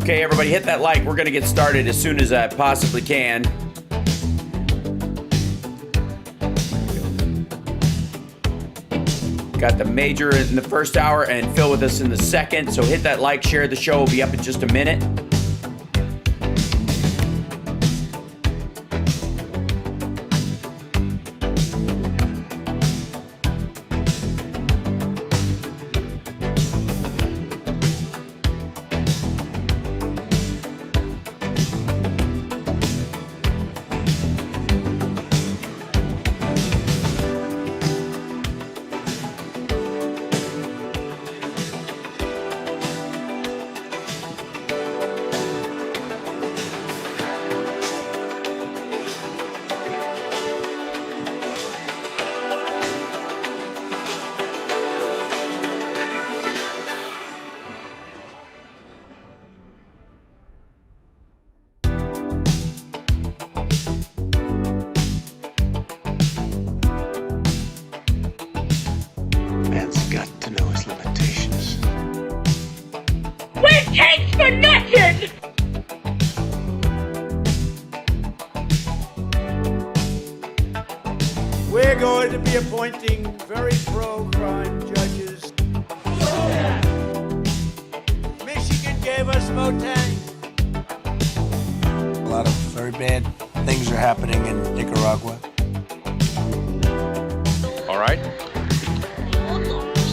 Okay, everybody, hit that like. We're going to get started as soon as I possibly can. Got the major in the first hour and Phil with us in the second. So hit that like, share the show. We'll be up in just a minute. We're going to be appointing very pro-crime judges. Yeah. Michigan gave us Motang. A lot of very bad things are happening in Nicaragua. All right.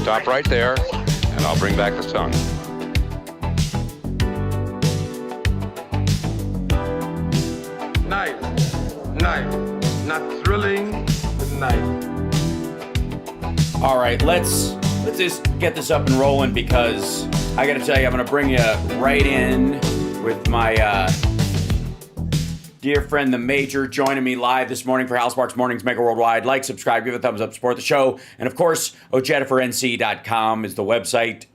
Stop right there, and I'll bring back the song. Knife, not thrilling, but knife. All right, let's just get this up and rolling because I got to tell you, I'm going to bring you right in with my dear friend, the Major, joining me live this morning for Hal Sparks Mornings Megaworldwide. Like, subscribe, give a thumbs up, support the show. And of course, ojedifernc.com is the website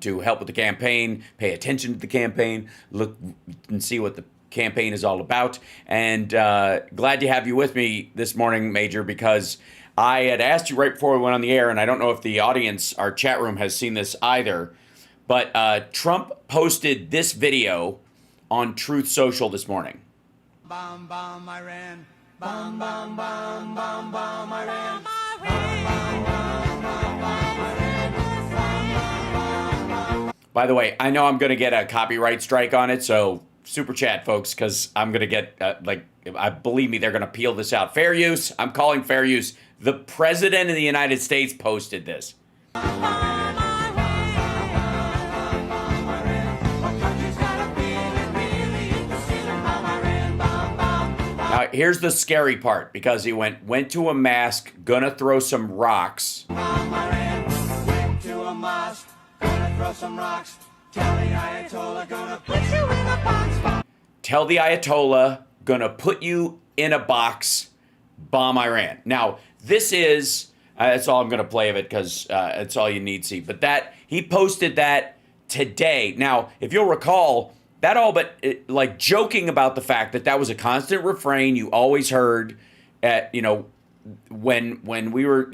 to help with the campaign, pay attention to the campaign, look and see what the campaign is all about. And glad to have you with me this morning, Major, because I had asked you right before we went on the air, and I don't know if the audience, our chat room, has seen this either, but Trump posted this video on Truth Social this morning. Bomb, bomb, Iran. Bomb, bomb, bomb, bomb, bomb, Iran. By the way, I know I'm going to get a copyright strike on it, so super chat, folks, because I'm going to get, believe me, they're going to peel this out. Fair use. I'm calling fair use. The President of the United States posted this. Now, here's the scary part, because he went to a mosque, gonna throw some rocks. Went to a mosque, gonna throw some rocks. Tell the Ayatollah, gonna put you in a box. Tell the Ayatollah, gonna put you in a box, bomb Iran. Now, this is, that's all I'm gonna play of it, because it's all you need to see. But he posted that today. Now, if you'll recall, that all but like joking about the fact that was a constant refrain you always heard at, when we were,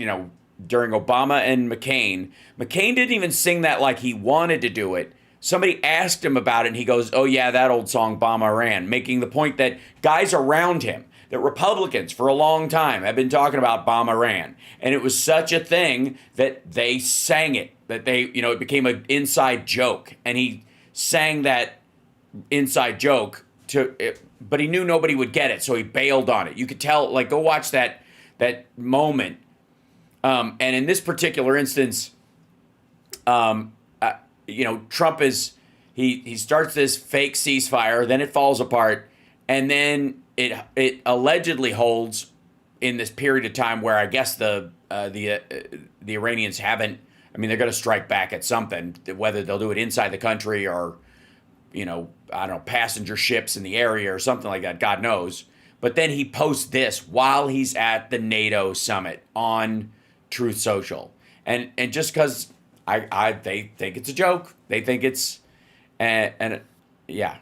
during Obama and McCain. McCain didn't even sing that like he wanted to do it. Somebody asked him about it and he goes, oh yeah, that old song, Bomb Iran, making the point that guys around him, that Republicans for a long time have been talking about Bomb Iran. And it was such a thing that they sang it, that it became an inside joke. And he sang that inside joke but he knew nobody would get it, so he bailed on it. You could tell, go watch that moment. And in this particular instance, Trump he starts this fake ceasefire, then it falls apart, and then it allegedly holds in this period of time where I guess the Iranians haven't. I mean, they're going to strike back at something, whether they'll do it inside the country or, I don't know, passenger ships in the area or something like that, God knows. But then he posts this while he's at the NATO summit on Truth Social. And just because they think it's a joke, they think it's, yeah.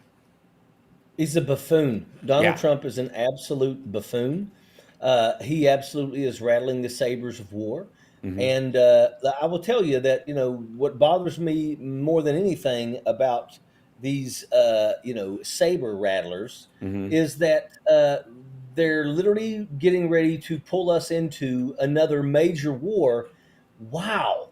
He's a buffoon. Donald Trump is an absolute buffoon. He absolutely is rattling the sabers of war. Mm-hmm. And I will tell you that, what bothers me more than anything about these Saber rattlers is that they're literally getting ready to pull us into another major war. Wow.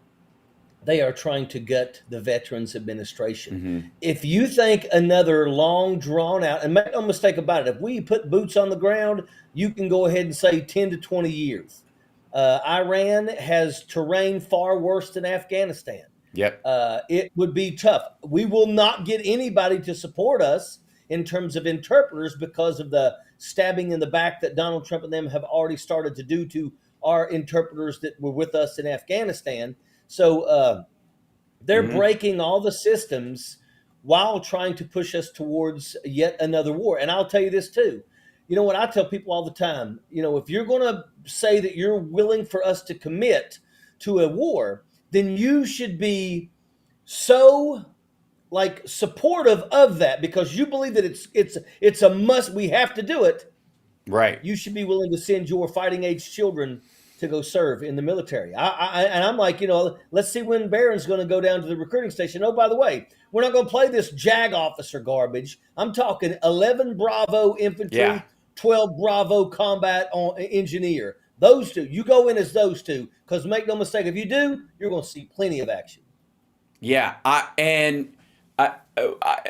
They are trying to gut the Veterans Administration. If you think another long drawn out, and make no mistake about it, if we put boots on the ground, you can go ahead and say 10 to 20 years. Iran has terrain far worse than Afghanistan. Yep. It would be tough. We will not get anybody to support us in terms of interpreters because of the stabbing in the back that Donald Trump and them have already started to do to our interpreters that were with us in Afghanistan. So they're breaking all the systems while trying to push us towards yet another war. And I'll tell you this too. You know what I tell people all the time? If you're going to say that you're willing for us to commit to a war, then you should be so supportive of that because you believe that it's a must. We have to do it. Right. You should be willing to send your fighting age children to go serve in the military. And I'm like, let's see when Barron's going to go down to the recruiting station. Oh, by the way, we're not going to play this JAG officer garbage. I'm talking 11 Bravo infantry, 12 Bravo combat engineer. Those two, you go in as those two, because make no mistake, if you do, you're going to see plenty of action. Yeah,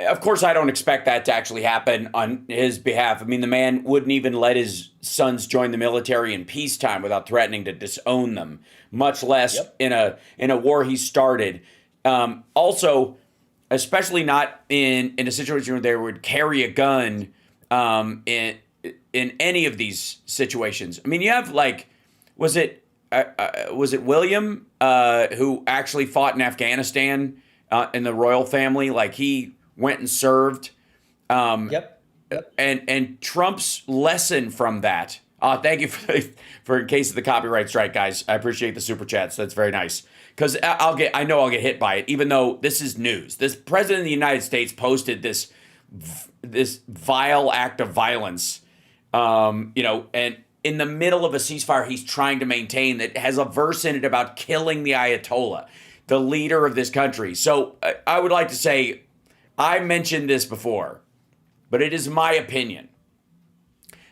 of course, I don't expect that to actually happen on his behalf. I mean, the man wouldn't even let his sons join the military in peacetime without threatening to disown them, much less in a war he started. Also, especially not in a situation where they would carry a gun in any of these situations. I mean, you have was it William who actually fought in Afghanistan? In the royal family, he went and served. And Trump's lesson from that. Thank you for in case of the copyright strike, guys. I appreciate the super chats. That's very nice. Because I know I'll get hit by it, even though this is news. This president of the United States posted this vile act of violence, and in the middle of a ceasefire he's trying to maintain that has a verse in it about killing the Ayatollah, the leader of this country. So I would like to say, I mentioned this before, but it is my opinion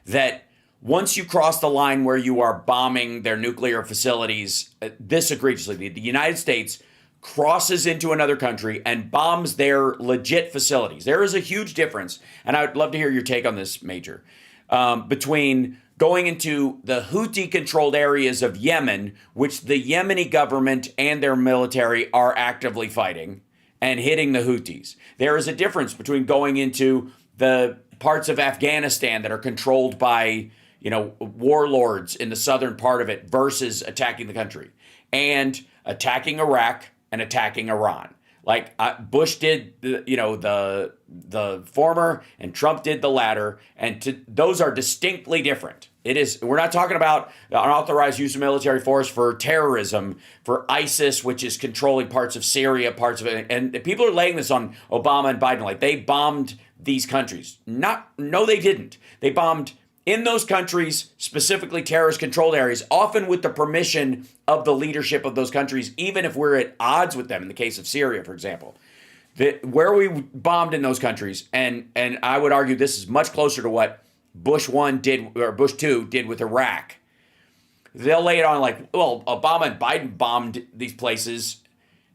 that once you cross the line where you are bombing their nuclear facilities this egregiously, the United States crosses into another country and bombs their legit facilities. There is a huge difference, and I would love to hear your take on this, Major, between going into the Houthi-controlled areas of Yemen, which the Yemeni government and their military are actively fighting, and hitting the Houthis. There is a difference between going into the parts of Afghanistan that are controlled by, warlords in the southern part of it versus attacking the country, and attacking Iraq and attacking Iran. Bush did the former and Trump did the latter, and those are distinctly different. We're not talking about unauthorized use of military force for terrorism, for ISIS, which is controlling parts of Syria, parts of it. And people are laying this on Obama and Biden, they bombed these countries. No, they didn't. They bombed in those countries, specifically terrorist-controlled areas, often with the permission of the leadership of those countries, even if we're at odds with them, in the case of Syria, for example. Where we bombed in those countries, and I would argue this is much closer to what Bush 1 did, or Bush 2 did with Iraq. They'll lay it on Obama and Biden bombed these places.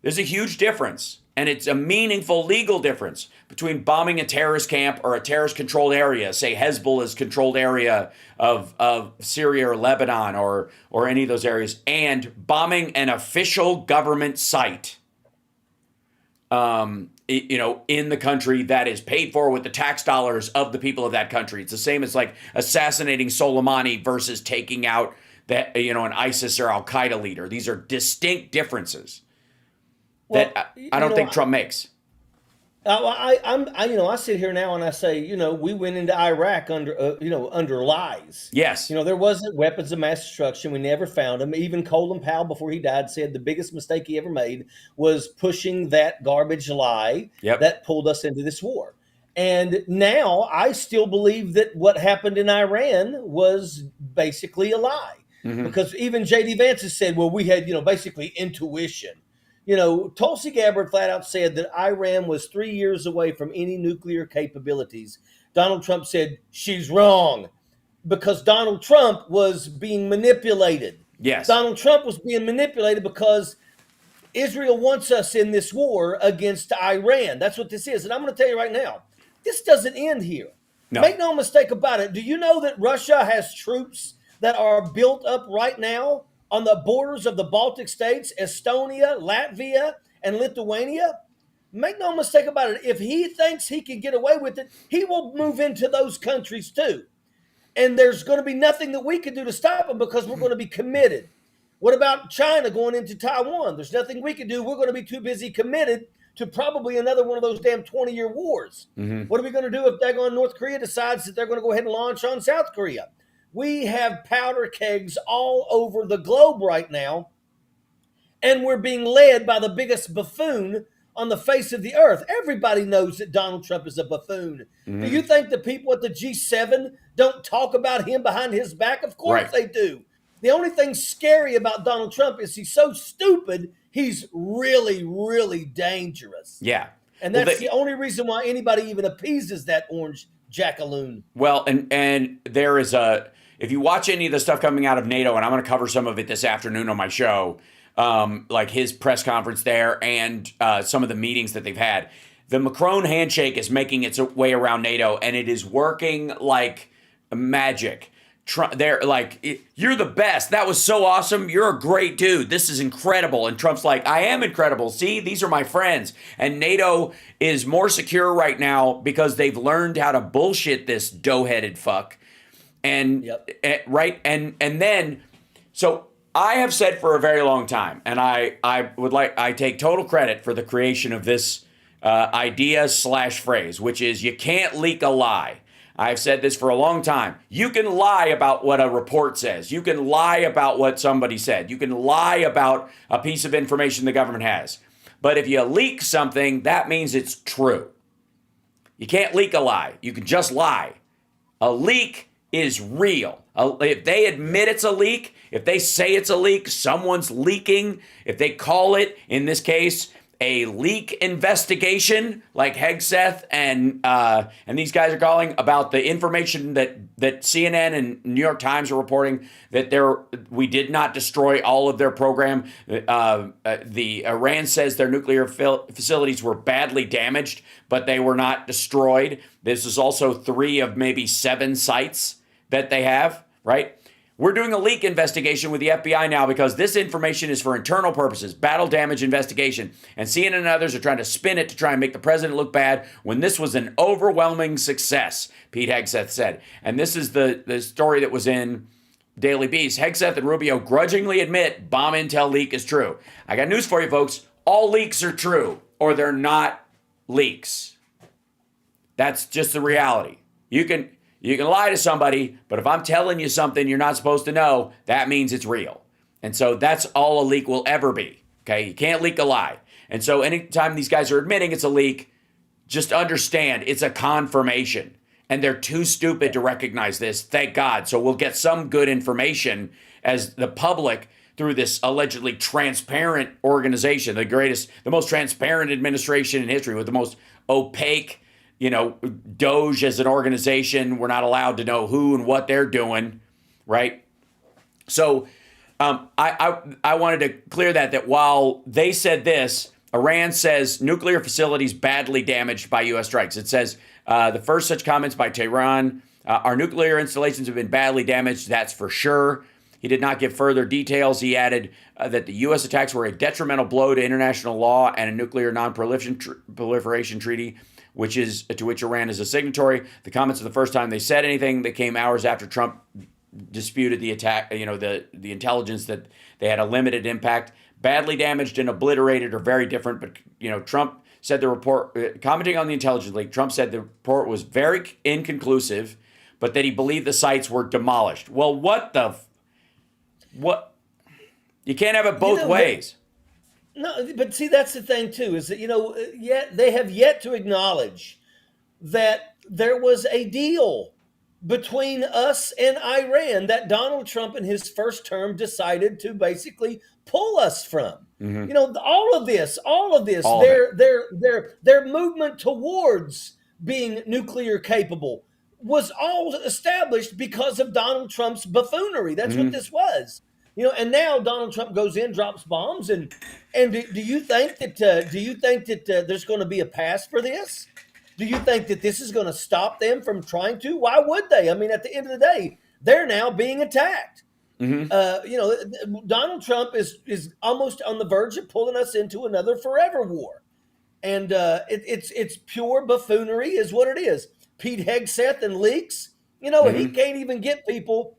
There's a huge difference, and it's a meaningful legal difference between bombing a terrorist camp or a terrorist-controlled area, say Hezbollah's controlled area of Syria or Lebanon or any of those areas, and bombing an official government site, in the country that is paid for with the tax dollars of the people of that country. It's the same as assassinating Soleimani versus taking out an ISIS or Al Qaeda leader. These are distinct differences that I don't think Trump makes. I sit here now and I say, we went into Iraq under lies. Yes. There wasn't weapons of mass destruction. We never found them. Even Colin Powell, before he died, said the biggest mistake he ever made was pushing that garbage lie that pulled us into this war. And now I still believe that what happened in Iran was basically a lie. Because even J.D. Vance has said, well, we had, basically intuition. Tulsi Gabbard flat out said that Iran was 3 years away from any nuclear capabilities. Donald Trump said she's wrong because Donald Trump was being manipulated. Yes. Donald Trump was being manipulated because Israel wants us in this war against Iran. That's what this is. And I'm going to tell you right now, this doesn't end here. No. Make no mistake about it. Do you know that Russia has troops that are built up right now on the borders of the Baltic states, Estonia, Latvia, and Lithuania? Make no mistake about it. If he thinks he can get away with it, he will move into those countries too. And there's going to be nothing that we can do to stop him because we're going to be committed. What about China going into Taiwan? There's nothing we can do. We're going to be too busy committed to probably another one of those damn 20-year wars. What are we going to do if daggone North Korea decides that they're going to go ahead and launch on South Korea? We have powder kegs all over the globe right now, and we're being led by the biggest buffoon on the face of the earth. Everybody knows that Donald Trump is a buffoon. Do you think the people at the G7 don't talk about him behind his back? Of course they do. The only thing scary about Donald Trump is he's so stupid, he's really, really dangerous. Yeah. And that's the only reason why anybody even appeases that orange jackaloon. Well, and there is if you watch any of the stuff coming out of NATO, and I'm going to cover some of it this afternoon on my show, like his press conference there and some of the meetings that they've had, the Macron handshake is making its way around NATO, and it is working like magic. They're like, you're the best. That was so awesome. You're a great dude. This is incredible. And Trump's like, I am incredible. See, these are my friends. And NATO is more secure right now because they've learned how to bullshit this dough-headed fuck. And right. And then, so I have said for a very long time, and I take total credit for the creation of this idea/phrase, which is you can't leak a lie. I've said this for a long time. You can lie about what a report says. You can lie about what somebody said. You can lie about a piece of information the government has. But if you leak something, that means it's true. You can't leak a lie. You can just lie. A leak is real. If they admit it's a leak, if they say it's a leak, someone's leaking, if they call it, in this case, a leak investigation, like Hegseth and these guys are calling about the information that CNN and New York Times are reporting that we did not destroy all of their program. The Iran says their nuclear facilities were badly damaged, but they were not destroyed. This is also 3 of maybe 7 sites that they have, right? We're doing a leak investigation with the FBI now because this information is for internal purposes, battle damage investigation. And CNN and others are trying to spin it to try and make the president look bad when this was an overwhelming success, Pete Hegseth said. And this is the story that was in Daily Beast. Hegseth and Rubio grudgingly admit bomb intel leak is true. I got news for you, folks. All leaks are true, or they're not leaks. That's just the reality. You can lie to somebody, but if I'm telling you something you're not supposed to know, that means it's real. And so that's all a leak will ever be. Okay? You can't leak a lie. And so anytime these guys are admitting it's a leak, just understand it's a confirmation. And they're too stupid to recognize this. Thank God. So we'll get some good information as the public through this allegedly transparent organization, the most transparent administration in history with the most opaque, Doge as an organization. We're not allowed to know who and what they're doing, right? So I wanted to clear that while they said this, Iran says nuclear facilities badly damaged by U.S. strikes. It says the first such comments by Tehran, our nuclear installations have been badly damaged, that's for sure. He did not give further details. He added that the U.S. attacks were a detrimental blow to international law and a nuclear non-proliferation treaty, to which Iran is a signatory. The comments are the first time they said anything. They came hours after Trump disputed the attack, the intelligence that they had a limited impact. Badly damaged and obliterated are very different, but, Trump said the report, commenting on the intelligence leak, Trump said the report was very inconclusive, but that he believed the sites were demolished. Well, what? You can't have it both ways. No, but see, that's the thing too, is that, yet they have yet to acknowledge that there was a deal between us and Iran that Donald Trump in his first term decided to basically pull us from. All of this, All of their movement towards being nuclear capable was all established because of Donald Trump's buffoonery. That's what this was. And now Donald Trump goes in, drops bombs, and do you think that there's going to be a pass for this? Do you think that this is going to stop them from trying to? Why would they? I mean, at the end of the day, they're now being attacked. Donald Trump is almost on the verge of pulling us into another forever war, and it's pure buffoonery, is what it is. Pete Hegseth and leaks. He can't even get people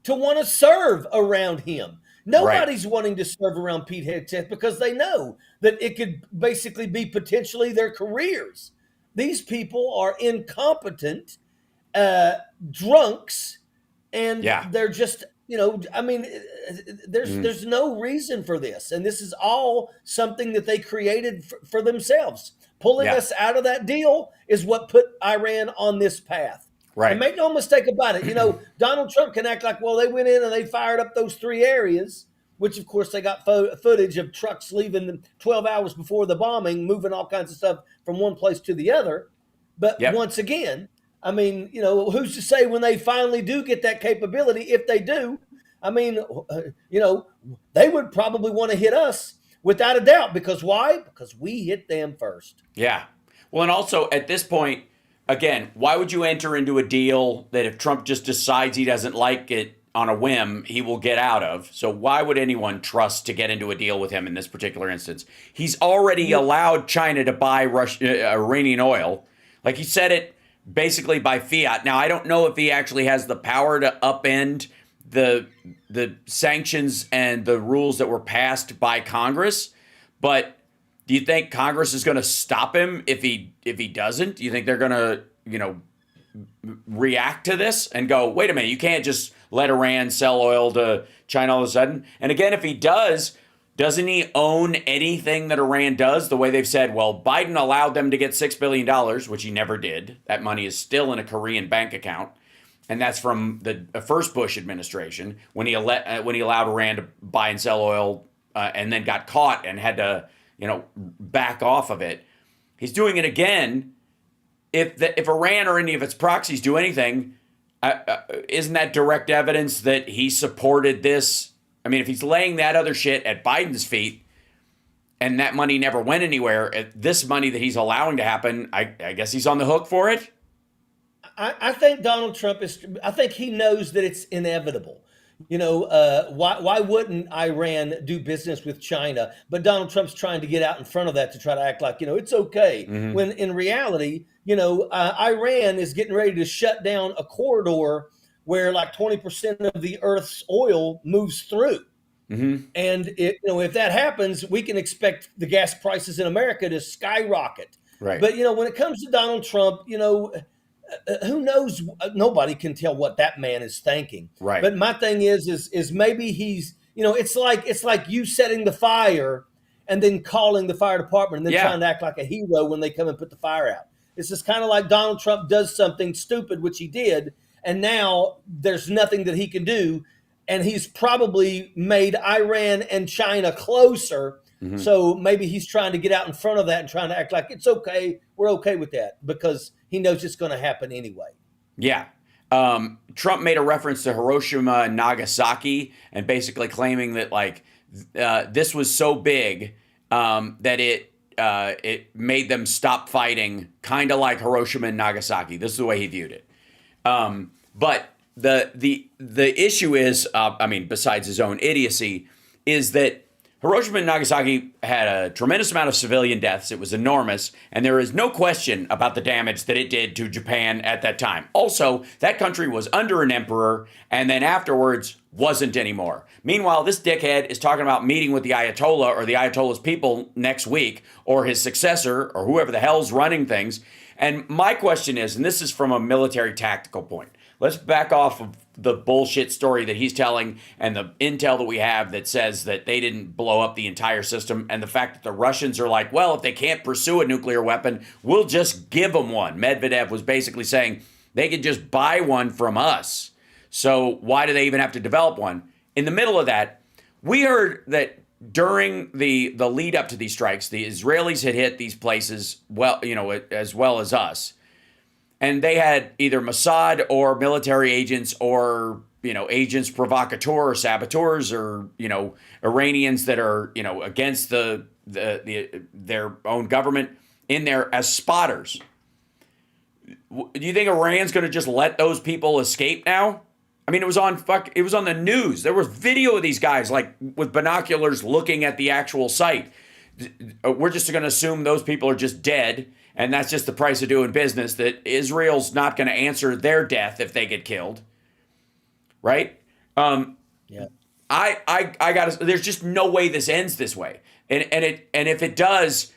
to want to serve around him. Nobody's wanting to serve around Pete Hegseth because they know that it could basically be potentially their careers. These people are incompetent, drunks, and they're just, there's no reason for this. And this is all something that they created for themselves. Pulling us out of that deal is what put Iran on this path. Right. And make no mistake about it. Donald Trump can act like, well, they went in and they fired up those 3 areas, which, of course, they got footage of trucks leaving 12 hours before the bombing, moving all kinds of stuff from one place to the other. But once again, I mean, who's to say when they finally do get that capability, if they do, I mean, they would probably want to hit us without a doubt. Because why? Because we hit them first. Yeah. Well, and also at this point, again, why would you enter into a deal that if Trump just decides he doesn't like it on a whim, he will get out of? So why would anyone trust to get into a deal with him in this particular instance? He's already allowed China to buy Iranian oil. Like, he said it basically by fiat. Now, I don't know if he actually has the power to upend the sanctions and the rules that were passed by Congress, but do you think Congress is going to stop him if he doesn't? Do you think they're going to, react to this and go, wait a minute, you can't just let Iran sell oil to China all of a sudden? And again, if he does, doesn't he own anything that Iran does? The way they've said, well, Biden allowed them to get $6 billion, which he never did. That money is still in a Korean bank account. And that's from the first Bush administration when he allowed Iran to buy and sell oil and then got caught and had to, back off of it. He's doing it again. If Iran or any of its proxies do anything, isn't that direct evidence that he supported this? I mean, if he's laying that other shit at Biden's feet and that money never went anywhere, this money that he's allowing to happen, I guess he's on the hook for it? I think Donald Trump I think he knows that it's inevitable. Why wouldn't Iran do business with China? But Donald Trump's trying to get out in front of that to try to act like, it's okay. When in reality, Iran is getting ready to shut down a corridor where like 20% of the Earth's oil moves through. And if that happens, we can expect the gas prices in America to skyrocket. Right. But, when it comes to Donald Trump, who knows? Nobody can tell what that man is thinking. Right. But my thing is maybe he's, it's like you setting the fire and then calling the fire department and then trying to act like a hero when they come and put the fire out. It's just kind of like Donald Trump does something stupid, which he did, and now there's nothing that he can do. And he's probably made Iran and China closer. So maybe he's trying to get out in front of that and trying to act like it's okay. We're okay with that because he knows it's going to happen anyway. Yeah. Trump made a reference to Hiroshima and Nagasaki and basically claiming that this was so big that it made them stop fighting, kind of like Hiroshima and Nagasaki. This is the way he viewed it. But the issue is, besides his own idiocy, is that Hiroshima and Nagasaki had a tremendous amount of civilian deaths. It was enormous, and there is no question about the damage that it did to Japan at that time. Also, that country was under an emperor, and then afterwards wasn't anymore. Meanwhile, this dickhead is talking about meeting with the Ayatollah or the Ayatollah's people next week, or his successor, or whoever the hell's running things. And my question is, and this is from a military tactical point, let's back off of the bullshit story that he's telling and the intel that we have that says that they didn't blow up the entire system, and the fact that the Russians are like, well, if they can't pursue a nuclear weapon, we'll just give them one. Medvedev was basically saying, They could just buy one from us. So why do they even have to develop one? In the middle of that, we heard that during the lead up to these strikes, the Israelis had hit these places as well as us. And they had either Mossad or military agents or, agents provocateurs or saboteurs or, Iranians that are, against their own government in there as spotters. Do you think Iran's going to just let those people escape now? I mean, it was on the news. There was video of these guys like with binoculars looking at the actual site. We're just going to assume those people are just dead, and that's just the price of doing business, that Israel's not going to answer their death if they get killed. Right? Yeah. I got to, there's just no way this ends this way. And if it does,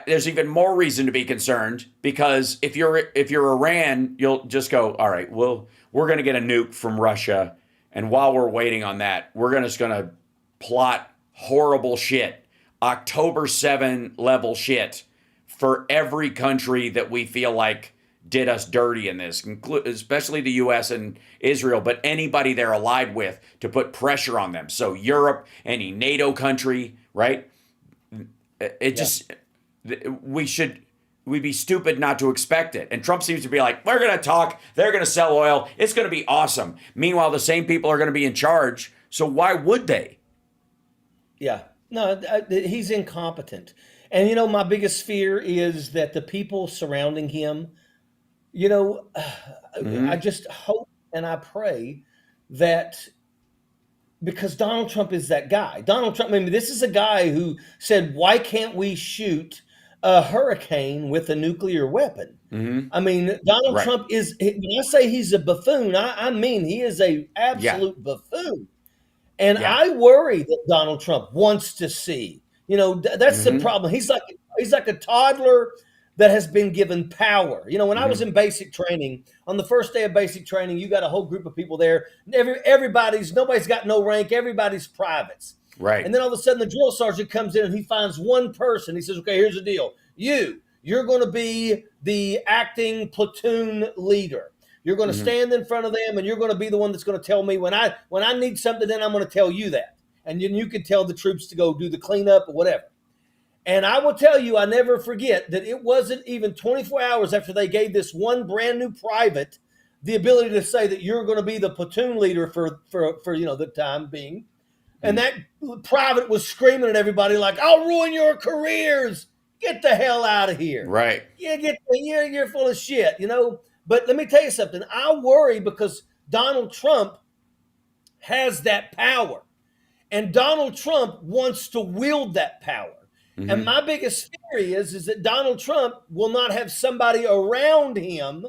there's even more reason to be concerned, because if you're Iran, you'll just go, all right, well, we're going to get a nuke from Russia, and while we're waiting on that, we're just going to plot horrible shit, October 7 level shit for every country that we feel like did us dirty in this, especially the U.S. and Israel, but anybody they're allied with, to put pressure on them. So Europe, any NATO country, right? We'd be stupid not to expect it. And Trump seems to be like, we're going to talk, they're going to sell oil, it's going to be awesome. Meanwhile, the same people are going to be in charge. So why would they? Yeah. No, he's incompetent. And, my biggest fear is that the people surrounding him, I just hope and I pray that, because Donald Trump is that guy. Donald Trump, this is a guy who said, why can't we shoot a hurricane with a nuclear weapon? Donald Right. Trump is, when I say he's a buffoon, I mean he is a absolute buffoon. And I worry that Donald Trump wants to see, that's the problem. He's like a toddler that has been given power. When I was in basic training, on the first day of basic training, you got a whole group of people there. Nobody's got no rank. Everybody's privates. Right. And then all of a sudden the drill sergeant comes in and he finds one person. He says, okay, here's the deal. You're going to be the acting platoon leader. You're going to stand in front of them, and you're going to be the one that's going to tell me when I need something, then I'm going to tell you that. And then you can tell the troops to go do the cleanup or whatever. And I will tell you, I never forget that it wasn't even 24 hours after they gave this one brand new private the ability to say that you're going to be the platoon leader for the time being. And that private was screaming at everybody like, I'll ruin your careers. Get the hell out of here. Right. Yeah, you're full of shit, But let me tell you something. I worry because Donald Trump has that power. And Donald Trump wants to wield that power. And my biggest fear is that Donald Trump will not have somebody around him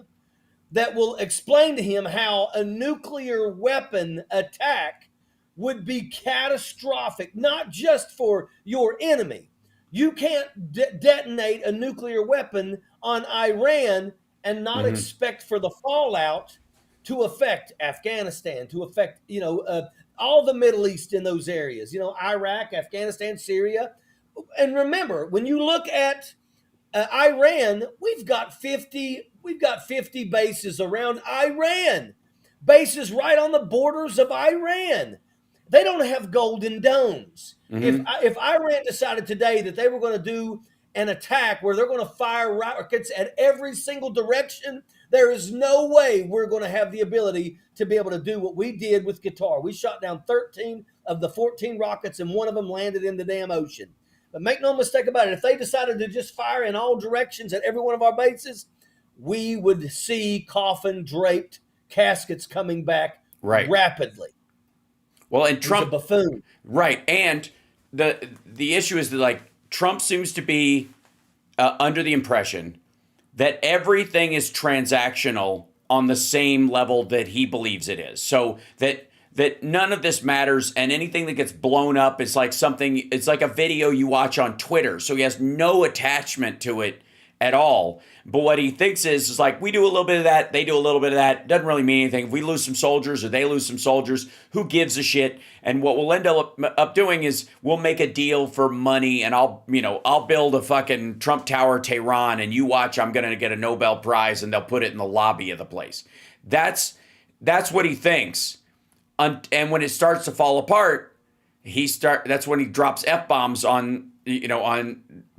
that will explain to him how a nuclear weapon attack would be catastrophic, not just for your enemy. You can't detonate a nuclear weapon on Iran and not expect for the fallout to affect Afghanistan, to affect, all the Middle East in those areas, Iraq, Afghanistan, Syria. And remember, when you look at Iran, we've got 50 bases around Iran, bases right on the borders of Iran. They don't have golden domes. If Iran decided today that they were going to do an attack where they're going to fire rockets at every single direction, there is no way we're going to have the ability to be able to do what we did with Qatar. We shot down 13 of the 14 rockets, and one of them landed in the damn ocean. But make no mistake about it, if they decided to just fire in all directions at every one of our bases, we would see coffin-draped caskets coming back rapidly. Well, and Trump, he's a buffoon. Right. And the issue is that, Trump seems to be under the impression that everything is transactional on the same level that he believes it is. So that none of this matters, and anything that gets blown up is like a video you watch on Twitter. So he has no attachment to it at all. But what he thinks is like, we do a little bit of that, they do a little bit of that. Doesn't really mean anything. If we lose some soldiers or they lose some soldiers, who gives a shit? And what we'll end up doing is we'll make a deal for money, and I'll build a fucking Trump Tower Tehran, and you watch, I'm going to get a Nobel Prize, and they'll put it in the lobby of the place. That's what he thinks. And when it starts to fall apart, that's when he drops F-bombs on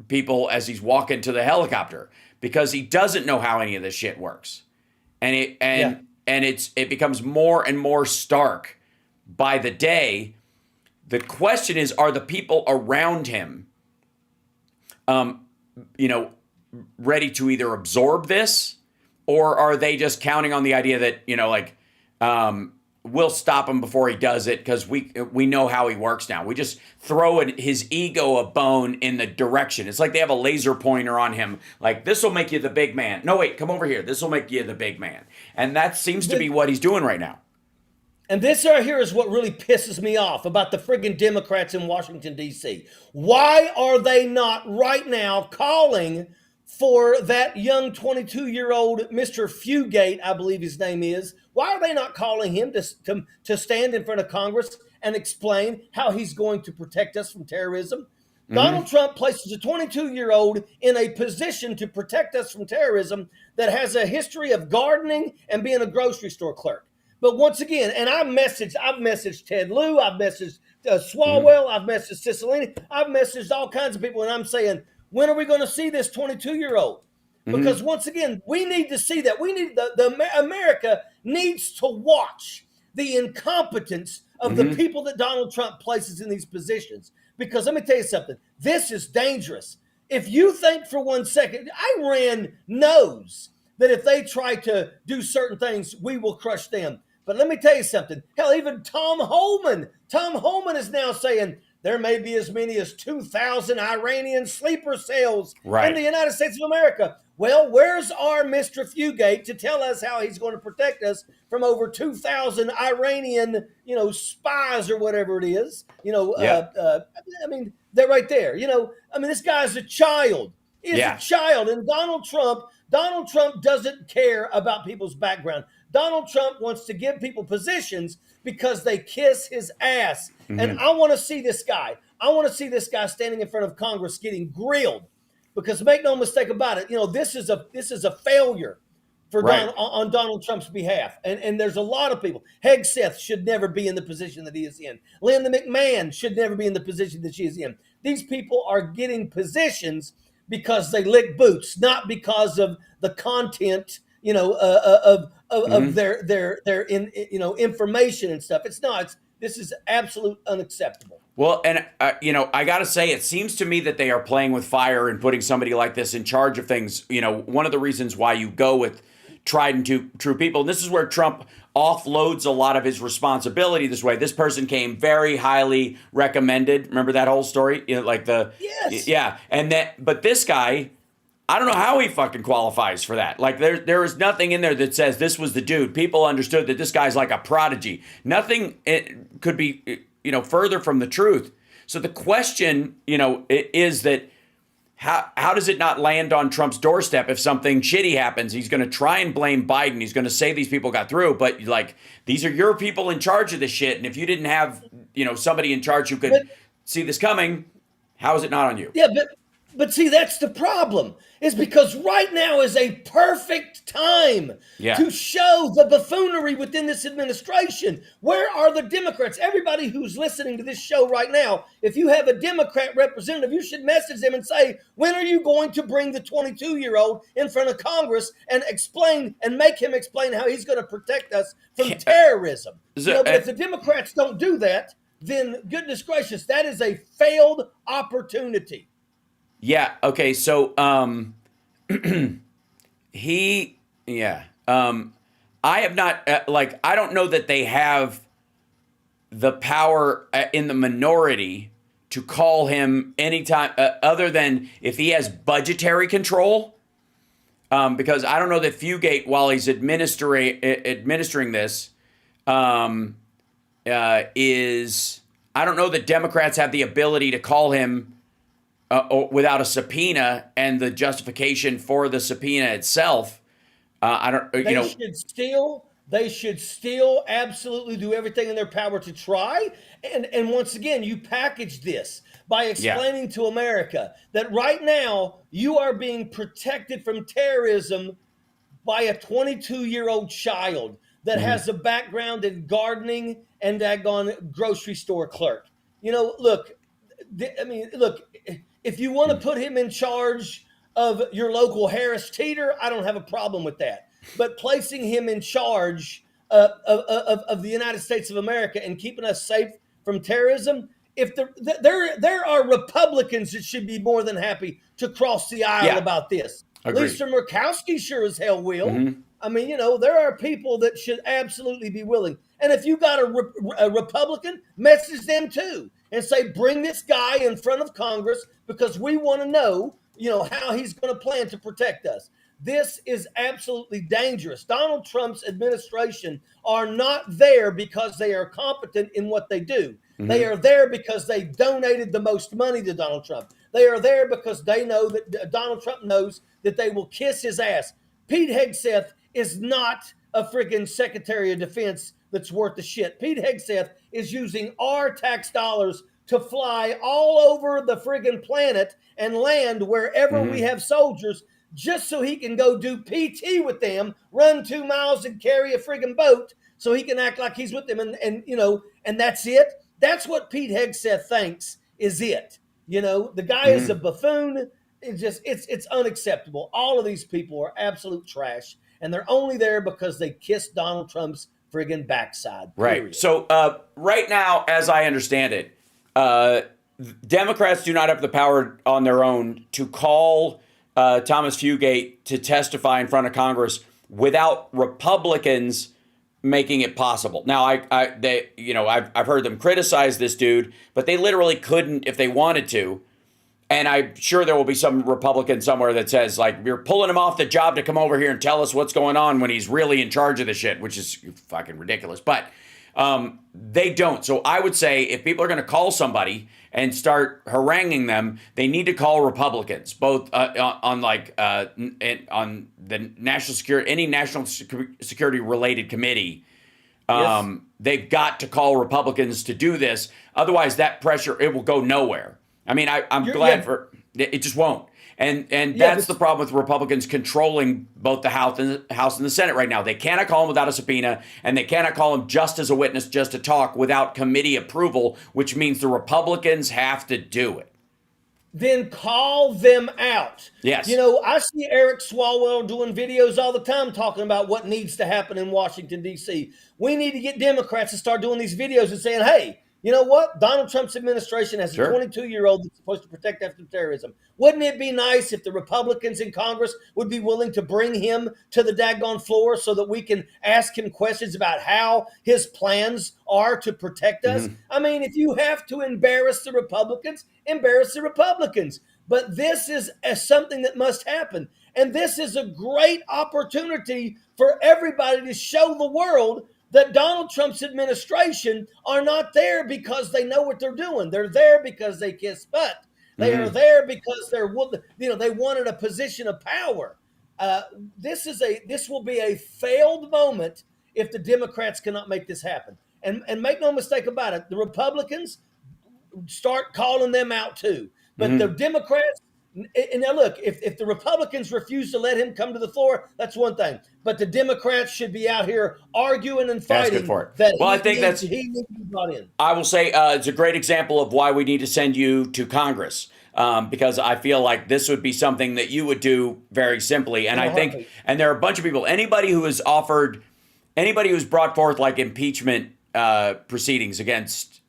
people as he's walking to the helicopter, because he doesn't know how any of this shit works. And it becomes more and more stark by the day. The question is, are the people around him ready to either absorb this, or are they just counting on the idea that, we'll stop him before he does it because we know how he works now. We just throw his ego a bone in the direction. It's like they have a laser pointer on him. Like, this will make you the big man. No, wait, come over here. This will make you the big man. And that seems to be what he's doing right now. And this right here is what really pisses me off about the friggin' Democrats in Washington, D.C. Why are they not right now calling for that young 22-year-old Mr. Fugate, I believe his name is? Why are they not calling him to stand in front of Congress and explain how he's going to protect us from terrorism? Mm-hmm. Donald Trump places a 22-year-old in a position to protect us from terrorism that has a history of gardening and being a grocery store clerk. But once again, and I've messaged Ted Lieu, I've messaged Swalwell, I've messaged Cicilline, I've messaged all kinds of people, and I'm saying, when are we going to see this 22-year-old? Because once again, we need to see that. We need America needs to watch the incompetence of the people that Donald Trump places in these positions. Because let me tell you something, this is dangerous. If you think for 1 second, Iran knows that if they try to do certain things, we will crush them. But let me tell you something. Hell, even Tom Homan is now saying there may be as many as 2,000 Iranian sleeper cells in the United States of America. Well, where's our Mr. Fugate to tell us how he's going to protect us from over 2,000 Iranian, spies or whatever it is? I mean, they're right there. This guy's a child. He's a child. And Donald Trump doesn't care about people's background. Donald Trump wants to give people positions because they kiss his ass. And I want to see this guy. I want to see this guy standing in front of Congress getting grilled. Because make no mistake about it, this is a failure for on Donald Trump's behalf. And there's a lot of people. Hegseth should never be in the position that he is in. Linda McMahon should never be in the position that she is in. These people are getting positions because they lick boots, not because of the content, of their information and stuff. It's not. This is absolute unacceptable. Well, and, I got to say, it seems to me that they are playing with fire and putting somebody like this in charge of things. One of the reasons why you go with tried and true people, and this is where Trump offloads a lot of his responsibility this way. This person came very highly recommended. Remember that whole story? Yes. Yeah. But this guy, I don't know how he fucking qualifies for that. Like, there is nothing in there that says this was the dude. People understood that this guy's like a prodigy. Nothing could be further from the truth. So the question, is that how does it not land on Trump's doorstep if something shitty happens? He's going to try and blame Biden. He's going to say these people got through, but these are your people in charge of this shit. And if you didn't have, somebody in charge who could see this coming, how is it not on you? Yeah, but see, that's the problem, is because right now is a perfect time to show the buffoonery within this administration. Where are the Democrats? Everybody who's listening to this show right now, if you have a Democrat representative, you should message them and say, when are you going to bring the 22-year-old in front of Congress and make him explain how he's going to protect us from terrorism? But if the Democrats don't do that, then goodness gracious, that is a failed opportunity. Yeah. Okay. So, I have not, I don't know that they have the power in the minority to call him anytime other than if he has budgetary control. Because I don't know that Fugate, while he's administering this, I don't know that Democrats have the ability to call him or without a subpoena and the justification for the subpoena itself. I don't, you know. They should still absolutely do everything in their power to try. And once again, you package this by explaining to America that right now you are being protected from terrorism by a 22-year-old child that has a background in gardening and daggone grocery store clerk. You know, look, if you want to put him in charge of your local Harris Teeter, I don't have a problem with that. But placing him in charge of the United States of America and keeping us safe from terrorism, there are Republicans that should be more than happy to cross the aisle about this. Agreed. Lisa Murkowski sure as hell will. I mean, you know, there are people that should absolutely be willing. And if you got a Republican, message them too and say, bring this guy in front of Congress because we want to know, you know, how he's going to plan to protect us. This is absolutely dangerous. Donald Trump's administration are not there because they are competent in what they do. They are there because they donated the most money to Donald Trump. They are there because they know that Donald Trump knows that they will kiss his ass. Pete Hegseth is not a friggin' Secretary of Defense that's worth the shit. Pete Hegseth is using our tax dollars to fly all over the friggin' planet and land wherever we have soldiers just so he can go do PT with them, run 2 miles and carry a friggin' boat so he can act like he's with them. And you know, and that's it. That's what Pete Hegseth thinks is it. You know, the guy is a buffoon. It's unacceptable. All of these people are absolute trash, and they're only there because they kissed Donald Trump's friggin' backside. Period. Right. So right now, as I understand it, Democrats do not have the power on their own to call Thomas Fugate to testify in front of Congress without Republicans making it possible. Now, I've heard them criticize this dude, but they literally couldn't if they wanted to. And I'm sure there will be some Republican somewhere that says, like, you're pulling him off the job to come over here and tell us what's going on when he's really in charge of the shit, which is fucking ridiculous. But they don't. So I would say if people are going to call somebody and start haranguing them, they need to call Republicans, both on the national security, any national security related committee. They've got to call Republicans to do this. Otherwise, that pressure, it will go nowhere. I mean, I'm glad for it just won't. And that's the problem with Republicans controlling both the House and the Senate right now. They cannot call him without a subpoena, and they cannot call him just as a witness, just to talk without committee approval, which means the Republicans have to do it. Then call them out. Yes. You know, I see Eric Swalwell doing videos all the time talking about what needs to happen in Washington, D.C. We need to get Democrats to start doing these videos and saying, hey, you know what? Donald Trump's administration has a 22-year-old that's supposed to protect us from terrorism. Wouldn't it be nice if the Republicans in Congress would be willing to bring him to the daggone floor so that we can ask him questions about how his plans are to protect us? I mean, if you have to embarrass the Republicans, embarrass the Republicans. But this is something that must happen. And this is a great opportunity for everybody to show the world that Donald Trump's administration are not there because they know what they're doing. They're there because they kiss butt. They are there because they wanted a position of power. This will be a failed moment if the Democrats cannot make this happen. And make no mistake about it, the Republicans start calling them out too. But the Democrats, and now look, if the Republicans refuse to let him come to the floor, that's one thing. But the Democrats should be out here arguing and fighting for it. that Well, he needs to be brought in. I will say it's a great example of why we need to send you to Congress, because I feel like this would be something that you would do very simply. And I think, and there are a bunch of people, anybody who's brought forth like impeachment proceedings against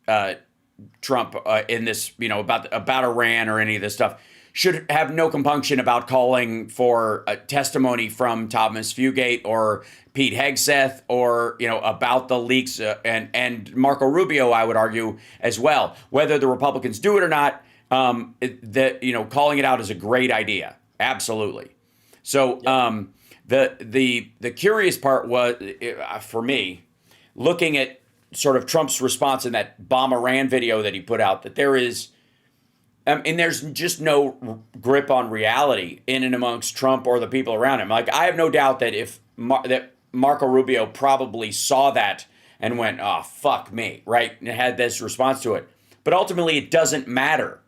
Trump in this, about Iran or any of this stuff, should have no compunction about calling for a testimony from Thomas Fugate or Pete Hegseth or, about the leaks and Marco Rubio, I would argue as well. Whether the Republicans do it or not, calling it out is a great idea. Absolutely. So the curious part was, for me, looking at sort of Trump's response in that Bomb Iran video that he put out, that there is And there's just no grip on reality in and amongst Trump or the people around him. Like, I have no doubt that that Marco Rubio probably saw that and went, "Oh, fuck me," right? And had this response to it. But ultimately, it doesn't matter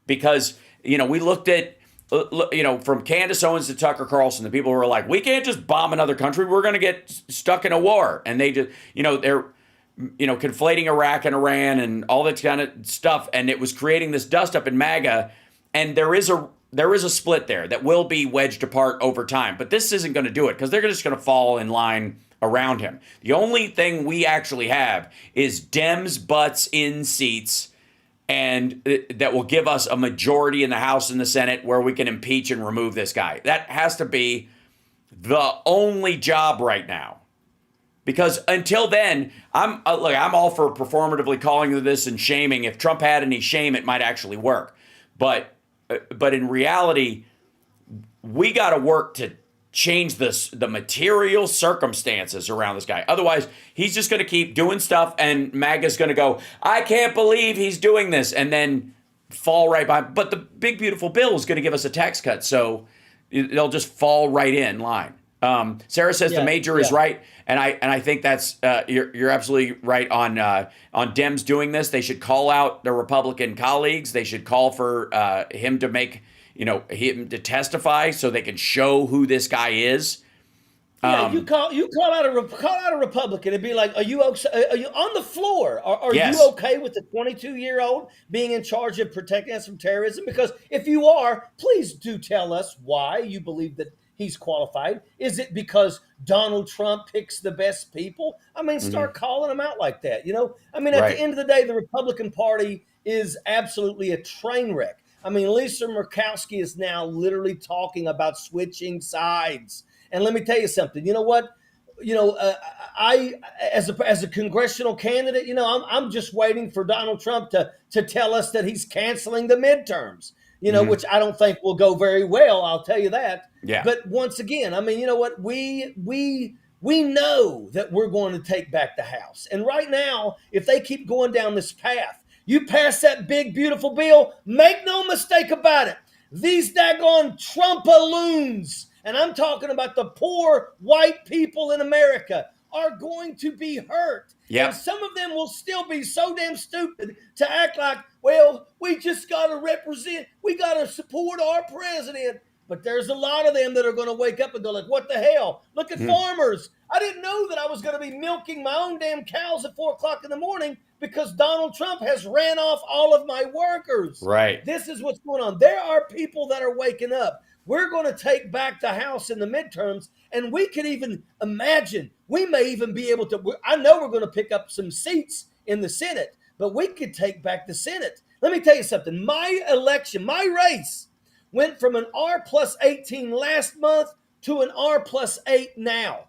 because, we looked at, from Candace Owens to Tucker Carlson, the people who were like, we can't just bomb another country. We're going to get stuck in a war. And they just, they're, conflating Iraq and Iran and all that kind of stuff. And it was creating this dust up in MAGA. And there is a split there that will be wedged apart over time. But this isn't going to do it because they're just going to fall in line around him. The only thing we actually have is Dems butts in seats, and that will give us a majority in the House and the Senate where we can impeach and remove this guy. That has to be the only job right now. Because until then, I'm all for performatively calling this and shaming. If Trump had any shame, it might actually work. But in reality, we got to work to change the material circumstances around this guy. Otherwise, he's just going to keep doing stuff, and MAGA's going to go, I can't believe he's doing this, and then fall right by. But the big, beautiful bill is going to give us a tax cut, so they'll just fall right in line. Sarah says the major is right, and I think that's you're absolutely right on Dems doing this. They should call out their Republican colleagues. They should call for him to make him to testify so they can show who this guy is. You call out a Republican and be like, are you on the floor? Are Yes. you okay with the 22-year-old being in charge of protecting us from terrorism? Because if you are, please do tell us why you believe that he's qualified. Is it because Donald Trump picks the best people? I mean, start calling them out like that. At the end of the day, the Republican Party is absolutely a train wreck. I mean, Lisa Murkowski is now literally talking about switching sides. And let me tell you something. You know what? I as a congressional candidate, I'm just waiting for Donald Trump to tell us that he's canceling the midterms. Which I don't think will go very well. I'll tell you that. Yeah. But once again, I mean, you know what? We know that we're going to take back the House. And right now, if they keep going down this path, you pass that big, beautiful bill, make no mistake about it. These daggone Trumpaloons, and I'm talking about the poor white people in America, are going to be hurt. Yep. And some of them will still be so damn stupid to act like, well, we just got to we got to support our president. But there's a lot of them that are going to wake up and go like, what the hell? Look at farmers. I didn't know that I was going to be milking my own damn cows at 4 o'clock in the morning because Donald Trump has ran off all of my workers. Right. This is what's going on. There are people that are waking up. We're going to take back the House in the midterms, and we could even imagine, we may even be able to, I know we're going to pick up some seats in the Senate, but we could take back the Senate. Let me tell you something. My race went from an R+18 last month to an R+8 now.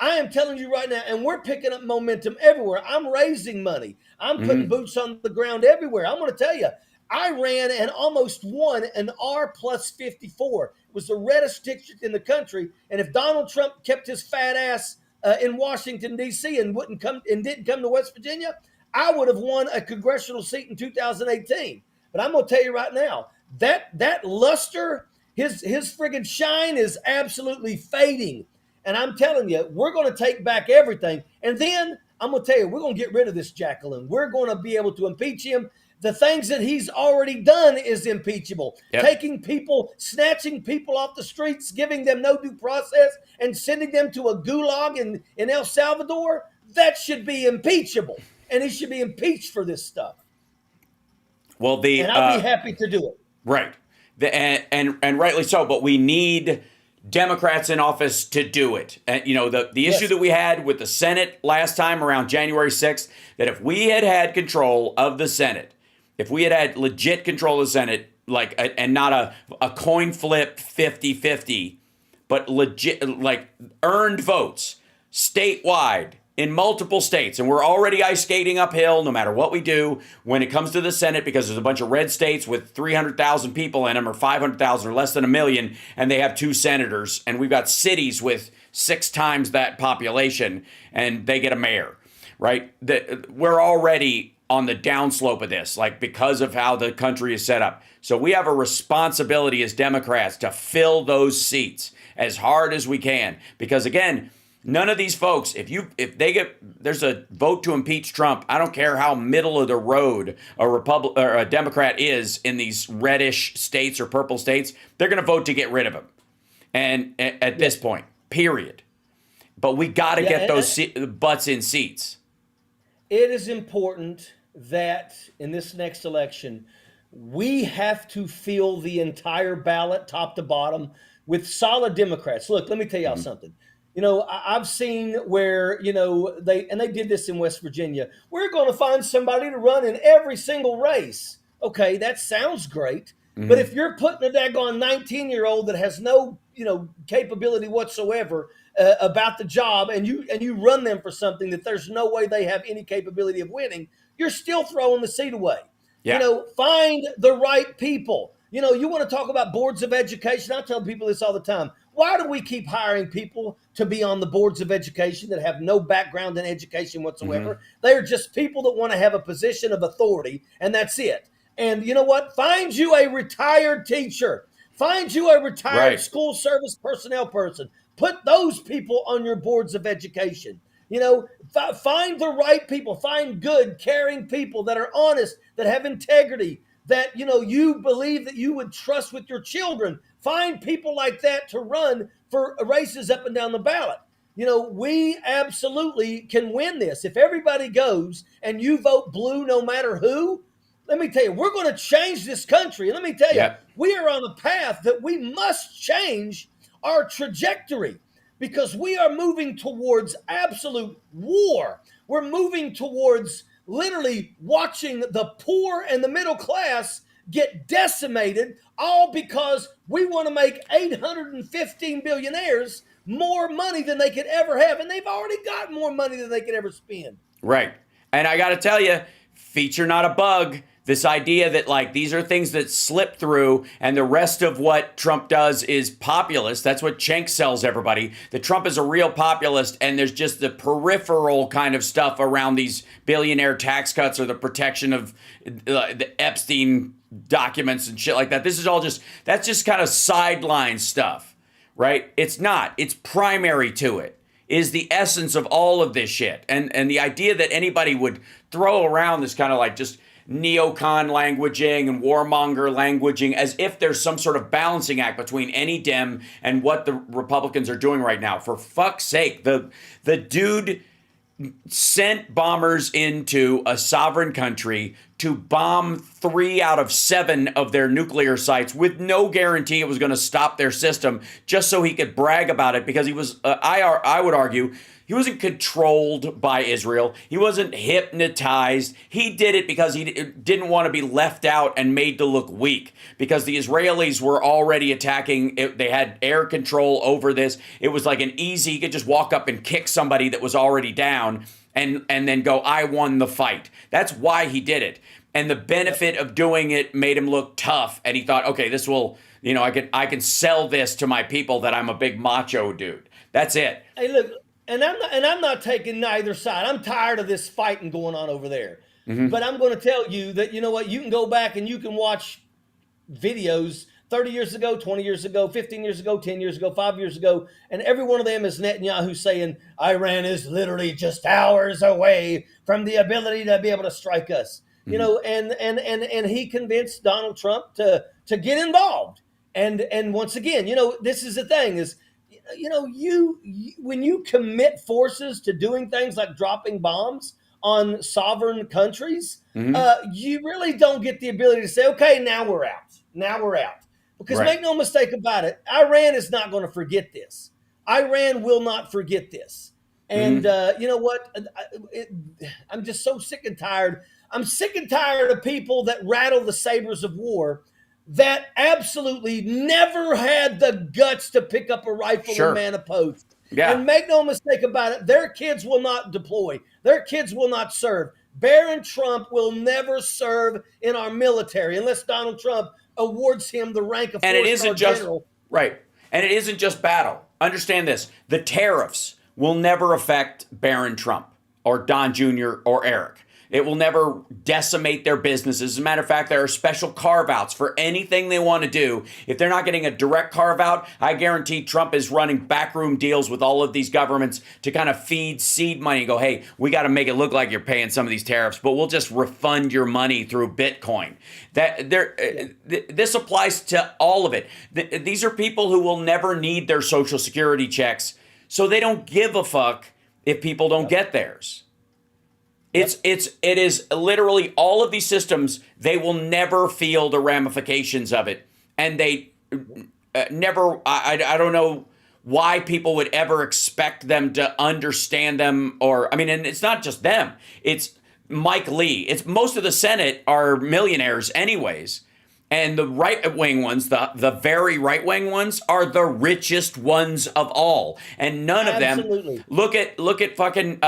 I am telling you right now, and we're picking up momentum everywhere. I'm raising money. I'm putting boots on the ground everywhere. I'm going to tell you, I ran and almost won an R+54. It was the reddest district in the country. And if Donald Trump kept his fat ass in Washington, D.C. and didn't come to West Virginia, I would have won a congressional seat in 2018. But I'm going to tell you right now, that luster, his friggin' shine is absolutely fading. And I'm telling you, we're going to take back everything. And then I'm going to tell you, we're going to get rid of this jackaloon. We're going to be able to impeach him. The things that he's already done is impeachable. Yep. Taking people, snatching people off the streets, giving them no due process, and sending them to a gulag in El Salvador, that should be impeachable. And he should be impeached for this stuff. Well, and I'll be happy to do it. Right. And rightly so, but we need Democrats in office to do it. And, the issue that we had with the Senate last time around January 6th, that if we had control of the Senate, if we had legit control of the Senate, and not a coin flip 50-50, but legit, earned votes statewide in multiple states, and we're already ice skating uphill no matter what we do when it comes to the Senate, because there's a bunch of red states with 300,000 people in them, or 500,000, or less than a million, and they have 2 senators, and we've got cities with 6 times that population, and they get a mayor, right? We're already on the downslope of this, like because of how the country is set up. So we have a responsibility as Democrats to fill those seats as hard as we can. Because again, none of these folks, if there's a vote to impeach Trump, I don't care how middle of the road a Democrat is in these reddish states or purple states, they're going to vote to get rid of him. And at this point, period. But we got to get those butts in seats. It is important that in this next election, we have to fill the entire ballot, top to bottom, with solid Democrats. Look, let me tell y'all something. You know, I've seen where, you know, they did this in West Virginia. We're going to find somebody to run in every single race. Okay, that sounds great. But if you're putting a daggone 19-year-old that has no, you know, capability whatsoever about the job, and you run them for something that there's no way they have any capability of winning, you're still throwing the seat away. Yeah. You know, find the right people. You know, you want to talk about boards of education. I tell people this all the time. Why do we keep hiring people to be on the boards of education that have no background in education whatsoever? They're just people that want to have a position of authority, and that's it. And you know what? Find you a retired teacher. Find you a retired school service personnel person. Put those people on your boards of education. You know, find the right people. Find good, caring people that are honest, that have integrity, that, you know, you believe that you would trust with your children. Find people like that to run for races up and down the ballot. You know, we absolutely can win this. If everybody goes and you vote blue no matter who, let me tell you, we're going to change this country. And let me tell you, we are on a path that we must change our trajectory because we are moving towards absolute war. We're moving towards literally watching the poor and the middle class get decimated, all because we want to make 815 billionaires more money than they could ever have. And they've already got more money than they could ever spend. Right. And I got to tell you, feature not a bug. This idea that like these are things that slip through and the rest of what Trump does is populist. That's what Cenk sells everybody. That Trump is a real populist and there's just the peripheral kind of stuff around these billionaire tax cuts or the protection of the Epstein documents and shit like that. This is all that's just kind of sideline stuff, right? It's not. It's primary to it. Is the essence of all of this shit. And the idea that anybody would throw around this kind of like just neocon languaging and warmonger languaging as if there's some sort of balancing act between any Dem and what the Republicans are doing right now. For fuck's sake, the dude sent bombers into a sovereign country to bomb 3 out of 7 of their nuclear sites with no guarantee it was going to stop their system, just so he could brag about it, because he was, I would argue, he wasn't controlled by Israel. He wasn't hypnotized. He did it because he didn't want to be left out and made to look weak, because the Israelis were already attacking. They had air control over this. It was like an easy, he could just walk up and kick somebody that was already down and then go, I won the fight. That's why he did it. And the benefit of doing it made him look tough. And he thought, okay, this will, you know, I can sell this to my people that I'm a big macho dude. That's it. Hey, look. And I'm not taking neither side. I'm tired of this fighting going on over there. But I'm going to tell you that, you know what, you can go back and you can watch videos 30 years ago, 20 years ago, 15 years ago, 10 years ago, 5 years ago, and every one of them is Netanyahu saying Iran is literally just hours away from the ability to be able to strike us. You know, and he convinced Donald Trump to get involved. And once again, you know, this is the thing is, you know, you when you commit forces to doing things like dropping bombs on sovereign countries, you really don't get the ability to say, okay, now we're out. Now we're out. Because make no mistake about it, Iran is not going to forget this. Iran will not forget this. And you know what? I'm just so sick and tired. I'm sick and tired of people that rattle the sabers of war that absolutely never had the guts to pick up a rifle and man a post. Yeah. And make no mistake about it, their kids will not deploy. Their kids will not serve. Barron Trump will never serve in our military unless Donald Trump awards him the rank of four-star general. Right. And it isn't just battle. Understand this. The tariffs will never affect Barron Trump or Don Jr. or Eric. It will never decimate their businesses. As a matter of fact, there are special carve-outs for anything they want to do. If they're not getting a direct carve-out, I guarantee Trump is running backroom deals with all of these governments to kind of feed seed money and go, hey, we got to make it look like you're paying some of these tariffs, but we'll just refund your money through Bitcoin. This applies to all of it. These are people who will never need their Social Security checks, so they don't give a fuck if people don't get theirs. It is literally all of these systems. They will never feel the ramifications of it, and they never. I don't know why people would ever expect them to understand them, or I mean, and it's not just them. It's Mike Lee. It's most of the Senate are millionaires, anyways, and the right wing ones, the very right wing ones, are the richest ones of all, and none of them. Look at fucking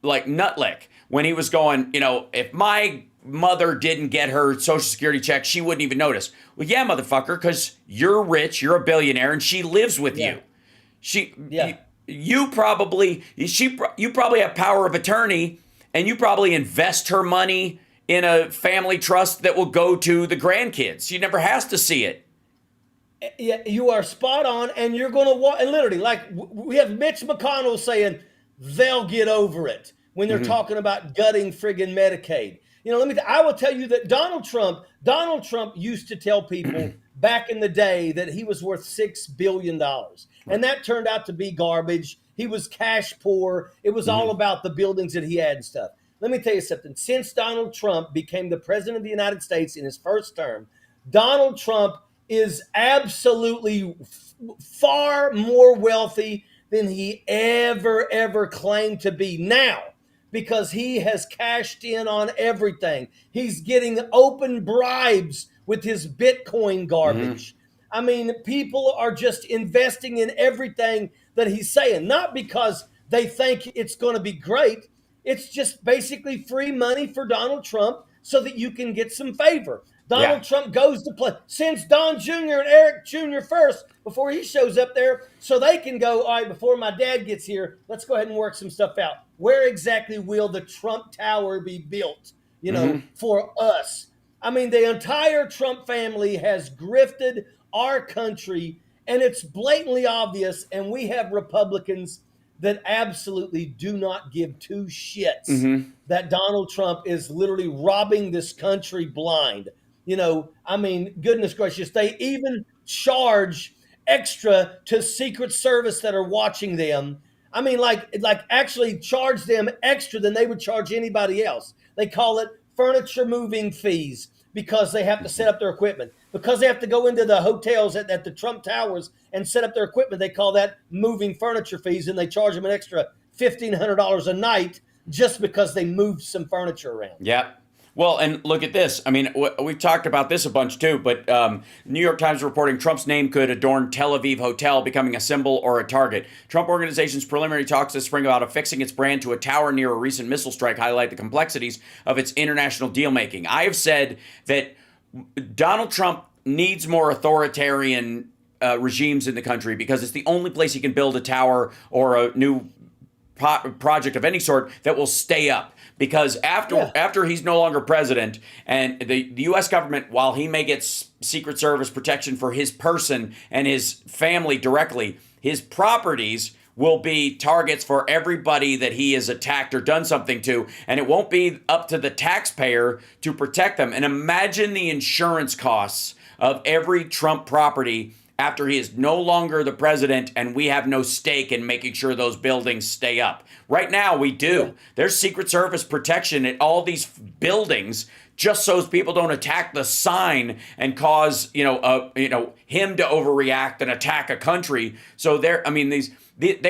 like Nutlick, when he was going, if my mother didn't get her Social Security check, she wouldn't even notice. Well, yeah, motherfucker, because you're rich, you're a billionaire, and she lives with you. You probably have power of attorney, and you probably invest her money in a family trust that will go to the grandkids. She never has to see it. Yeah, you are spot on, and you're going to and literally, like we have Mitch McConnell saying they'll get over it when they're talking about gutting friggin' Medicaid. I will tell you that Donald Trump used to tell people back in the day that he was worth $6 billion. And that turned out to be garbage. He was cash poor. It was all about the buildings that he had and stuff. Let me tell you something. Since Donald Trump became the president of the United States in his first term, Donald Trump is absolutely far more wealthy than he ever claimed to be now, because he has cashed in on everything. He's getting open bribes with his Bitcoin garbage. I mean, people are just investing in everything that he's saying, not because they think it's going to be great. It's just basically free money for Donald Trump so that you can get some favor. Donald Trump goes to play, sends Don Jr. and Eric Jr. first before he shows up there, so they can go, all right, before my dad gets here, let's go ahead and work some stuff out. Where exactly will the Trump Tower be built, for us? I mean, the entire Trump family has grifted our country, and it's blatantly obvious, and we have Republicans that absolutely do not give two shits that Donald Trump is literally robbing this country blind. I mean, goodness gracious, they even charge extra to Secret Service that are watching them. I mean, like actually charge them extra than they would charge anybody else. They call it furniture moving fees because they have to set up their equipment. Because they have to go into the hotels at the Trump Towers and set up their equipment, they call that moving furniture fees, and they charge them an extra $1,500 a night just because they moved some furniture around. Yep. Well, and look at this. I mean, we've talked about this a bunch too, but New York Times reporting Trump's name could adorn Tel Aviv Hotel, becoming a symbol or a target. Trump Organization's preliminary talks this spring about affixing its brand to a tower near a recent missile strike highlight the complexities of its international deal-making. I have said that Donald Trump needs more authoritarian regimes in the country because it's the only place he can build a tower or a new project of any sort that will stay up. Because after he's no longer president, and the U.S. government, while he may get Secret Service protection for his person and his family directly, his properties will be targets for everybody that he has attacked or done something to, and it won't be up to the taxpayer to protect them. And imagine the insurance costs of every Trump property after he is no longer the president and we have no stake in making sure those buildings stay up. Right now, we do. Yeah. There's Secret Service protection at all these buildings just so people don't attack the sign and cause, him to overreact and attack a country. So they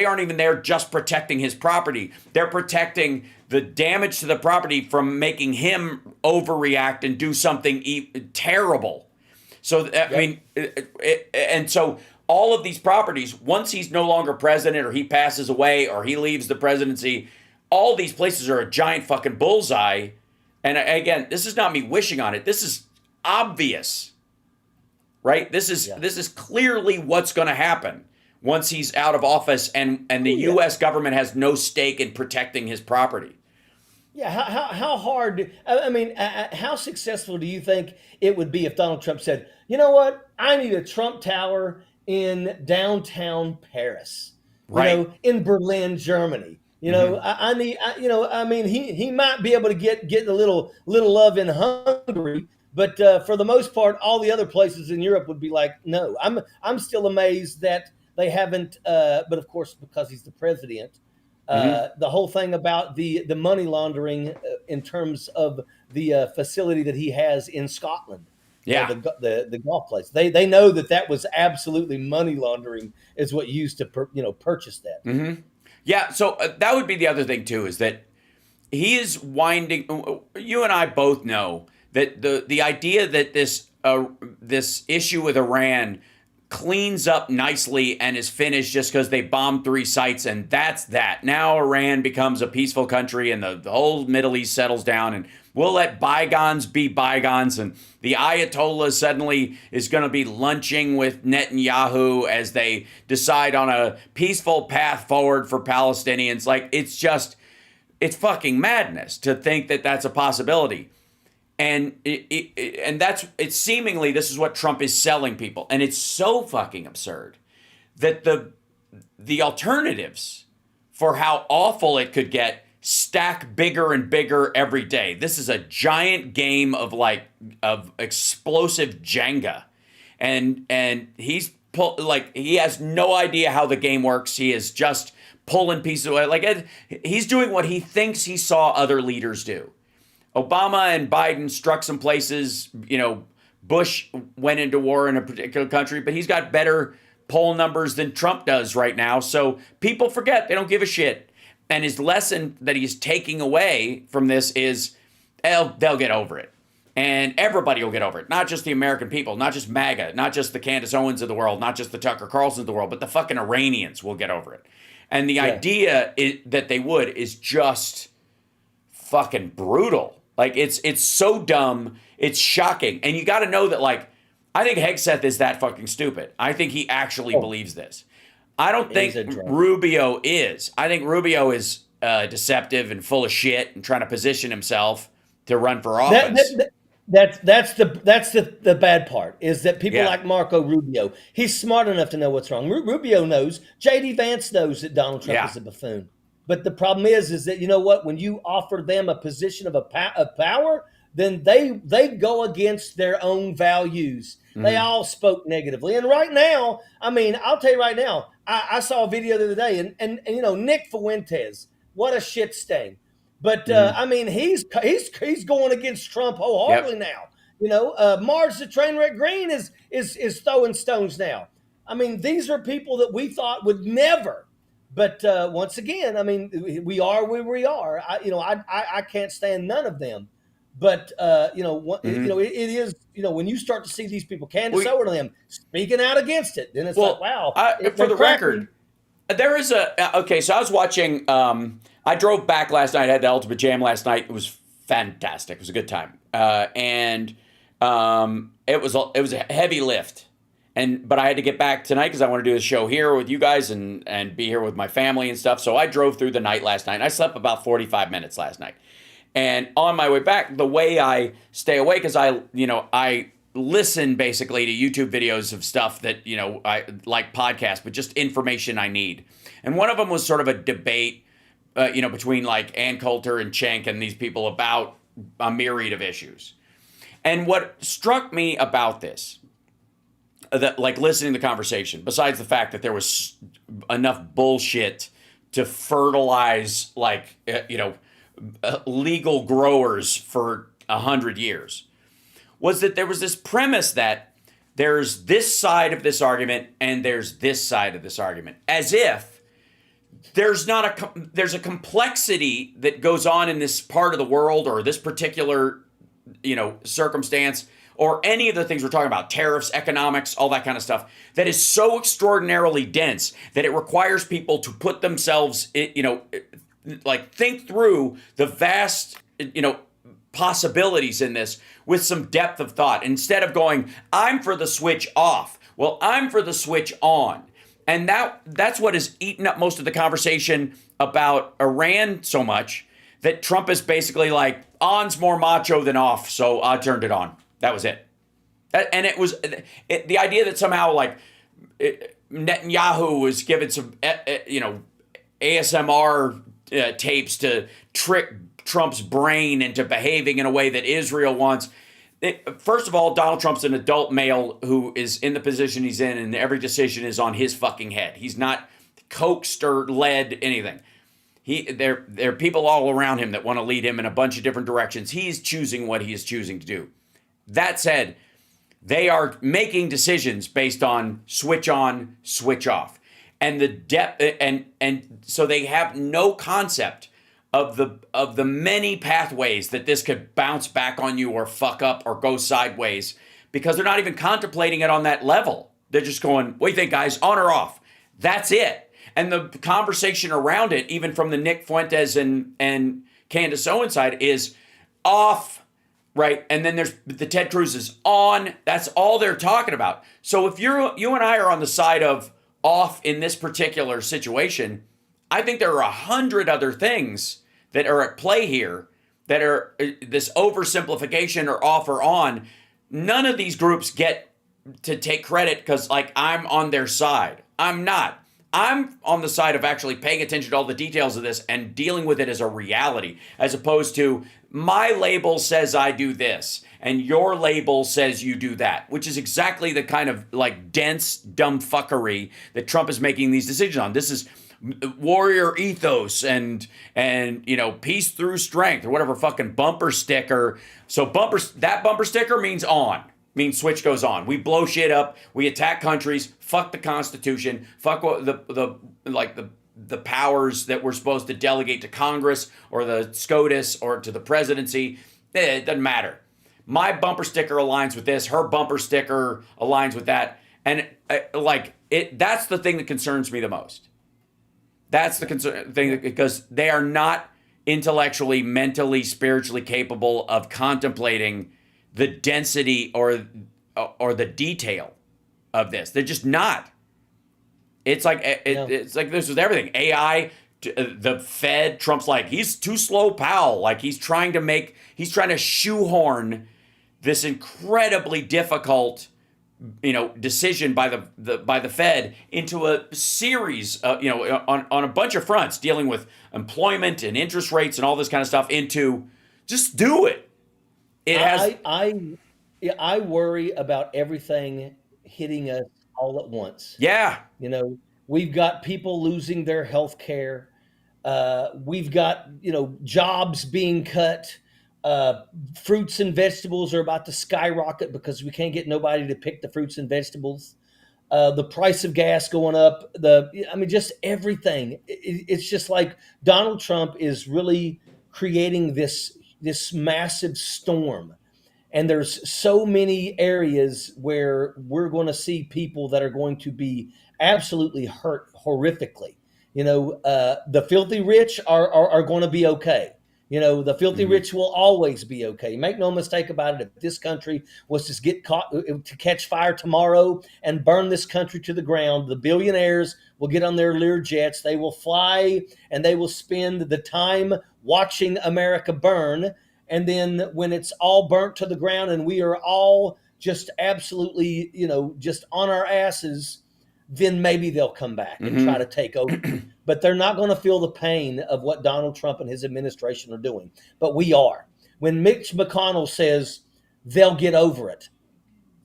aren't even there just protecting his property. They're protecting the damage to the property from making him overreact and do something terrible. So, and so all of these properties, once he's no longer president or he passes away or he leaves the presidency, all these places are a giant fucking bullseye. And again, this is not me wishing on it. This is obvious, right? This is clearly what's going to happen once he's out of office and the U.S. government has no stake in protecting his property. Yeah, how hard? I mean, how successful do you think it would be if Donald Trump said, "You know what? I need a Trump Tower in downtown Paris. You Right. know, in Berlin, Germany. You know, I need. You know, I mean, he might be able to get a little love in Hungary, but for the most part, all the other places in Europe would be like, no. I'm still amazed that they haven't. But of course, because he's the president. The whole thing about the money laundering in terms of the facility that he has in Scotland, Yeah. the golf place. They know that was absolutely money laundering is what used to purchase that. Yeah, so that would be the other thing too, is that he is winding. You and I both know that the idea that this issue with Iran cleans up nicely and is finished just because they bombed 3 sites and that's that. Now Iran becomes a peaceful country and the whole Middle East settles down and we'll let bygones be bygones, and the Ayatollah suddenly is going to be lunching with Netanyahu as they decide on a peaceful path forward for Palestinians. Like, it's fucking madness to think that that's a possibility. And it's seemingly this is what Trump is selling people. And it's so fucking absurd that the alternatives for how awful it could get stack bigger and bigger every day. This is a giant game of explosive Jenga. And he has no idea how the game works. He is just pulling pieces away. He's doing what he thinks he saw other leaders do. Obama and Biden struck some places. Bush went into war in a particular country, but he's got better poll numbers than Trump does right now. So people forget. They don't give a shit. And his lesson that he's taking away from this is they'll get over it. And everybody will get over it. Not just the American people, not just MAGA, not just the Candace Owens of the world, not just the Tucker Carlsons of the world, but the fucking Iranians will get over it. And the idea that they would is just fucking brutal. Like, it's so dumb. It's shocking. And you got to know that, I think Hegseth is that fucking stupid. I think he actually believes this. I don't think Rubio is. I think Rubio is deceptive and full of shit and trying to position himself to run for office. That's the bad part, is that people like Marco Rubio, he's smart enough to know what's wrong. Rubio knows. J.D. Vance knows that Donald Trump is a buffoon. But the problem is that, you know what, when you offer them a position of power, then they go against their own values. They all spoke negatively. And right now, I mean, I'll tell you right now, I saw a video the other day, and Nick Fuentes, what a shit stain. But I mean, he's going against Trump wholeheartedly now. Marge the Trainwreck Green is throwing stones now. I mean, these are people that we thought would never. But once again, I mean, we are where we are. I can't stand none of them. But it is, when you start to see these people, Candace Owens and them speaking out against it, then it's wow. For the record, there is so I was watching. I drove back last night. I had the Ultimate Jam last night. It was fantastic. It was a good time, and it was a heavy lift. But I had to get back tonight because I want to do the show here with you guys and be here with my family and stuff. So I drove through the night last night. And I slept about 45 minutes last night. And on my way back, the way I stay awake is I listen basically to YouTube videos of stuff that, I like podcasts, but just information I need. And one of them was sort of a debate, between Ann Coulter and Cenk and these people about a myriad of issues. And what struck me about this, that listening to the conversation, besides the fact that there was enough bullshit to fertilize legal growers for 100 years, was that there was this premise that there's this side of this argument and there's this side of this argument, as if there's a complexity that goes on in this part of the world or this particular circumstance, or any of the things we're talking about, tariffs, economics, all that kind of stuff, that is so extraordinarily dense that it requires people to put themselves, think through the vast, possibilities in this with some depth of thought. Instead of going, I'm for the switch off. Well, I'm for the switch on. And that's what has eaten up most of the conversation about Iran so much, that Trump is basically like, on's more macho than off, so I turned it on. That was it. And it was the idea that somehow like Netanyahu was given some, ASMR tapes to trick Trump's brain into behaving in a way that Israel wants. First of all, Donald Trump's an adult male who is in the position he's in, and every decision is on his fucking head. He's not coaxed or led anything. There are people all around him that want to lead him in a bunch of different directions. He's choosing what he is choosing to do. That said, they are making decisions based on switch on, switch off. And the depth, and so they have no concept of the many pathways that this could bounce back on you or fuck up or go sideways, because they're not even contemplating it on that level. They're just going, what do you think, guys, on or off? That's it. And the conversation around it, even from the Nick Fuentes and Candace Owen side, is off, right? And then there's the Ted Cruz is on. That's all they're talking about. So if you and I are on the side of off in this particular situation, I think there are 100 other things that are at play here that are this oversimplification or off or on. None of these groups get to take credit because, like, I'm on their side. I'm not. I'm on the side of actually paying attention to all the details of this and dealing with it as a reality, as opposed to my label says I do this and your label says you do that, which is exactly the kind of like dense, dumb fuckery that Trump is making these decisions on. This is warrior ethos and peace through strength or whatever fucking bumper sticker. So that bumper sticker means on. Means switch goes on. We blow shit up. We attack countries. Fuck the Constitution. Fuck what the powers that we're supposed to delegate to Congress or the SCOTUS or to the presidency. It doesn't matter. My bumper sticker aligns with this. Her bumper sticker aligns with that. And that's the thing that concerns me the most. That's the thing because they are not intellectually, mentally, spiritually capable of contemplating the density or the detail of this. They're just not. It's like it's like this with everything. AI, the Fed, Trump's like, he's too slow, pal. Like he's trying to shoehorn this incredibly difficult, decision by the Fed into a series, on a bunch of fronts dealing with employment and interest rates and all this kind of stuff. Into just do it. I worry about everything hitting us all at once. Yeah. We've got people losing their health care. We've got, jobs being cut. Fruits and vegetables are about to skyrocket because we can't get nobody to pick the fruits and vegetables. The price of gas going up. Just everything. It's just like Donald Trump is really creating this massive storm. And there's so many areas where we're going to see people that are going to be absolutely hurt horrifically. The filthy rich are going to be okay. The filthy rich will always be okay. Make no mistake about it. If this country was to catch fire tomorrow and burn this country to the ground, the billionaires will get on their Lear jets. They will fly and they will spend the time watching America burn. And then when it's all burnt to the ground and we are all just absolutely, just on our asses, then maybe they'll come back and try to take over. But they're not going to feel the pain of what Donald Trump and his administration are doing. But we are. When Mitch McConnell says they'll get over it,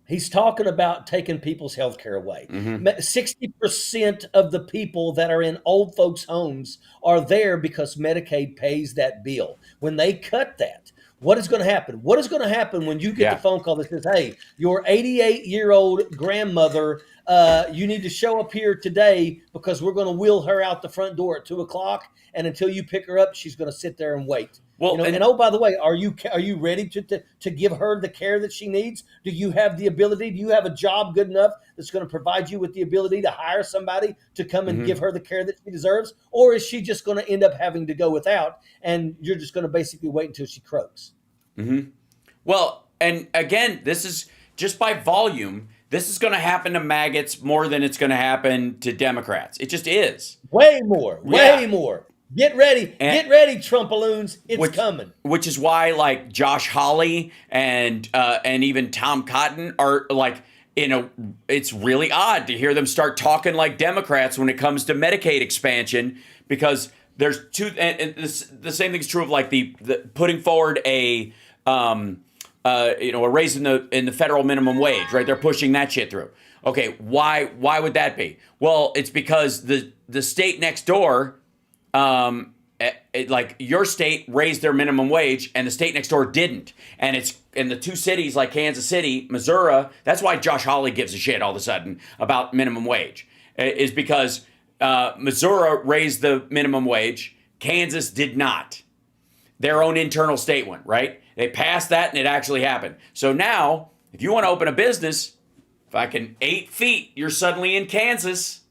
he's talking about taking people's health care away. 60% of the people that are in old folks' homes are there because Medicaid pays that bill. When they cut that, what is going to happen? What is going to happen when you get the phone call that says, hey, your 88-year-old grandmother, you need to show up here today because we're going to wheel her out the front door at 2:00. And until you pick her up, she's going to sit there and wait. Well, and oh, by the way, are you ready to give her the care that she needs? Do you have the ability? Do you have a job good enough that's going to provide you with the ability to hire somebody to come and give her the care that she deserves? Or is she just going to end up having to go without, and you're just going to basically wait until she croaks? Well, and again, this is just by volume. This is going to happen to maggots more than it's going to happen to Democrats. It just is. Way more. Get ready, Trumpaloons. It's coming. Which is why, like, Josh Hawley and even Tom Cotton are like, it's really odd to hear them start talking like Democrats when it comes to Medicaid expansion, because there's two, and the same thing's true of like the putting forward a raise in the federal minimum wage, right? They're pushing that shit through. Okay, why would that be? Well, it's because the state next door, like your state raised their minimum wage and the state next door didn't. And it's in the two cities like Kansas City, Missouri. That's why Josh Hawley gives a shit all of a sudden about minimum wage, is because Missouri raised the minimum wage. Kansas did not. Their own internal state one, right? They passed that and it actually happened. So now, if you want to open a business, fucking 8 feet, you're suddenly in Kansas.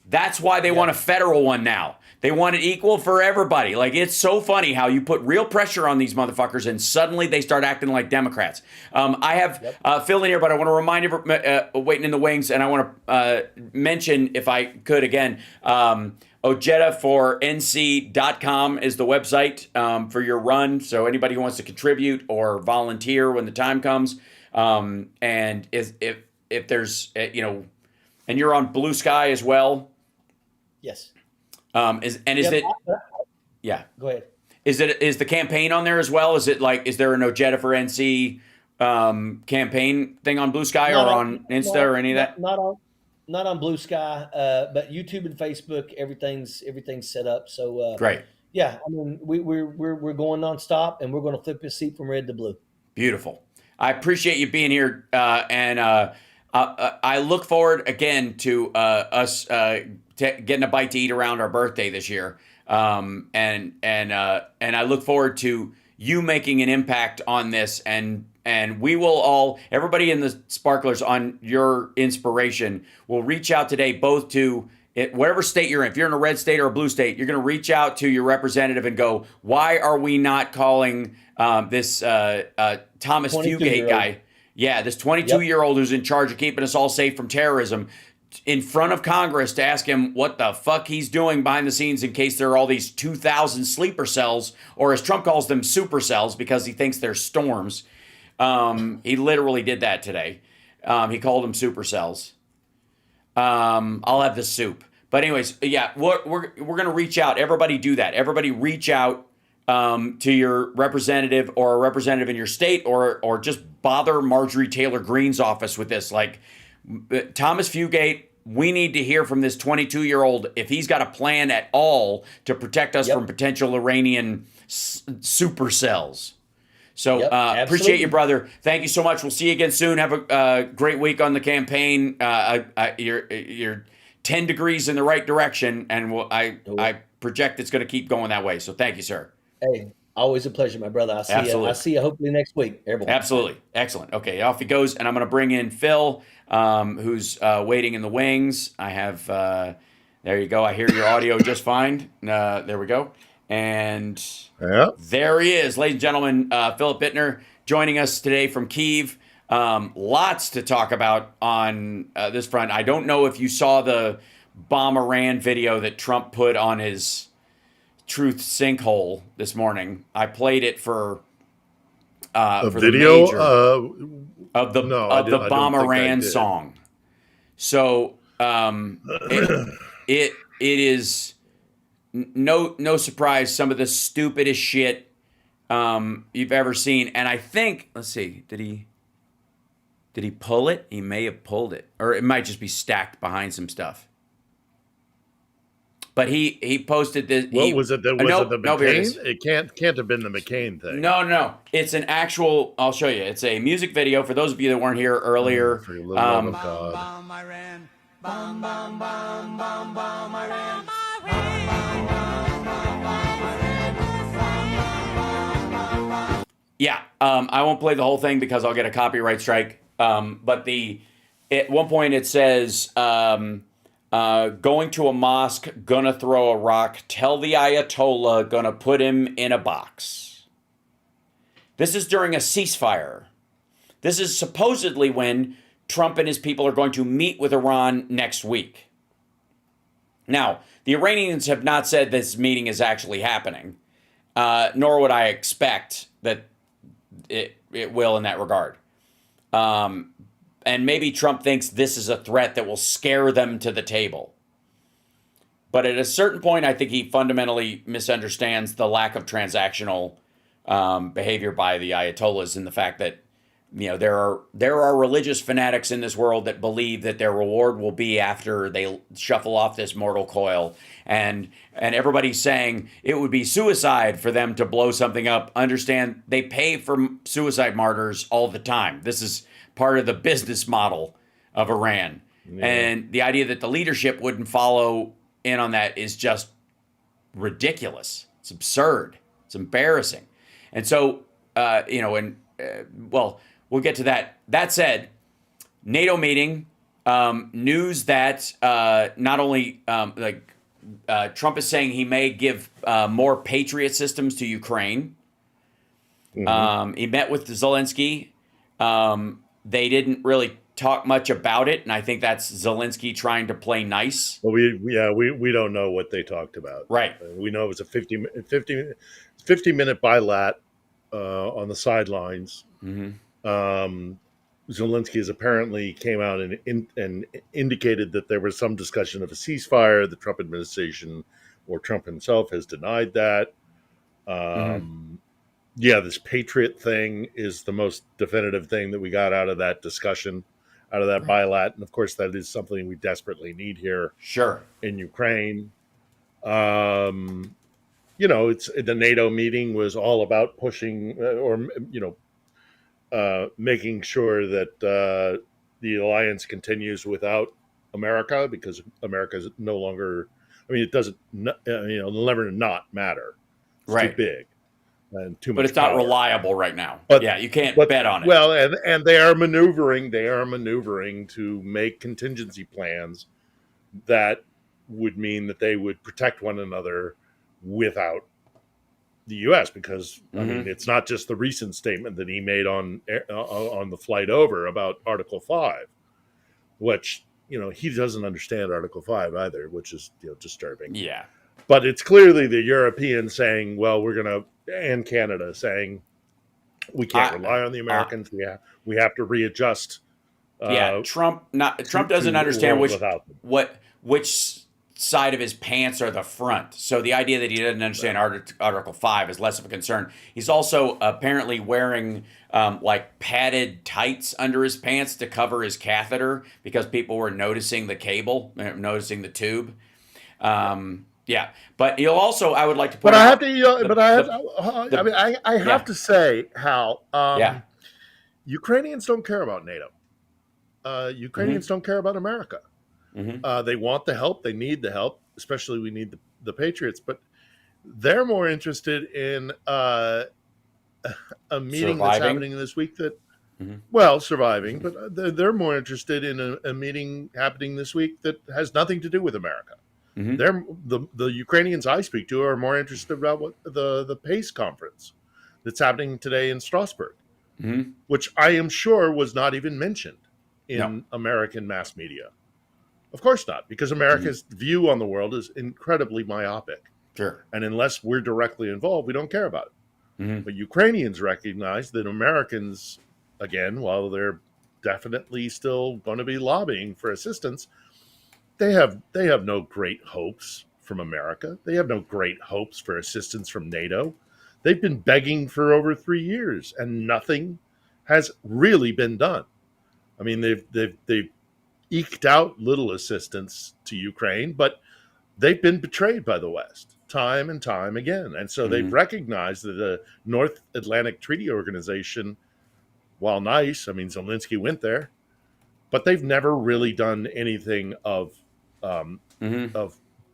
That's why they want a federal one now. They want it equal for everybody. Like, it's so funny how you put real pressure on these motherfuckers and suddenly they start acting like Democrats. I have Phil in here, but I want to remind you, waiting in the wings, and I want to mention, if I could again, ojeda4nc.com is the website for your run. So anybody who wants to contribute or volunteer when the time comes, and if there's, and you're on Blue Sky as well. Yes. Is it? Yeah. Go ahead. Is the campaign on there as well? Is there an Ojeda for NC campaign thing on Blue Sky or on Insta or any of that? Not on Blue Sky, but YouTube and Facebook, everything's set up. So great. Yeah, I mean we're going nonstop, and we're going to flip his seat from red to blue. Beautiful. I appreciate you being here, and I look forward again to us getting a bite to eat around our birthday this year, and I look forward to you making an impact on this, and we will all, everybody in the Sparklers, on your inspiration, will reach out today, both to whatever state you're in. If you're in a red state or a blue state, you're going to reach out to your representative and go, why are we not calling this Thomas Fugate guy? Yeah, this 22-year-old who's in charge of keeping us all safe from terrorism, in front of Congress to ask him what the fuck he's doing behind the scenes in case there are all these 2,000 sleeper cells, or as Trump calls them, super cells, because he thinks they're storms. He literally did that today. He called them super cells. I'll have the soup. But anyways, yeah, we're going to reach out. Everybody do that. Everybody reach out to your representative or a representative in your state, or just bother Marjorie Taylor Greene's office with this. Like, Thomas Fugate, we need to hear from this 22-year-old if he's got a plan at all to protect us from potential Iranian supercells. So appreciate you, brother. Thank you so much. We'll see you again soon. Have a great week on the campaign. You're 10 degrees in the right direction, and I project it's going to keep going that way. So thank you, sir. Hey, always a pleasure, my brother. I'll see you hopefully next week. Everyone. Absolutely. Excellent. Okay, off he goes. And I'm going to bring in Phil, who's waiting in the wings. I have, there you go. I hear your audio just fine. There we go. And there he is, ladies and gentlemen, Philip Bitner, joining us today from Kyiv. Lots to talk about on this front. I don't know if you saw the Bomb Iran video that Trump put on his Truth sinkhole this morning. I played it for the video of the Bomb Iran song. So it is no surprise, some of the stupidest shit you've ever seen. And I think, let's see, did he pull it? He may have pulled it, or it might just be stacked behind some stuff. But he posted this. What was it? Was it the McCain? It can't have been the McCain thing. No. It's an actual. I'll show you. It's a music video for those of you that weren't here earlier. For the love of God. Bomb Iran. Bomb, bomb, bomb, bomb, bomb Iran. Yeah, I won't play the whole thing because I'll get a copyright strike. But at one point it says, going to a mosque, gonna throw a rock, tell the Ayatollah, gonna put him in a box. This is during a ceasefire. This is supposedly when Trump and his people are going to meet with Iran next week. Now, the Iranians have not said this meeting is actually happening, nor would I expect that it will in that regard. And maybe Trump thinks this is a threat that will scare them to the table. But at a certain point, I think he fundamentally misunderstands the lack of transactional behavior by the Ayatollahs and the fact that there are religious fanatics in this world that believe that their reward will be after they shuffle off this mortal coil, and everybody's saying it would be suicide for them to blow something up. Understand, they pay for suicide martyrs all the time. This is part of the business model of Iran, and the idea that the leadership wouldn't follow in on that is just ridiculous. It's absurd. It's embarrassing, and so we'll get to that. That said, NATO meeting, news that not only Trump is saying he may give more Patriot systems to Ukraine. Mm-hmm. He met with Zelensky. They didn't really talk much about it, and I think that's Zelensky trying to play nice. Well, we don't know what they talked about. Right. We know it was a 50 minute bilat on the sidelines. Mm-hmm. Zelensky has apparently came out and indicated that there was some discussion of a ceasefire. The Trump administration or Trump himself has denied that. Yeah, this Patriot thing is the most definitive thing that we got out of that discussion, out of that bilat. And of course, that is something we desperately need here. Sure. In Ukraine. The NATO meeting was all about pushing making sure that the alliance continues without America, because America is no longer, it doesn't, it'll never not matter. It's right. Too big and too much. But it's power. not reliable right now. But yeah, you can't bet on it. Well, and they are maneuvering to make contingency plans that would mean that they would protect one another without the U.S. because it's not just the recent statement that he made on the flight over about Article 5, which he doesn't understand Article 5 either, which is disturbing. Yeah, but it's clearly the Europeans saying, "Well, we're gonna," and Canada saying, "We can't rely on the Americans. We have to readjust." Trump doesn't understand which side of his pants are the front. So the idea that he doesn't understand Article 5 is less of a concern. He's also apparently wearing padded tights under his pants to cover his catheter because people were noticing the cable, noticing the tube. But he'll also, I would like to point out. I have to say, Hal, Ukrainians don't care about NATO. Ukrainians don't care about America. Mm-hmm. They want the help. They need the help. Especially we need the Patriots. But they're more interested in a meeting that's happening this week surviving. But they're more interested in a meeting happening this week that has nothing to do with America. Mm-hmm. The Ukrainians I speak to are more interested about what the PACE conference that's happening today in Strasbourg, which I am sure was not even mentioned in American mass media. Of course not, because America's view on the world is incredibly myopic. Sure. And unless we're directly involved, we don't care about it. Mm-hmm. But Ukrainians recognize that Americans, again, while they're definitely still going to be lobbying for assistance, they have no great hopes from America. They have no great hopes for assistance from NATO. They've been begging for over 3 years, and nothing has really been done. I mean, they've eked out little assistance to Ukraine, but they've been betrayed by the West time and time again. And so they've recognized that the North Atlantic Treaty Organization, while nice, Zelensky went there, but they've never really done anything of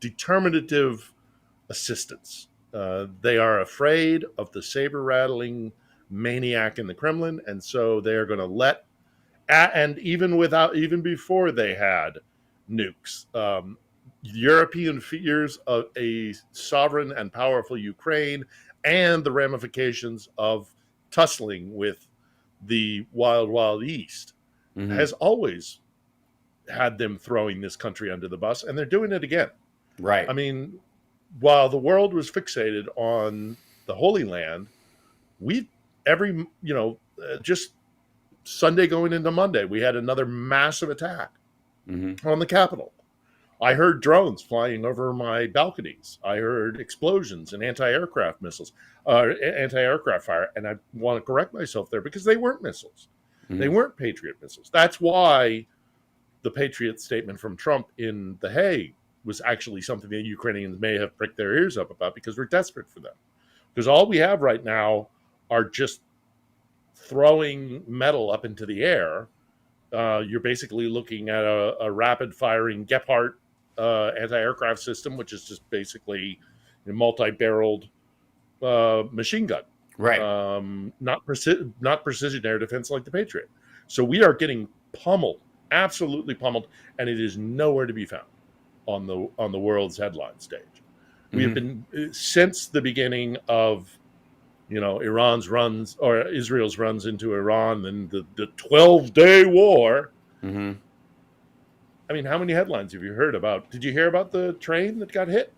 determinative assistance. They are afraid of the saber rattling maniac in the Kremlin, and so they are going to let. And even before they had nukes, European fears of a sovereign and powerful Ukraine and the ramifications of tussling with the wild, wild East has always had them throwing this country under the bus, and they're doing it again. Right. I mean, while the world was fixated on the Holy Land, we just Sunday going into Monday, we had another massive attack on the Capitol. I heard drones flying over my balconies. I heard explosions and anti-aircraft missiles, anti-aircraft fire. And I want to correct myself there because they weren't missiles. They weren't Patriot missiles. That's why the Patriot statement from Trump in The Hague was actually something that Ukrainians may have pricked their ears up about, because we're desperate for them. Because all we have right now are just throwing metal up into the air. You're basically looking at a rapid-firing Gephardt anti-aircraft system, which is just basically a multi-barreled machine gun. Right. Not precision air defense like the Patriot. So we are getting pummeled, absolutely pummeled, and it is nowhere to be found on the world's headline stage. We have been, since the beginning of Israel's runs into Iran and the 12-day war. I mean, how many headlines have you heard about? Did you hear about the train that got hit?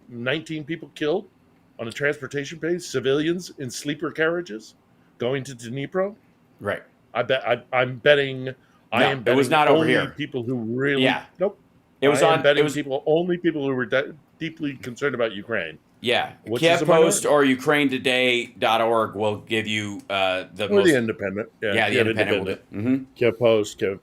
19 people killed on a transportation base, civilians in sleeper carriages going to Dnipro. Right. I'm betting. It was not over here. People who really. Yeah. Nope. It was on. Betting It was only people who were deeply concerned about Ukraine. Yeah. Which Kiev is a Post minority. or UkraineToday.org will give you the Or most. the Independent. Yeah, the Independent will do. Kiev Post, Kiev.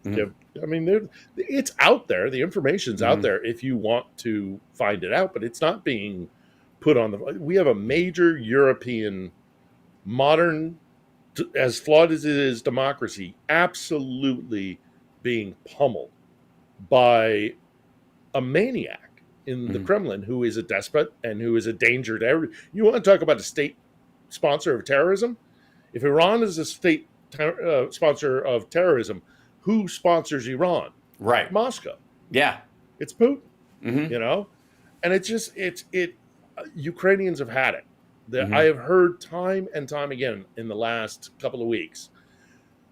I mean, it's out there. The information's out there if you want to find it out, but it's not being put on the. We have a major European, modern, as flawed as it is, democracy, absolutely being pummeled by a maniac in the Kremlin who is a despot and who is a danger to everybody. You want to talk about a state sponsor of terrorism? If Iran is a state sponsor of terrorism, who sponsors Iran? Right. Moscow. Yeah. It's Putin. And it's just Ukrainians have had it. I have heard time and time again in the last couple of weeks.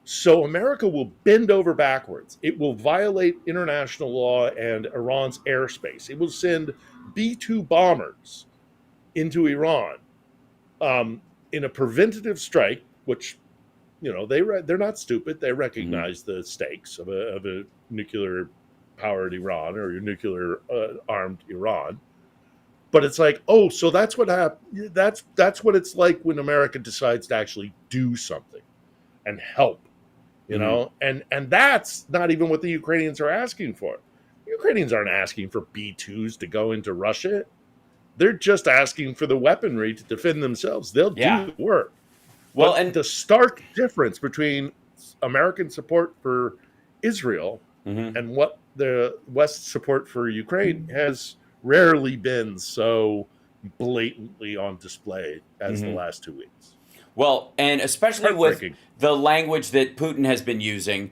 So America will bend over backwards. It will violate international law and Iran's airspace. It will send B-2 bombers into Iran in a preventative strike, which, they're not stupid. They recognize the stakes of a nuclear-powered Iran or a nuclear-armed Iran. But it's like, so that's what happened. That's what it's like when America decides to actually do something and help. And that's not even what the Ukrainians are asking for. The Ukrainians aren't asking for B-2s to go into Russia. They're just asking for the weaponry to defend themselves. They'll do the work. Well, but and the stark difference between American support for Israel and what the West's support for Ukraine has rarely been so blatantly on display as the last 2 weeks. Well, and especially with the language that Putin has been using,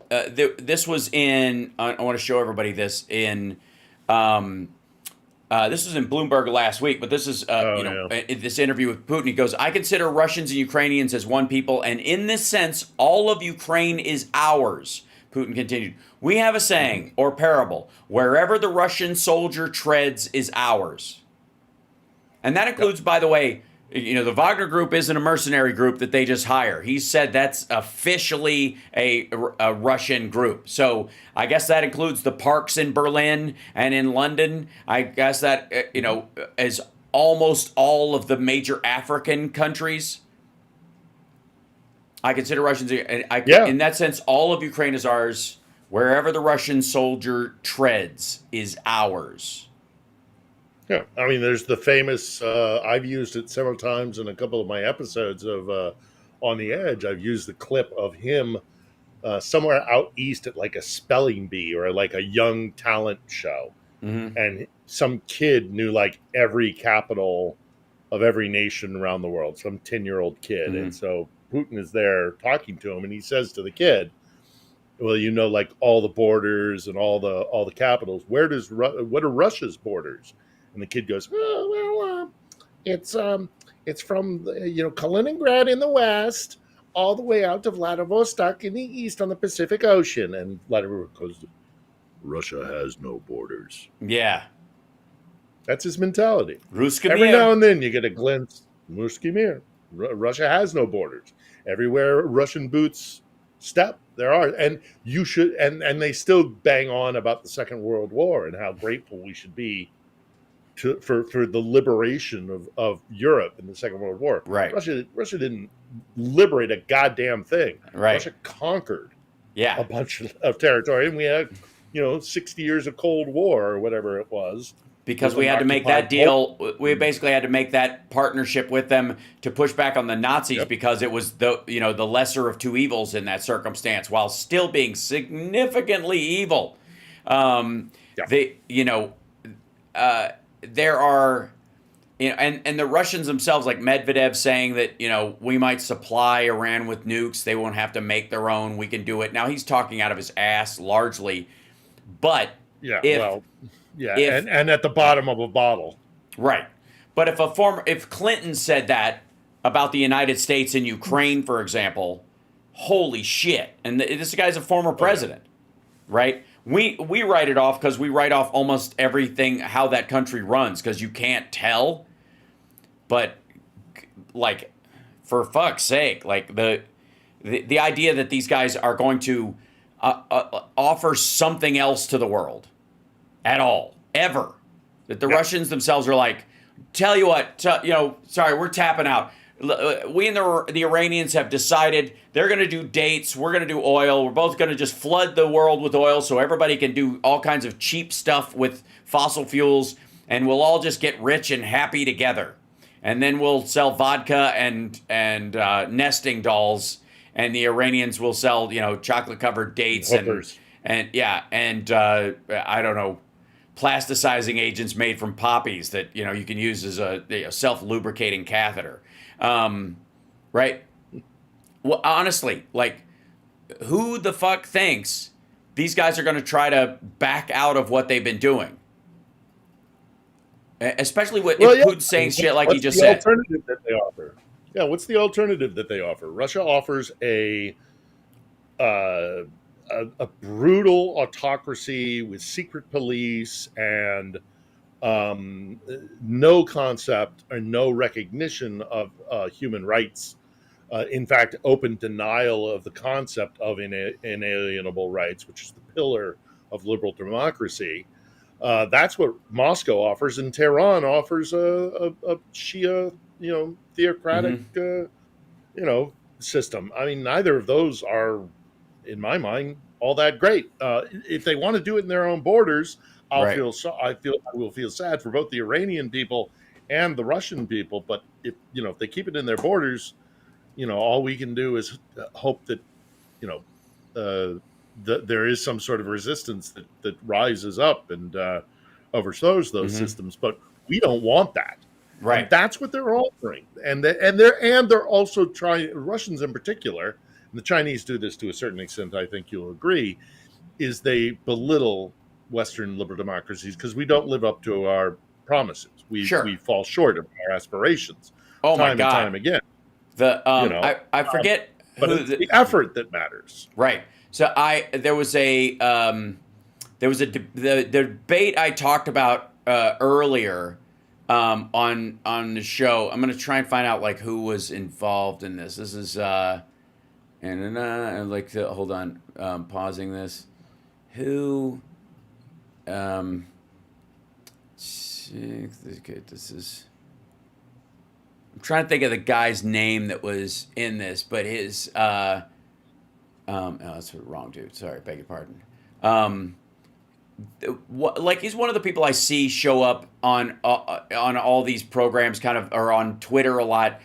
this was in. I want to show everybody this in. This was in Bloomberg last week, but this is in this interview with Putin. He goes, "I consider Russians and Ukrainians as one people, and in this sense, all of Ukraine is ours." Putin continued, "We have a saying or parable: wherever the Russian soldier treads is ours." And that includes, by the way, the Wagner Group isn't a mercenary group that they just hire. He said that's officially a Russian group. So I guess that includes the parks in Berlin and in London. I guess that, as almost all of the major African countries. I consider Russians, in that sense, all of Ukraine is ours. Wherever the Russian soldier treads is ours. Yeah, I mean, there's the famous, I've used it several times in a couple of my episodes of On the Edge. I've used the clip of him somewhere out east at like a spelling bee or like a young talent show. And some kid knew like every capital of every nation around the world, some 10-year-old kid. And so Putin is there talking to him and he says to the kid, well, like all the borders and all the capitals, what are Russia's borders? And the kid goes, it's from Kaliningrad in the west, all the way out to Vladivostok in the east on the Pacific Ocean. And Vladimir goes, Russia has no borders. Yeah. That's his mentality. Ruski Every mir. now and then you get a glimpse. Ruski mir. Russia has no borders. Everywhere Russian boots step, there are. And you should, and they still bang on about the Second World War and how grateful we should be for the liberation of Europe in the Second World War. Right. Russia didn't liberate a goddamn thing. Right. Russia conquered Yeah. a bunch of territory, and we had 60 years of Cold War or whatever it was. Because With we an had to make occupied that deal. We basically had to make that partnership with them to push back on the Nazis because it was the lesser of two evils in that circumstance, while still being significantly evil. There are, and the Russians themselves, like Medvedev, saying that we might supply Iran with nukes. They won't have to make their own. We can do it. Now he's talking out of his ass largely, but and at the bottom of a bottle. Right. But if Clinton said that about the United States and Ukraine, for example, holy shit. And this guy's a former president, right? We write it off because we write off almost everything, how that country runs, because you can't tell. But, like, for fuck's sake, like, the idea that these guys are going to offer something else to the world at all, ever. That the Russians themselves are like, tell you what, sorry, we're tapping out. We and the Iranians have decided they're going to do dates. We're going to do oil. We're both going to just flood the world with oil so everybody can do all kinds of cheap stuff with fossil fuels, and we'll all just get rich and happy together. And then we'll sell vodka and nesting dolls, and the Iranians will sell chocolate-covered dates and I don't know, plasticizing agents made from poppies that you can use as a self-lubricating catheter. Right? Well, honestly, like, who the fuck thinks these guys are going to try to back out of what they've been doing? Especially if Putin's saying shit like he just said. What's the alternative that they offer? Yeah, what's the alternative that they offer? Russia offers a brutal autocracy with secret police and no concept or no recognition of human rights. In fact, open denial of the concept of inalienable rights, which is the pillar of liberal democracy. That's what Moscow offers, and Tehran offers a Shia, theocratic, system. I mean, neither of those are, in my mind, all that great. If they want to do it in their own borders, I will feel sad for both the Iranian people and the Russian people. But if they keep it in their borders, all we can do is hope that there is some sort of resistance that rises up and overthrows those systems. But we don't want that. Right. And that's what they're offering, and they're also trying. Russians in particular, and the Chinese do this to a certain extent. I think you'll agree, is they belittle Western liberal democracies because we don't live up to our promises. We fall short of our aspirations. Oh my time God. and time again. I forget. But it's the effort that matters. Right. So there was the debate I talked about earlier on the show. I'm going to try and find out like who was involved in this. This is hold on, pausing this. Who? This is. I'm trying to think of the guy's name that was in this, but his that's the wrong dude. Sorry, beg your pardon. He's one of the people I see show up on all these programs, kind of, or on Twitter a lot.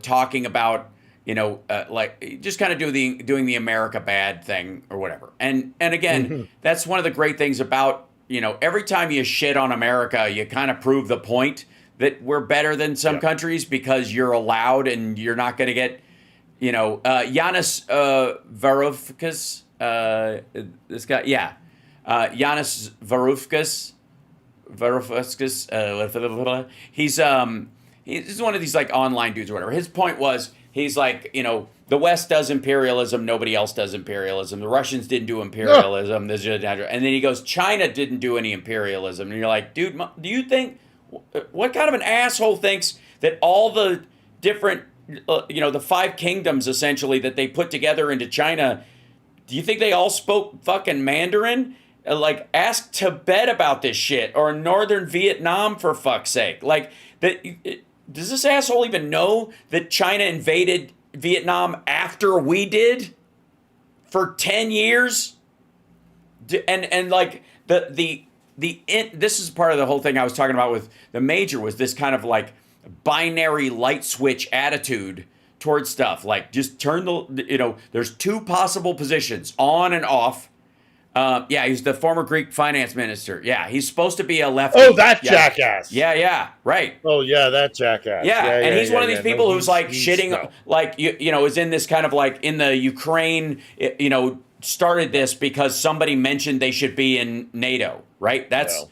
Talking about just kind of doing the America bad thing or whatever. And again, that's one of the great things about every time you shit on America, you kind of prove the point that we're better than some countries because you're allowed and you're not going to get, Yanis Varoufakis, this guy, Yanis Varoufakis, he's one of these like online dudes or whatever. His point was, he's like, the West does imperialism, nobody else does imperialism. The Russians didn't do imperialism, and then he goes, China didn't do any imperialism, and you're like, dude, do you think what kind of an asshole thinks that all the different, the 5 kingdoms essentially that they put together into China, do you think they all spoke fucking Mandarin? Like, ask Tibet about this shit, or Northern Vietnam, for fuck's sake. Like, does this asshole even know that China invaded Vietnam after we did for 10 years? And like this is part of the whole thing I was talking about with the major, was this kind of like binary light switch attitude towards stuff. Like, just turn there's 2 possible positions, on and off. He's the former Greek finance minister. Yeah, he's supposed to be a lefty. Oh, that jackass. Yeah, right. Oh, yeah, that jackass. Yeah, and he's one of these people who's like he's shitting, like, is in this kind of like, in the Ukraine, started this because somebody mentioned they should be in NATO, right? That's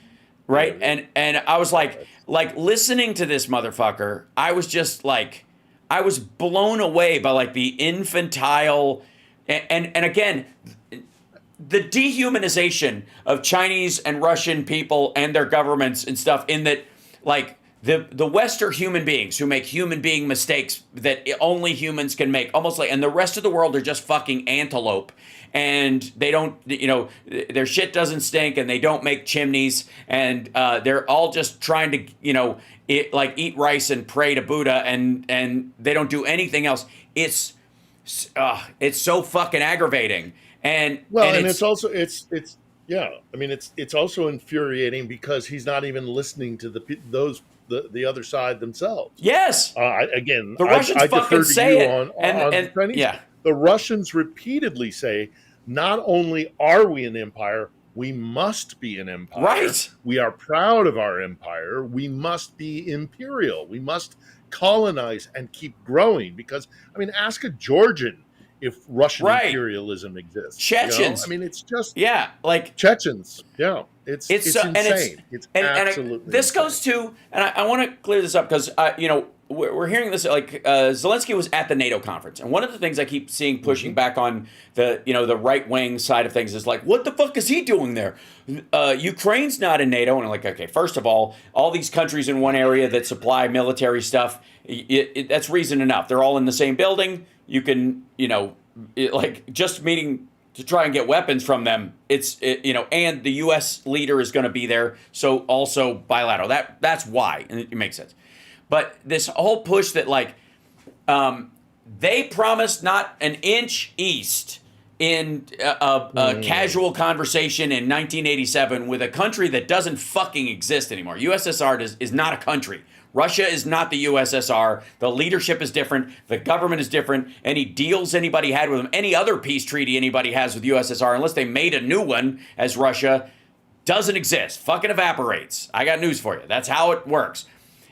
right. And I was like listening to this motherfucker, I was just like, I was blown away by like the infantile and again, the dehumanization of Chinese and Russian people and their governments and stuff, in that, like, the West are human beings who make human being mistakes that only humans can make, almost like, and the rest of the world are just fucking antelope, and they don't, their shit doesn't stink, and they don't make chimneys, and they're all just trying to, eat rice and pray to Buddha, and they don't do anything else. It's so fucking aggravating. And it's also it's also infuriating because he's not even listening to the other side themselves. Yes. The Russians fucking say it, on Chinese. The Russians repeatedly say, not only are we an empire, we must be an empire. Right. We are proud of our empire. We must be imperial. We must colonize and keep growing. Because, ask a Georgian if Russian imperialism exists. Chechens. It's just... Yeah, like... Chechens. Yeah. It's insane. It's absolutely this insane. goes to... And I want to clear this up because, we're hearing this, like, Zelensky was at the NATO conference. And one of the things I keep seeing pushing back on the, the right-wing side of things is like, what the fuck is he doing there? Ukraine's not in NATO. And I'm like, okay, first of all these countries in one area that supply military stuff, that's reason enough. They're all in the same building. You can, just meeting to try and get weapons from them. And the U.S. leader is going to be there. So also bilateral. That's why. And it makes sense. But this whole push that, like, they promised not an inch east in a casual conversation in 1987 with a country that doesn't fucking exist anymore. USSR is not a country. Russia is not the USSR. The leadership is different. The government is different. Any deals anybody had with them, any other peace treaty anybody has with USSR, unless they made a new one as Russia, doesn't exist. Fucking evaporates. I got news for you. That's how it works.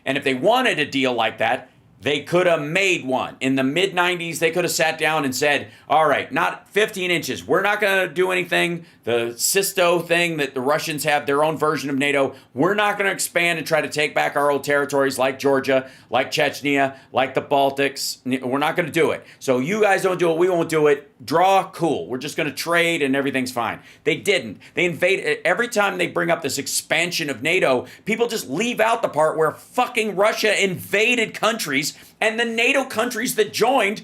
And if they wanted a deal like that, they could have made one. In the mid-90s, they could have sat down and said, all right, not 15 inches. We're not going to do anything. The CSTO thing that the Russians have, their own version of NATO, we're not going to expand and try to take back our old territories like Georgia, like Chechnya, like the Baltics. We're not going to do it. So you guys don't do it. We won't do it. Draw, cool. We're just going to trade and everything's fine. They didn't. They invaded. Every time they bring up this expansion of NATO, people just leave out the part where fucking Russia invaded countries, and the NATO countries that joined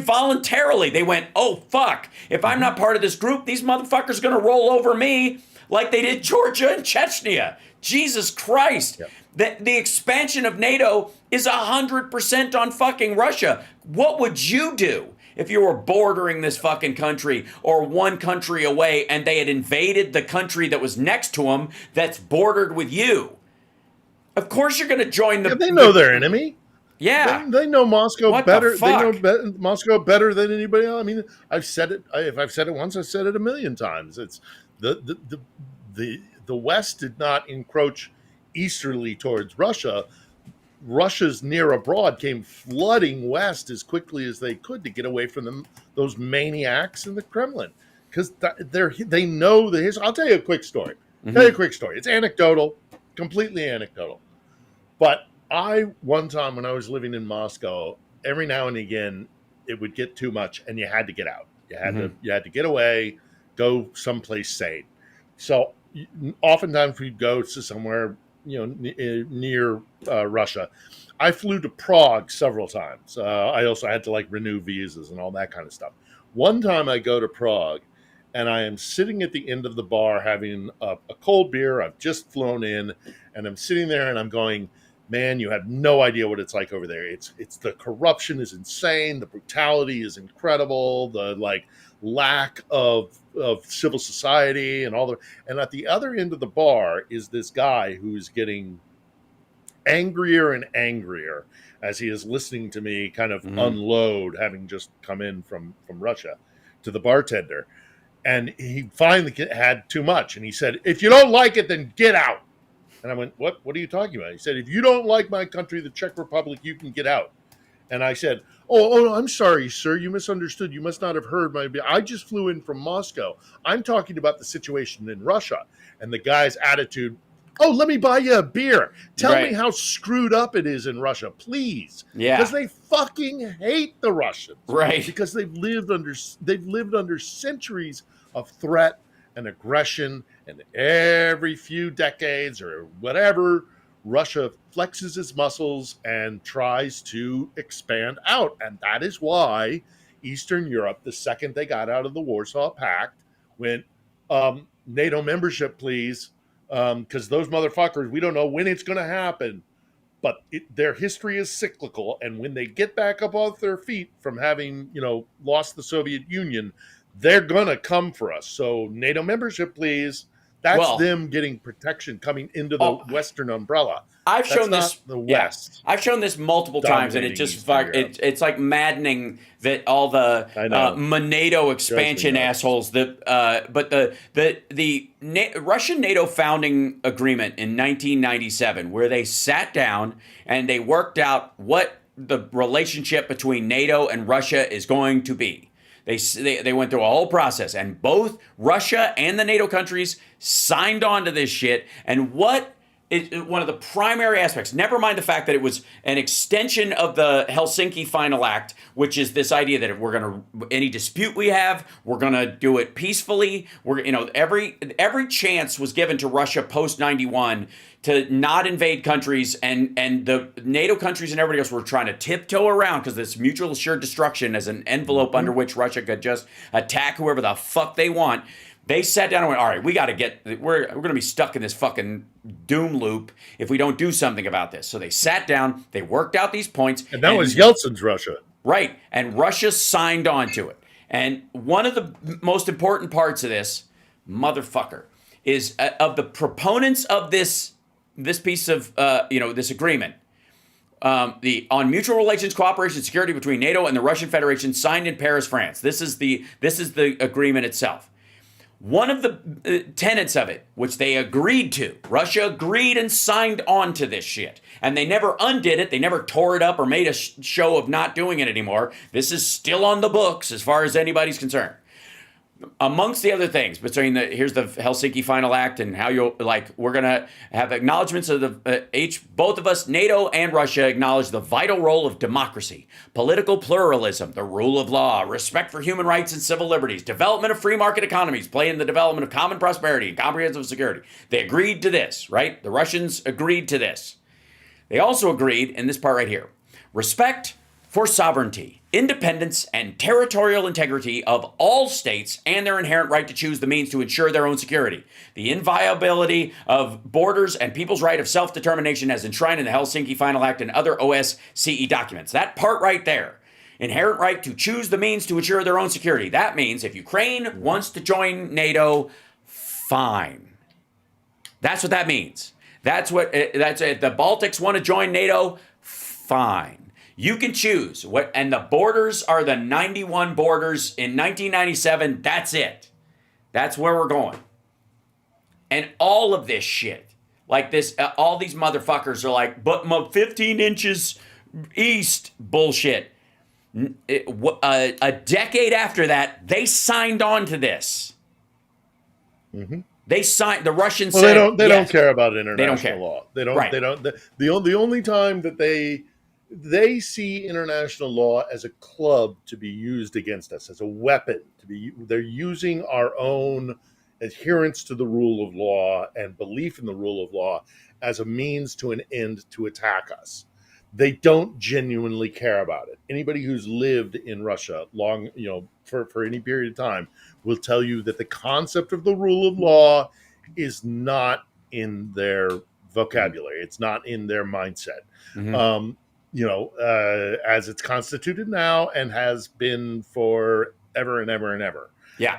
voluntarily. They went, oh, fuck. If I'm not part of this group, these motherfuckers are going to roll over me like they did Georgia and Chechnya. Jesus Christ. Yep. The expansion of NATO is 100% on fucking Russia. What would you do if you were bordering this fucking country or one country away and they had invaded the country that was next to them that's bordered with you? Of course you're going to join the... Yeah, they know their enemy. Yeah. They know Moscow What better. the fuck? They know Moscow better than anybody else. I've said it. If I've said it once, I've said it a million times. It's the West did not encroach easterly towards Russia. Russia's near abroad came flooding west as quickly as they could to get away from those maniacs in the Kremlin, because they know the history. I'll tell you a quick story. It's anecdotal, completely anecdotal, but one time when I was living in Moscow, every now and again it would get too much and you had to get out. You had to get away, go someplace sane. So oftentimes we'd go to somewhere near Russia. I flew to Prague several times. I also had to renew visas and all that kind of stuff. One time I go to Prague and I am sitting at the end of the bar having a cold beer. I've just flown in and I'm sitting there and I'm going, man, you have no idea what it's like over there. It's the corruption is insane. The brutality is incredible. The lack of civil society and all the, and at the other end of the bar is this guy who's getting angrier and angrier as he is listening to me kind of unload, having just come in from Russia, to the bartender. And he finally had too much. And he said, if you don't like it, then get out. And I went, what are you talking about? He said, if you don't like my country, the Czech Republic, you can get out. And I said, oh, I'm sorry, sir. You misunderstood. You must not have heard I just flew in from Moscow. I'm talking about the situation in Russia. And the guy's attitude, oh, let me buy you a beer. Tell me how screwed up it is in Russia, please. Yeah. Because they fucking hate the Russians. Right. Because they've lived under centuries of threat and aggression, and every few decades or whatever, Russia flexes its muscles and tries to expand out. And that is why Eastern Europe, the second they got out of the Warsaw Pact, went, NATO membership, please, because those motherfuckers, we don't know when it's going to happen. But their history is cyclical. And when they get back up off their feet from having, lost the Soviet Union, they're going to come for us. So NATO membership, please. That's them getting protection coming into the Western umbrella. I've shown this the West. I've shown this multiple times, and it just it's like maddening that all the NATO expansion assholes. But the Russian NATO founding agreement in 1997, where they sat down and they worked out what the relationship between NATO and Russia is going to be. They went through a whole process, and both Russia and the NATO countries signed on to this shit. And what is one of the primary aspects, never mind the fact that it was an extension of the Helsinki Final Act, which is this idea that if we're going to, any dispute we have, we're going to do it peacefully. Every chance was given to Russia post 91 to not invade countries, and the NATO countries and everybody else were trying to tiptoe around because this mutual assured destruction as an envelope under which Russia could just attack whoever the fuck they want. They sat down and went, all right, we're going to be stuck in this fucking doom loop if we don't do something about this. So they sat down, they worked out these points. And that was Yeltsin's Russia. Right. And Russia signed on to it. And one of the most important parts of this, motherfucker, is of the proponents of this piece of, this agreement, on mutual relations, cooperation, and security between NATO and the Russian Federation, signed in Paris, France. This is the agreement itself. One of the tenets of it, which they agreed to, Russia agreed and signed on to this shit. And they never undid it. They never tore it up or made a show of not doing it anymore. This is still on the books as far as anybody's concerned. Amongst the other things, here's the Helsinki Final Act and how we're going to have acknowledgments of both of us, NATO and Russia, acknowledge the vital role of democracy, political pluralism, the rule of law, respect for human rights and civil liberties, development of free market economies, play in the development of common prosperity and comprehensive security. They agreed to this, right? The Russians agreed to this. They also agreed, in this part right here, respect for sovereignty, independence, and territorial integrity of all states and their inherent right to choose the means to ensure their own security. The inviolability of borders and people's right of self-determination as enshrined in the Helsinki Final Act and other OSCE documents. That part right there. Inherent right to choose the means to ensure their own security. That means if Ukraine wants to join NATO, fine. That's what that means. That's it. If the Baltics want to join NATO, fine. You can choose and the borders are the 91 borders in 1997. That's it. That's where we're going. And all of this shit, like this, all these motherfuckers are like, but 15 inches east bullshit. A decade after that, they signed on to this. Mm-hmm. They signed. The Russians. Well, said, they don't care about international law. They don't. The only time that they see international law as a club to be used against us, as a weapon they're using our own adherence to the rule of law and belief in the rule of law as a means to an end to attack us. They don't genuinely care about it. Anybody who's lived in Russia long, for any period of time will tell you that the concept of the rule of law is not in their vocabulary. It's not in their mindset. Mm-hmm. As it's constituted now and has been for ever and ever and ever. Yeah.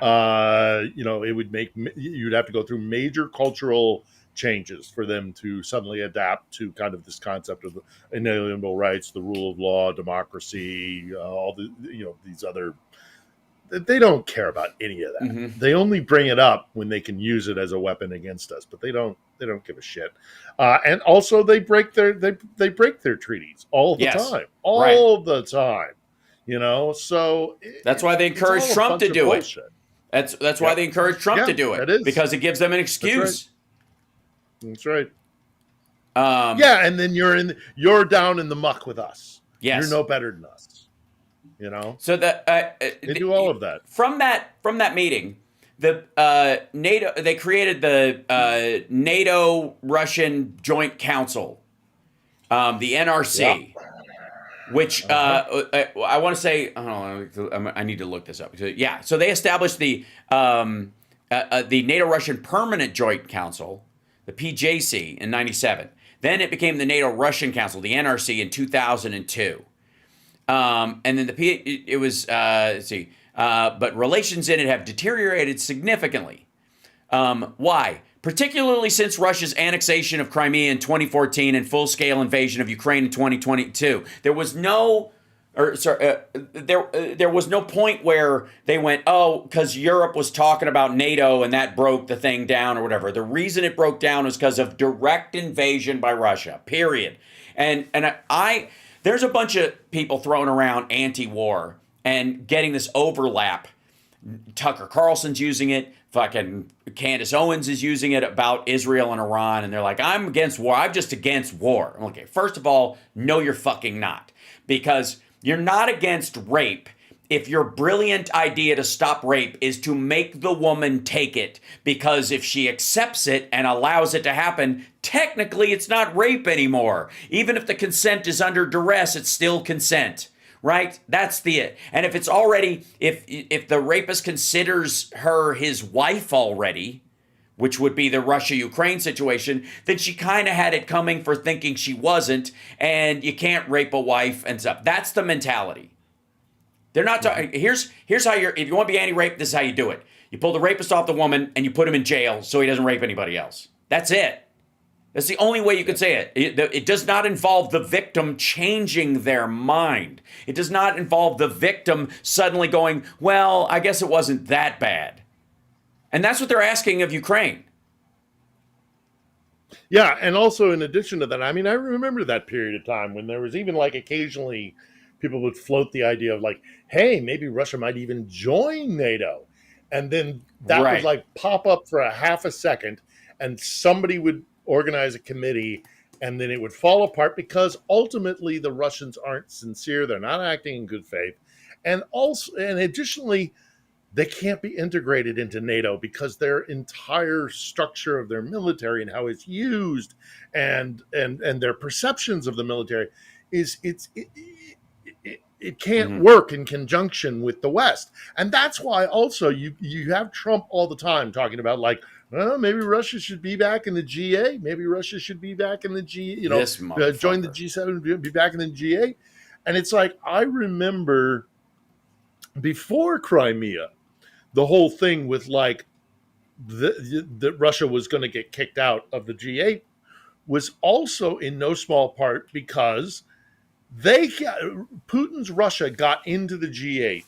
It would you'd have to go through major cultural changes for them to suddenly adapt to kind of this concept of inalienable rights, the rule of law, democracy, all the, these other. They don't care about any of that. Mm-hmm. They only bring it up when they can use it as a weapon against us, but they don't give a shit. And also they break their treaties all the time, the time. So that's why they encourage Trump to do it. That's why they encourage Trump to do it, because it gives them an excuse. That's right. And then you're down in the muck with us. Yes. You're no better than us. So that they do all of that. From that meeting, the NATO, they created the NATO Russian Joint Council, the NRC, which I want to say, I need to look this up. Yeah, so they established the NATO Russian Permanent Joint Council, the PJC, in '97. Then it became the NATO Russian Council, the NRC, in 2002. And then but relations in it have deteriorated significantly. Why? Particularly since Russia's annexation of Crimea in 2014 and full-scale invasion of Ukraine in 2022. There was no point where they went, because Europe was talking about NATO and that broke the thing down or whatever. The reason it broke down was because of direct invasion by Russia, period. And there's a bunch of people throwing around anti-war and getting this overlap. Tucker Carlson's using it. Fucking Candace Owens is using it about Israel and Iran. And they're like, I'm against war. I'm just against war. I'm okay, first of all, no, you're fucking not. Because you're not against rape if your brilliant idea to stop rape is to make the woman take it. Because if she accepts it and allows it to happen, technically it's not rape anymore. Even if the consent is under duress, it's still consent. Right? That's it. And if it's already, if the rapist considers her his wife already, which would be the Russia-Ukraine situation, then she kind of had it coming for thinking she wasn't, and you can't rape a wife and stuff. That's the mentality. They're not talking. Here's how if you want to be anti-rape, this is how you do it. You pull the rapist off the woman and you put him in jail so he doesn't rape anybody else. That's it. That's the only way you could say it. It does not involve the victim changing their mind. It does not involve the victim suddenly going, well, I guess it wasn't that bad. And that's what they're asking of Ukraine. Yeah, and also in addition to that, I mean, I remember that period of time when there was even like occasionally people would float the idea of like, hey, maybe Russia might even join NATO. And then that would like pop up for a half a second and somebody would organize a committee and then it would fall apart because ultimately the Russians aren't sincere. They're not acting in good faith. And additionally, they can't be integrated into NATO because their entire structure of their military and how it's used and their perceptions of the military is it can't work in conjunction with the West. And that's why also you have Trump all the time talking about like, well, maybe Russia should be back in the G8. Maybe Russia should be back in the join the G7, be back in the G8. And it's like, I remember before Crimea, the whole thing with like that Russia was going to get kicked out of the G8 was also in no small part because Putin's Russia got into the G8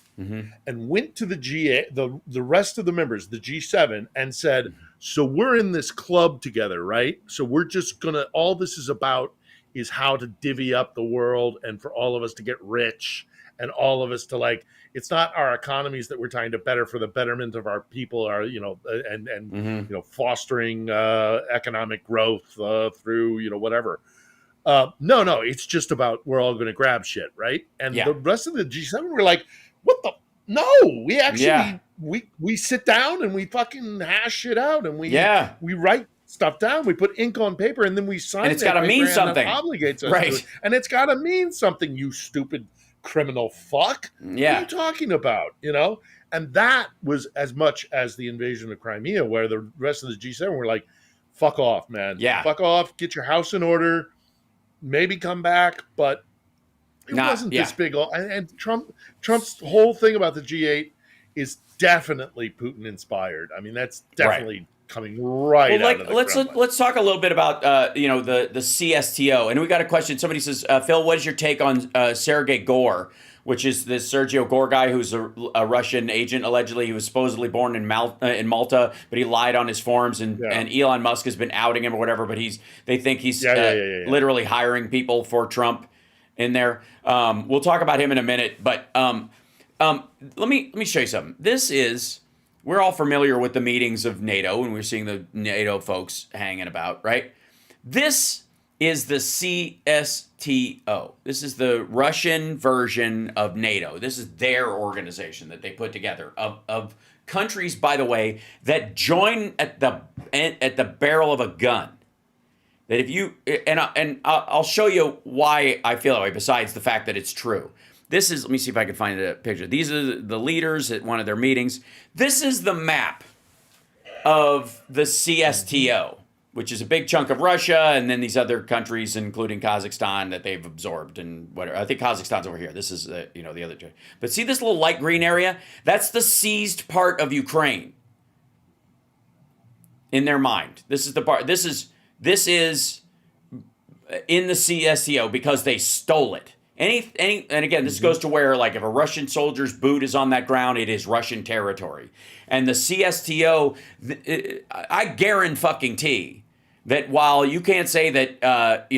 and went to the G8, the rest of the members, the G7, and said, so we're in this club together, right? So we're just going to, all this is about is how to divvy up the world and for all of us to get rich and all of us to like, it's not our economies that we're trying to better for the betterment of our people, and fostering economic growth through, whatever. No, it's just about we're all going to grab shit, right? And the rest of the G7 were like, what the No, we actually Yeah. we sit down and we fucking hash shit out, and Yeah. we write stuff down. We put ink on paper, and then we sign. And it's that got to paper, mean and something. that obligates us Right. to it. And it's got to mean something. You stupid criminal fuck. What Yeah. are you talking about? You know. And that was as much as the invasion of Crimea, where the rest of the G7 were like, "Fuck off, man. Yeah. Fuck off. Get your house in order. Maybe come back." But it wasn't this big. And Trump's whole thing about the G8 is definitely Putin inspired. I mean, that's definitely coming right out of the let's talk a little bit about the CSTO. And we got a question. Somebody says, Phil, what is your take on Sergei Gore, which is this Sergio Gore guy who's a Russian agent? Allegedly, he was supposedly born in Malta, but he lied on his forms, and Elon Musk has been outing him or whatever. But they think he's literally hiring people for Trump in there. We'll talk about him in a minute, but let me show you something. We're all familiar with the meetings of NATO, and we're seeing the NATO folks hanging about, right? This is the CSTO. This is the Russian version of NATO. This is their organization that they put together of countries, by the way, that join at the barrel of a gun. That if you and I'll show you why I feel that way. Besides the fact that it's true. This is, let me see if I can find a picture. These are the leaders at one of their meetings. This is the map of the CSTO, which is a big chunk of Russia, and then these other countries, including Kazakhstan, that they've absorbed and whatever. I think Kazakhstan's over here. This is the other. But see this little light green area? That's the seized part of Ukraine. In their mind, this is the part. This is in the CSTO because they stole it. And again, this goes to where, like, if a Russian soldier's boot is on that ground, it is Russian territory. And the CSTO, I guarantee that while you can't say that,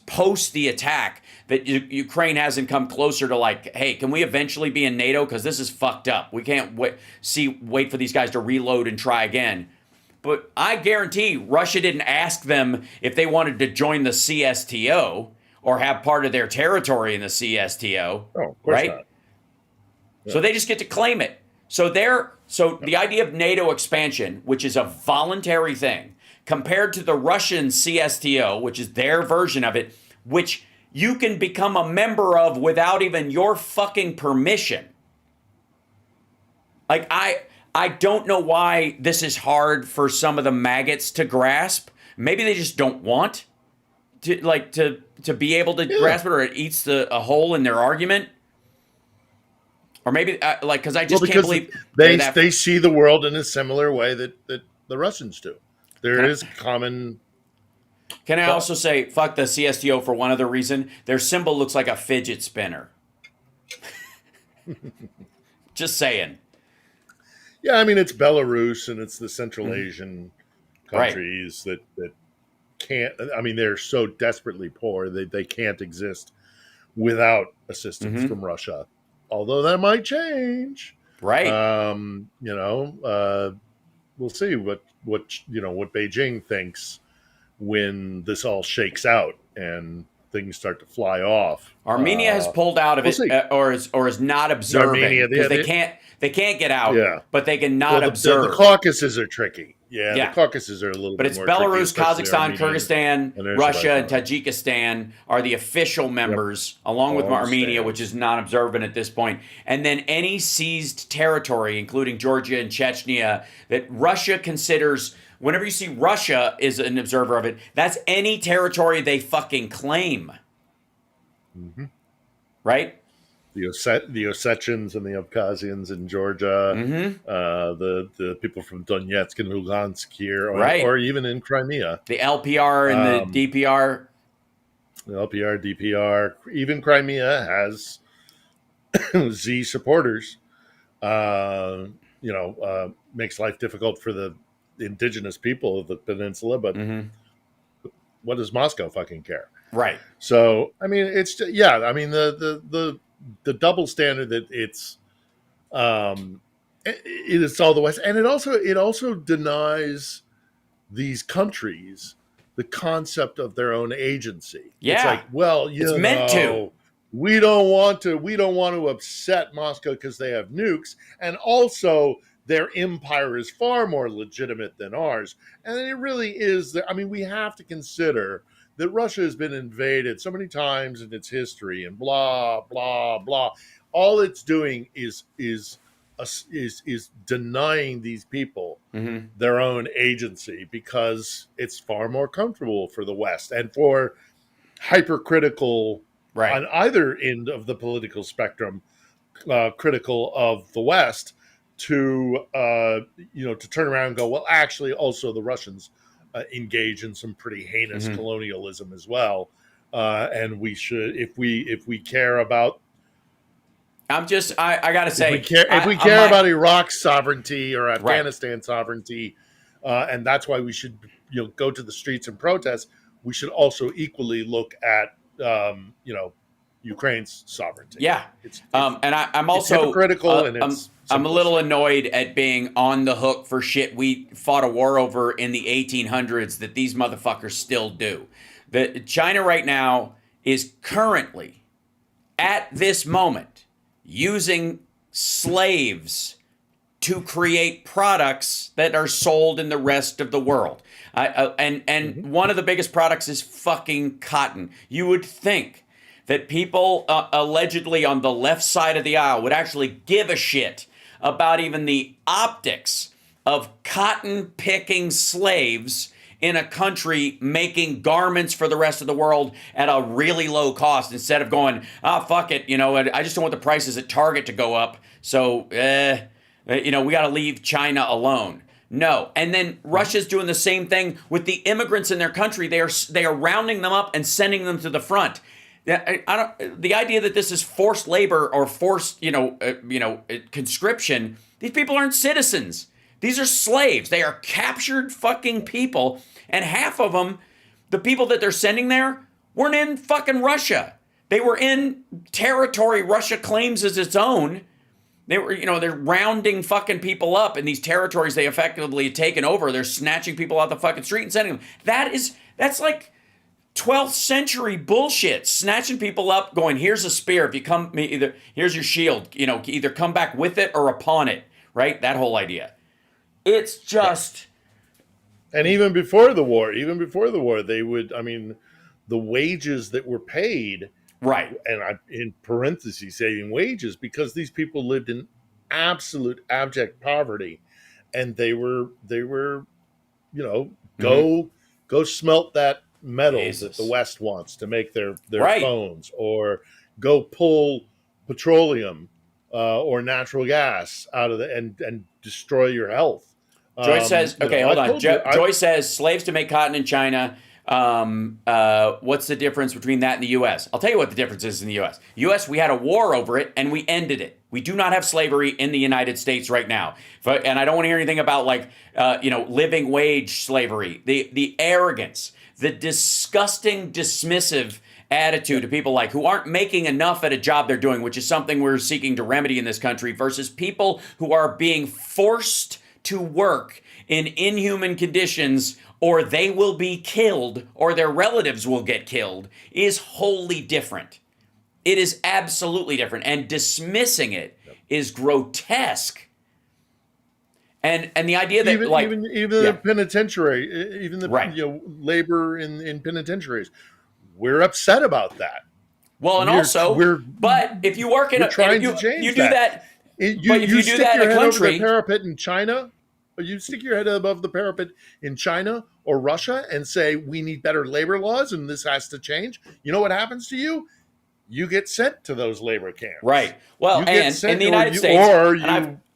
post the attack, that Ukraine hasn't come closer to, like, hey, can we eventually be in NATO? Because this is fucked up. We can't wait for these guys to reload and try again. But I guarantee Russia didn't ask them if they wanted to join the CSTO or have part of their territory in the CSTO. Oh, of course right? not. Yeah. So they just get to claim it. So the idea of NATO expansion, which is a voluntary thing, compared to the Russian CSTO, which is their version of it, which you can become a member of without even your fucking permission. Like, I don't know why this is hard for some of the maggots to grasp. Maybe they just don't want to be able to grasp it, or it eats a hole in their argument. Or maybe because I just can't believe they see the world in a similar way that the Russians do. There is common. Can I also say fuck the CSTO for one other reason? Their symbol looks like a fidget spinner. Just saying. Yeah, I mean, it's Belarus and it's the Central Asian countries that can't. I mean, they're so desperately poor they can't exist without assistance from Russia. Although that might change, right? We'll see what Beijing thinks when this all shakes out and things start to fly off. Armenia has pulled out of it, or is not observing because they can't get out, but they can not observe. The Caucasus are tricky. Yeah, the Caucasus are a little bit more tricky. But it's Belarus, Kazakhstan, Kyrgyzstan, Russia, and Tajikistan are the official members, along with Armenia, which is non-observant at this point. And then any seized territory, including Georgia and Chechnya, that Russia considers, whenever you see Russia is an observer of it, that's any territory they fucking claim. Mm-hmm. Right? The Ossetians and the Abkhazians in Georgia, the people from Donetsk and Lugansk here, or even in Crimea. The LPR and the DPR. The LPR, DPR, even Crimea has Z supporters. Makes life difficult for the indigenous people of the peninsula, but what does Moscow fucking care? Right. So, I mean, it's I mean the double standard that it is all the West, and it also denies these countries the concept of their own agency. Yeah, it's like, well, it's meant to. we don't want to upset Moscow because they have nukes, and also their empire is far more legitimate than ours. And it really is. I mean, we have to consider that Russia has been invaded so many times in its history, and blah blah blah. All it's doing is denying these people their own agency because it's far more comfortable for the West and for hypercritical on either end of the political spectrum, critical of the West to to turn around and go, well, actually, also the Russians engage in some pretty heinous colonialism as well, and we should, if we care about. I gotta say, if we care about Iraq's sovereignty or Afghanistan sovereignty, and that's why we should go to the streets and protest, we should also equally look at Ukraine's sovereignty. Yeah, and I'm also hypocritical, and I'm a little annoyed at being on the hook for shit we fought a war over in the 1800s that these motherfuckers still do. China right now is currently, at this moment, using slaves to create products that are sold in the rest of the world. And one of the biggest products is fucking cotton. You would think that people allegedly on the left side of the aisle would actually give a shit about even the optics of cotton-picking slaves in a country making garments for the rest of the world at a really low cost, instead of going, fuck it, I just don't want the prices at Target to go up, so, we got to leave China alone. No. And then Russia's doing the same thing with the immigrants in their country. They are rounding them up and sending them to the front. The idea that this is forced labor or forced, conscription, these people aren't citizens. These are slaves. They are captured fucking people. And half of them, the people that they're sending there, weren't in fucking Russia. They were in territory Russia claims as its own. They were, they're rounding fucking people up in these territories they effectively had taken over. They're snatching people out the fucking street and sending them. That's like 12th century bullshit. Snatching people up, going, here's a spear. If you come, here's your shield. Either come back with it or upon it. Right? That whole idea. It's just. And even before the war, they would, the wages that were paid. Right. And I'm in parentheses saying wages because these people lived in absolute abject poverty, and they were go smelt that metal that the West wants to make their phones, or go pull petroleum or natural gas out of and destroy your health. Joyce says, okay, hold on. Joyce says slaves to make cotton in China. What's the difference between that and the U.S.? I'll tell you what the difference is in the U.S. U.S., we had a war over it, and we ended it. We do not have slavery in the United States right now. And I don't want to hear anything about, living wage slavery. The arrogance, the disgusting, dismissive attitude to people who aren't making enough at a job they're doing, which is something we're seeking to remedy in this country, versus people who are being forced to work in inhuman conditions, or they will be killed, or their relatives will get killed, is wholly different. It is absolutely different. And dismissing it is grotesque. And the idea that even the penitentiary, even the labor in penitentiaries, we're upset about that. Well, and but if you work in you do that. But if you do that in a country, over the parapet in China, or you stick your head above the parapet in China or Russia and say we need better labor laws and this has to change, you know what happens to you? You get sent to those labor camps. Right. Well, and in the United States,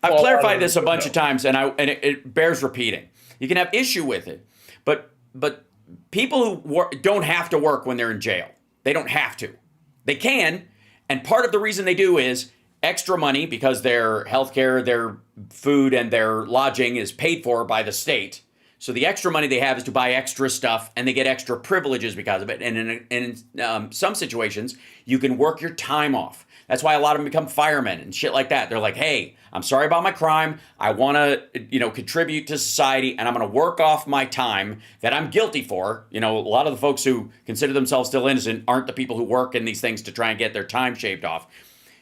I've clarified this a bunch of times, and it bears repeating. You can have issue with it, but people who don't have to work when they're in jail. They don't have to. They can, and part of the reason they do is extra money, because their healthcare, their food, and their lodging is paid for by the state. So the extra money they have is to buy extra stuff, and they get extra privileges because of it. And in some situations, you can work your time off. That's why a lot of them become firemen and shit like that. They're like, hey, I'm sorry about my crime. I want to, contribute to society, and I'm going to work off my time that I'm guilty for. A lot of the folks who consider themselves still innocent aren't the people who work in these things to try and get their time shaved off.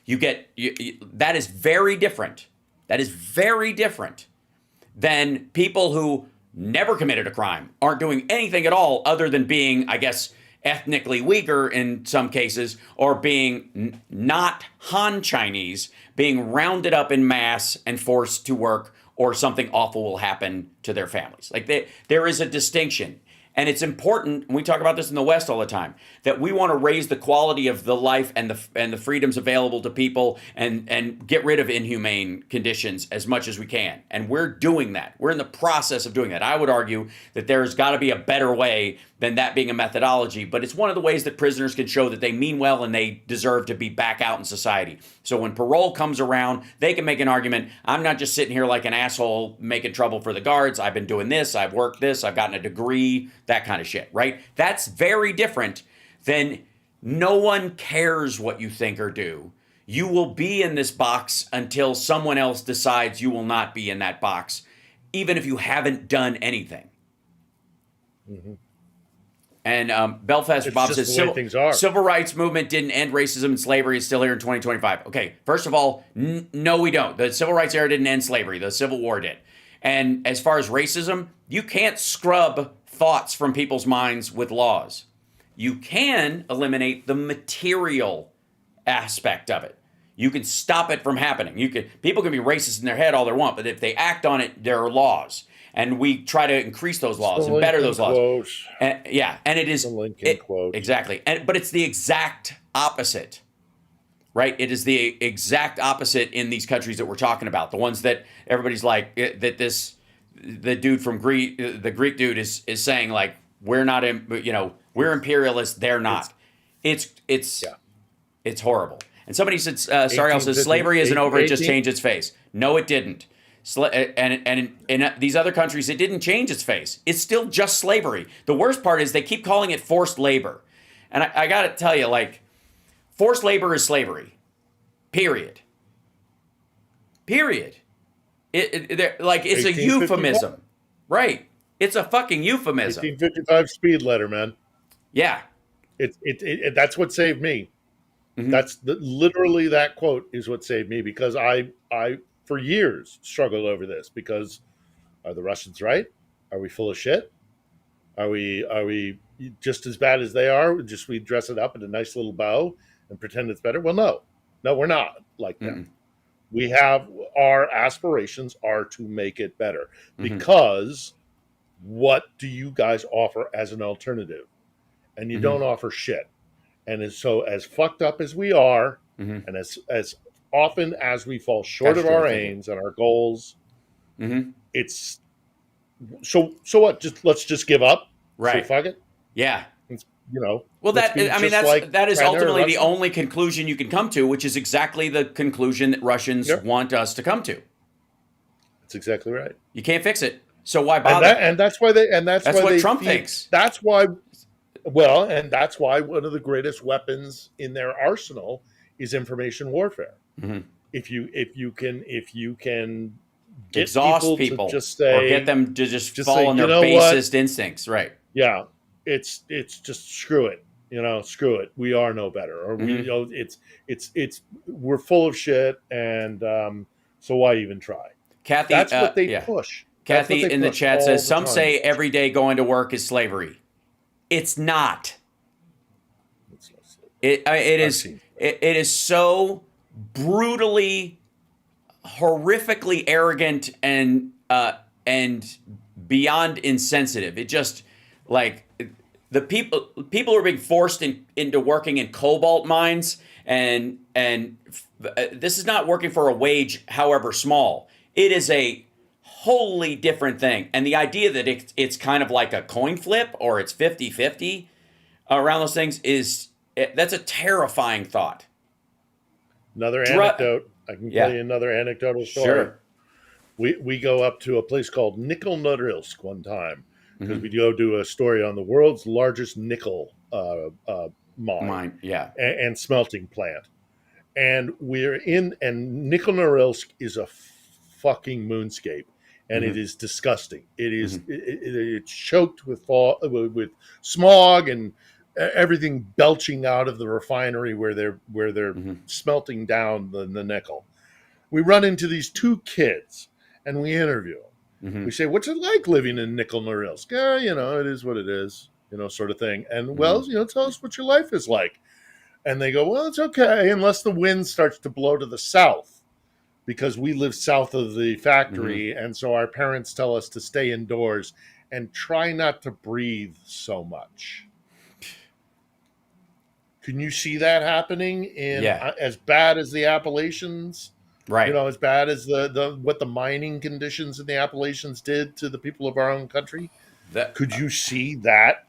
That is very different. That is very different than people who never committed a crime, aren't doing anything at all other than being, I guess, ethnically weaker in some cases, or being not Han Chinese, being rounded up in mass and forced to work, or something awful will happen to their families. Like there is a distinction. And it's important, and we talk about this in the West all the time, that we want to raise the quality of the life and the freedoms available to people and get rid of inhumane conditions as much as we can. And we're doing that. We're in the process of doing that. I would argue that there's got to be a better way than that being a methodology, but it's one of the ways that prisoners can show that they mean well and they deserve to be back out in society. So when parole comes around, they can make an argument, I'm not just sitting here like an asshole making trouble for the guards. I've been doing this, I've worked this, I've gotten a degree, that kind of shit, right? That's very different than no one cares what you think or do. You will be in this box until someone else decides you will not be in that box, even if you haven't done anything. Mm-hmm. And Belfast Bob says civil rights movement didn't end racism and slavery. It's still here in 2025. Okay, first of all, no, we don't. The civil rights era didn't end slavery. The Civil War did. And as far as racism, you can't scrub thoughts from people's minds with laws. You can eliminate the material aspect of it. You can stop it from happening. People can be racist in their head all they want, but if they act on it, there are laws. And we try to increase those laws and better those laws. And it is exactly. But it's the exact opposite, right? It is the exact opposite in these countries that we're talking about. The ones that everybody's like the dude from the Greek dude is saying like we're not, we're imperialists. They're not. It's horrible. And somebody said, sorry, also slavery isn't over. It just changed its face. No, it didn't. And in these other countries, it didn't change its face. It's still just slavery. The worst part is they keep calling it forced labor. And I got to tell you, like, forced labor is slavery. Period. It's a euphemism. Right. It's a fucking euphemism. 1855 speed letter, man. Yeah. That's what saved me. Mm-hmm. That's literally that quote is what saved me, because I for years struggled over this, because are the Russians right? Are we full of shit? Are we just as bad as they are? Just we dress it up in a nice little bow and pretend it's better? Well, no, we're not like them. We have our aspirations are to make it better, because what do you guys offer as an alternative? And you don't offer shit. And so as fucked up as we are, and as often as we fall short of our aims and our goals, it's so what? Let's just give up, right? So fuck it, yeah. Well, that is ultimately the only conclusion you can come to, which is exactly the conclusion that Russians want us to come to. That's exactly right. You can't fix it, so why bother? And that's why that's what Trump thinks. That's why. Well, and that's why one of the greatest weapons in their arsenal is information warfare. If you can get exhaust people to just say, or get them to just fall on their basest instincts, right? Yeah, it's just screw it. Screw it. We are no better, or we're full of shit, and so why even try? Kathy, that's what they push. Kathy in the chat says some say every day going to work is slavery. It's not. It is so brutally, horrifically arrogant and beyond insensitive. It just like the people are being forced into working in cobalt mines, and this is not working for a wage, however small. It is a wholly different thing. And the idea that it's kind of like a coin flip or it's 50-50 around those things that's a terrifying thought. Another anecdote. I can tell you another anecdotal story. Sure. We go up to a place called Nickel Norilsk one time, because we go do a story on the world's largest nickel mine. Yeah. And smelting plant. and Nickel Norilsk is a fucking moonscape, and it is disgusting. It is it's choked with smog and everything belching out of the refinery where they're smelting down the nickel. We run into these two kids and we interview them. We say, "What's it like living in Nickel Norilsk?" It is what it is, sort of thing. And well, tell us what your life is like. And they go, "Well, it's okay unless the wind starts to blow to the south, because we live south of the factory, and so our parents tell us to stay indoors and try not to breathe so much." Can you see that happening in as bad as the Appalachians? Right. As bad as what the mining conditions in the Appalachians did to the people of our own country? Could you see that?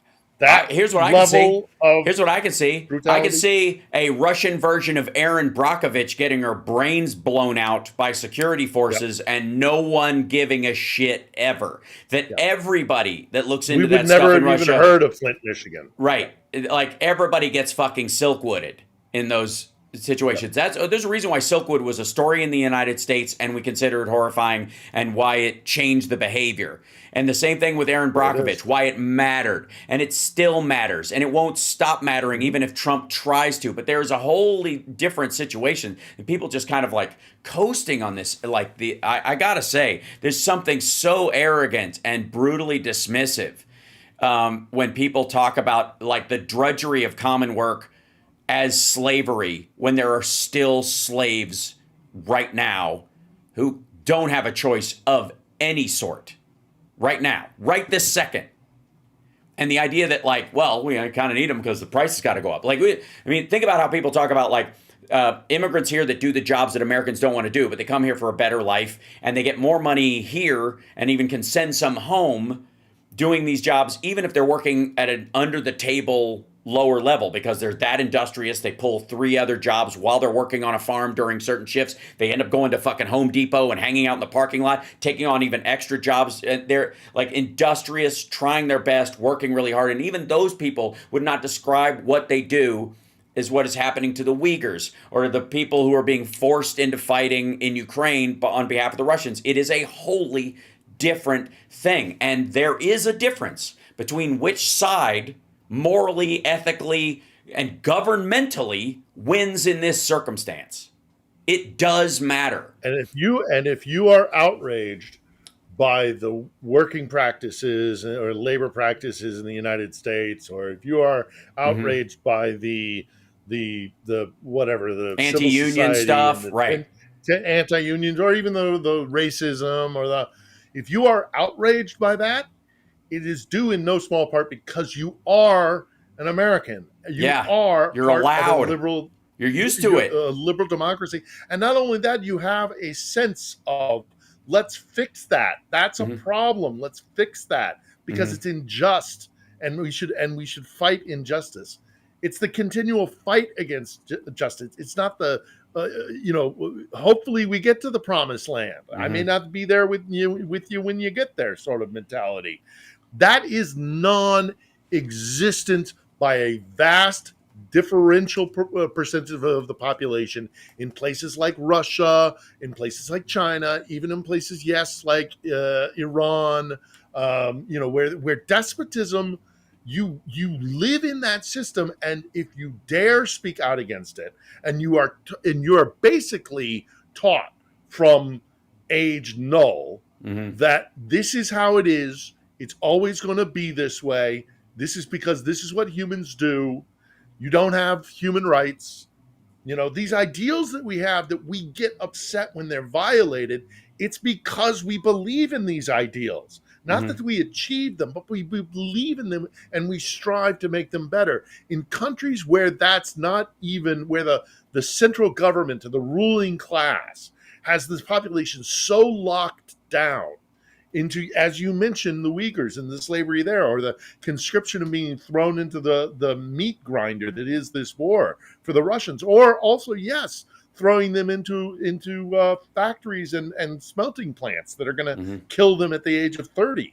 Here's what I can see. Here's what I can see. Brutality? I can see a Russian version of Erin Brockovich getting her brains blown out by security forces and no one giving a shit ever. That everybody that looks into that stuff in Russia... We would never have even heard of Flint, Michigan. Right. Like, everybody gets fucking silkwooded in those situations. There's a reason why Silkwood was a story in the United States and we consider it horrifying, and why it changed the behavior. And the same thing with Erin Brockovich, why it mattered, and it still matters, and it won't stop mattering even if Trump tries to. But there's a wholly different situation, and people just kind of like coasting on this. Like, I gotta say, there's something so arrogant and brutally dismissive when people talk about like the drudgery of common work as slavery, when there are still slaves right now who don't have a choice of any sort right now, right this second. And the idea that, like, well, we kind of need them because the price has got to go up. Like, think about how people talk about, like, immigrants here that do the jobs that Americans don't want to do, but they come here for a better life, and they get more money here and even can send some home doing these jobs, even if they're working at an under-the-table lower level, because they're that industrious. They pull 3 other jobs while they're working on a farm during certain shifts. They end up going to fucking Home Depot and hanging out in the parking lot, taking on even extra jobs. They're like industrious, trying their best, working really hard. And even those people would not describe what they do as what is happening to the Uyghurs or the people who are being forced into fighting in Ukraine on behalf of the Russians. It is a wholly different thing. And there is a difference between which side morally, ethically, and governmentally wins in this circumstance. It does matter. And if you are outraged by the working practices or labor practices in the United States, or if you are outraged by the whatever, the anti-union stuff, right? Anti-unions, or even the racism, or if you are outraged by that, it is due in no small part because you are an American. You're part allowed. Of a liberal. You're used to it. A liberal democracy, and not only that, you have a sense of let's fix that. That's a problem. Let's fix that because it's unjust, and we should fight injustice. It's the continual fight against justice. It's not the hopefully we get to the promised land. I may not be there with you when you get there, sort of mentality. That is non-existent by a vast differential percentage of the population in places like Russia, in places like China, even in places, like Iran, where despotism, you live in that system, and if you dare speak out against it, and you are basically taught from age null that this is how it is. It's always going to be this way. This is because this is what humans do. You don't have human rights. These ideals that we have, that we get upset when they're violated, it's because we believe in these ideals. Not that we achieve them, but we believe in them and we strive to make them better. In countries where that's not even, where the central government or the ruling class has this population so locked down into, as you mentioned, the Uyghurs and the slavery there, or the conscription of being thrown into the meat grinder that is this war for the Russians, or also, throwing them into factories and smelting plants that are going to kill them at the age of 30.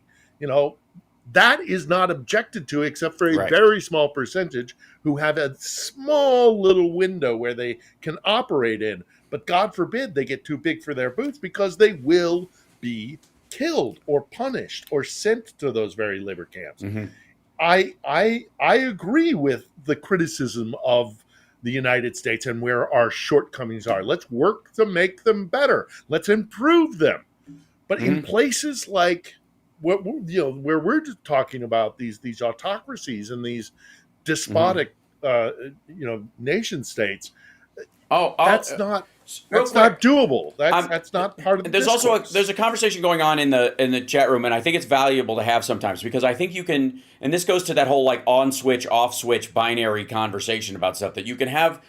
That is not objected to except for a Right. very small percentage who have a small little window where they can operate in. But God forbid they get too big for their boots, because they will be killed or punished or sent to those very labor camps. Mm-hmm. I agree with the criticism of the United States and where our shortcomings are. Let's work to make them better. Let's improve them. But in places like what where we're just talking about these autocracies and these despotic nation states, that's not doable. That's not part of the discourse. Also there's a conversation going on in the chat room, and I think it's valuable to have sometimes, because I think you can, and this goes to that whole like on switch, off switch binary conversation about stuff that you can have.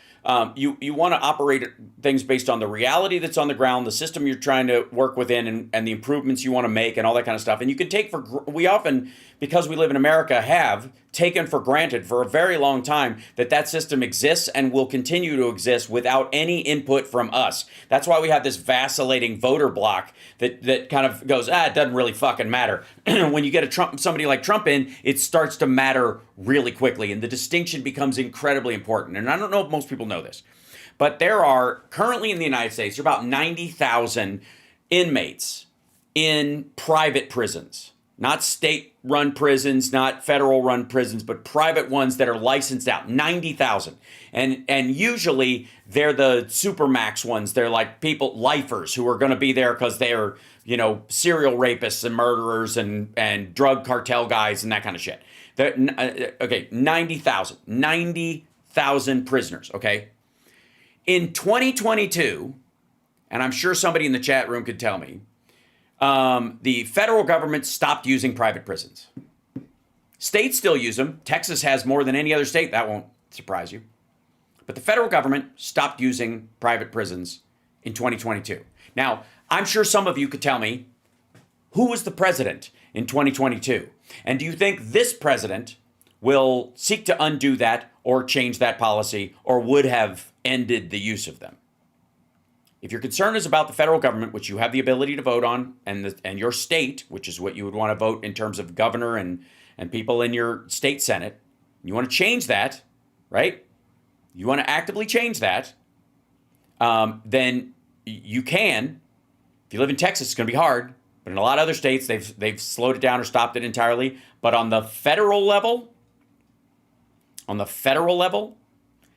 You want to operate things based on the reality that's on the ground, the system you're trying to work within, and the improvements you want to make, and all that kind of stuff. And you can take we often, because we live in America, have taken for granted for a very long time that system exists and will continue to exist without any input from us. That's why we have this vacillating voter bloc that kind of goes, it doesn't really fucking matter. When you get somebody like Trump in, it starts to matter really quickly, and the distinction becomes incredibly important. And I don't know if most people know this, but there are currently in the United States, there are about 90,000 inmates in private prisons. Not state-run prisons, not federal-run prisons, but private ones that are licensed out. 90,000. And usually they're the supermax ones. They're like lifers who are going to be there because they're, serial rapists and murderers and drug cartel guys and that kind of shit. 90,000. 90,000 prisoners, okay? In 2022, and I'm sure somebody in the chat room could tell me, the federal government stopped using private prisons. States still use them. Texas has more than any other state. That won't surprise you. But the federal government stopped using private prisons in 2022. Now, I'm sure some of you could tell me, who was the president in 2022? And do you think this president will seek to undo that or change that policy, or would have ended the use of them? If your concern is about the federal government, which you have the ability to vote on, and your state, which is what you would want to vote in terms of governor and people in your state senate, you want to change that, right? You want to actively change that, then you can. If you live in Texas, it's going to be hard. But in a lot of other states, they've slowed it down or stopped it entirely. But on the federal level,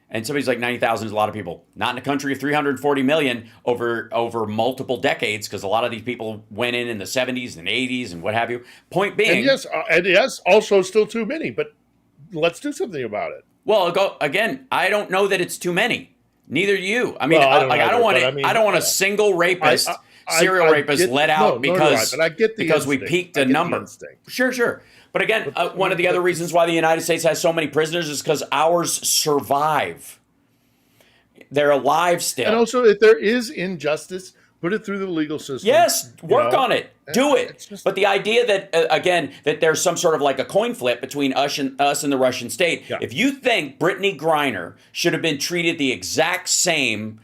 and somebody's like 90,000 is a lot of people. Not in a country of 340 million over multiple decades, because a lot of these people went in the 70s and 80s and what have you. Point being, and yes, also still too many. But let's do something about it. Well, again, I don't know that it's too many. Neither do you. I mean, I don't want a single rapist, serial rapist let out because we peaked a number. Sure. But again, one of the other reasons why the United States has so many prisoners is because ours survive. They're alive still. And also, if there is injustice, put it through the legal system. Yes, work on it. Do it. But the idea that, again, that there's some sort of like a coin flip between us and the Russian state. Yeah. If you think Brittany Griner should have been treated the exact same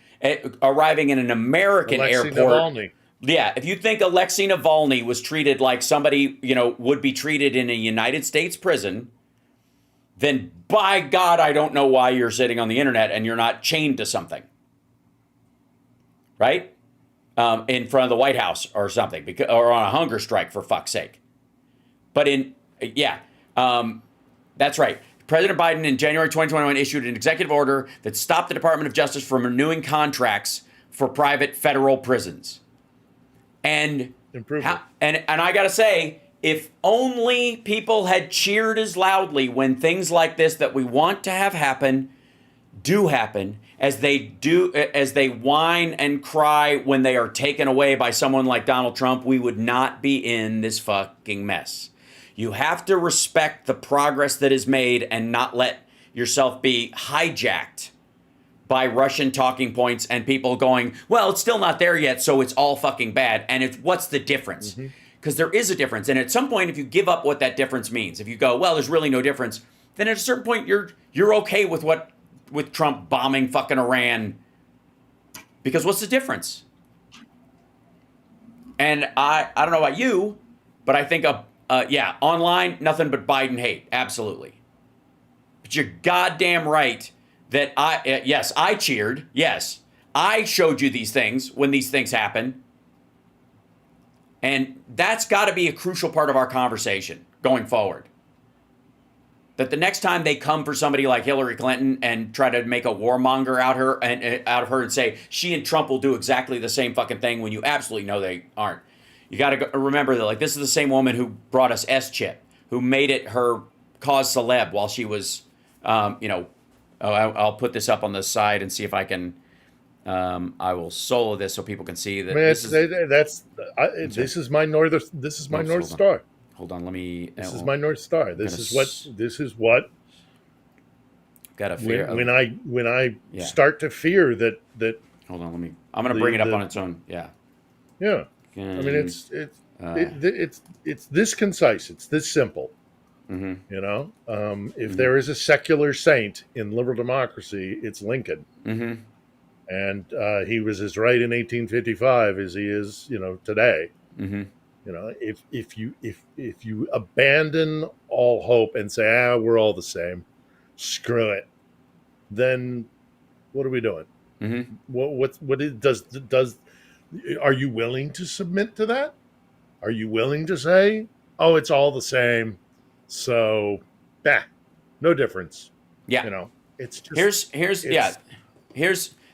arriving in an American airport. Navalny. Yeah, if you think Alexei Navalny was treated like somebody, would be treated in a United States prison, then by God, I don't know why you're sitting on the internet and you're not chained to something. Right? In front of the White House or something, or on a hunger strike, for fuck's sake. But that's right. President Biden in January 2021 issued an executive order that stopped the Department of Justice from renewing contracts for private federal prisons. And I gotta say, if only people had cheered as loudly when things like this that we want to have happen do happen, as they whine and cry when they are taken away by someone like Donald Trump, we would not be in this fucking mess. You have to respect the progress that is made and not let yourself be hijacked by Russian talking points and people going, well, it's still not there yet, so it's all fucking bad. And what's the difference? Because there is a difference. And at some point, if you give up what that difference means, if you go, well, there's really no difference, then at a certain point, you're okay with Trump bombing fucking Iran. Because what's the difference? And I don't know about you, but I think yeah, online, nothing but Biden hate. Absolutely. But you're goddamn right that yes, I cheered. Yes, I showed you these things when these things happen. And that's got to be a crucial part of our conversation going forward. That the next time they come for somebody like Hillary Clinton and try to make a warmonger out of her and say she and Trump will do exactly the same fucking thing when you absolutely know they aren't. You got to remember that, like, this is the same woman who brought us S-chip, who made it her cause celeb while she was, I'll put this up on the side and see if I can. I will solo this so people can see that. This is my north star. Hold on, let me. This is my North Star. This is what. Got to fear when I start to fear that. Hold on, I'm going to bring it up on its own. Yeah. Yeah. I mean, it's this concise. It's this simple. Mm-hmm. You know, if there is a secular saint in liberal democracy, it's Lincoln. Mm-hmm. And he was as right in 1855 as he is, today. Mm-hmm. You know, if you abandon all hope and say, we're all the same, screw it, then what are we doing? Mm-hmm. Are you willing to submit to that? Are you willing to say, it's all the same, so no difference? Yeah. It's just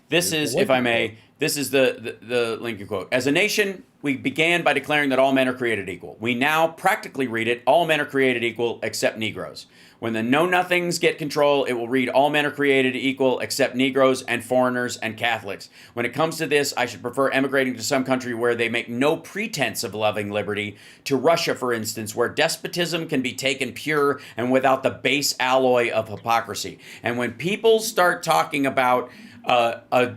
this is, if I may, this is the Lincoln quote. As a nation, we began by declaring that all men are created equal. We now practically read it, all men are created equal except Negroes. When the know-nothings get control, it will read all men are created equal except Negroes and foreigners and Catholics. When it comes to this, I should prefer emigrating to some country where they make no pretense of loving liberty, to Russia, for instance, where despotism can be taken pure and without the base alloy of hypocrisy. And when people start talking about a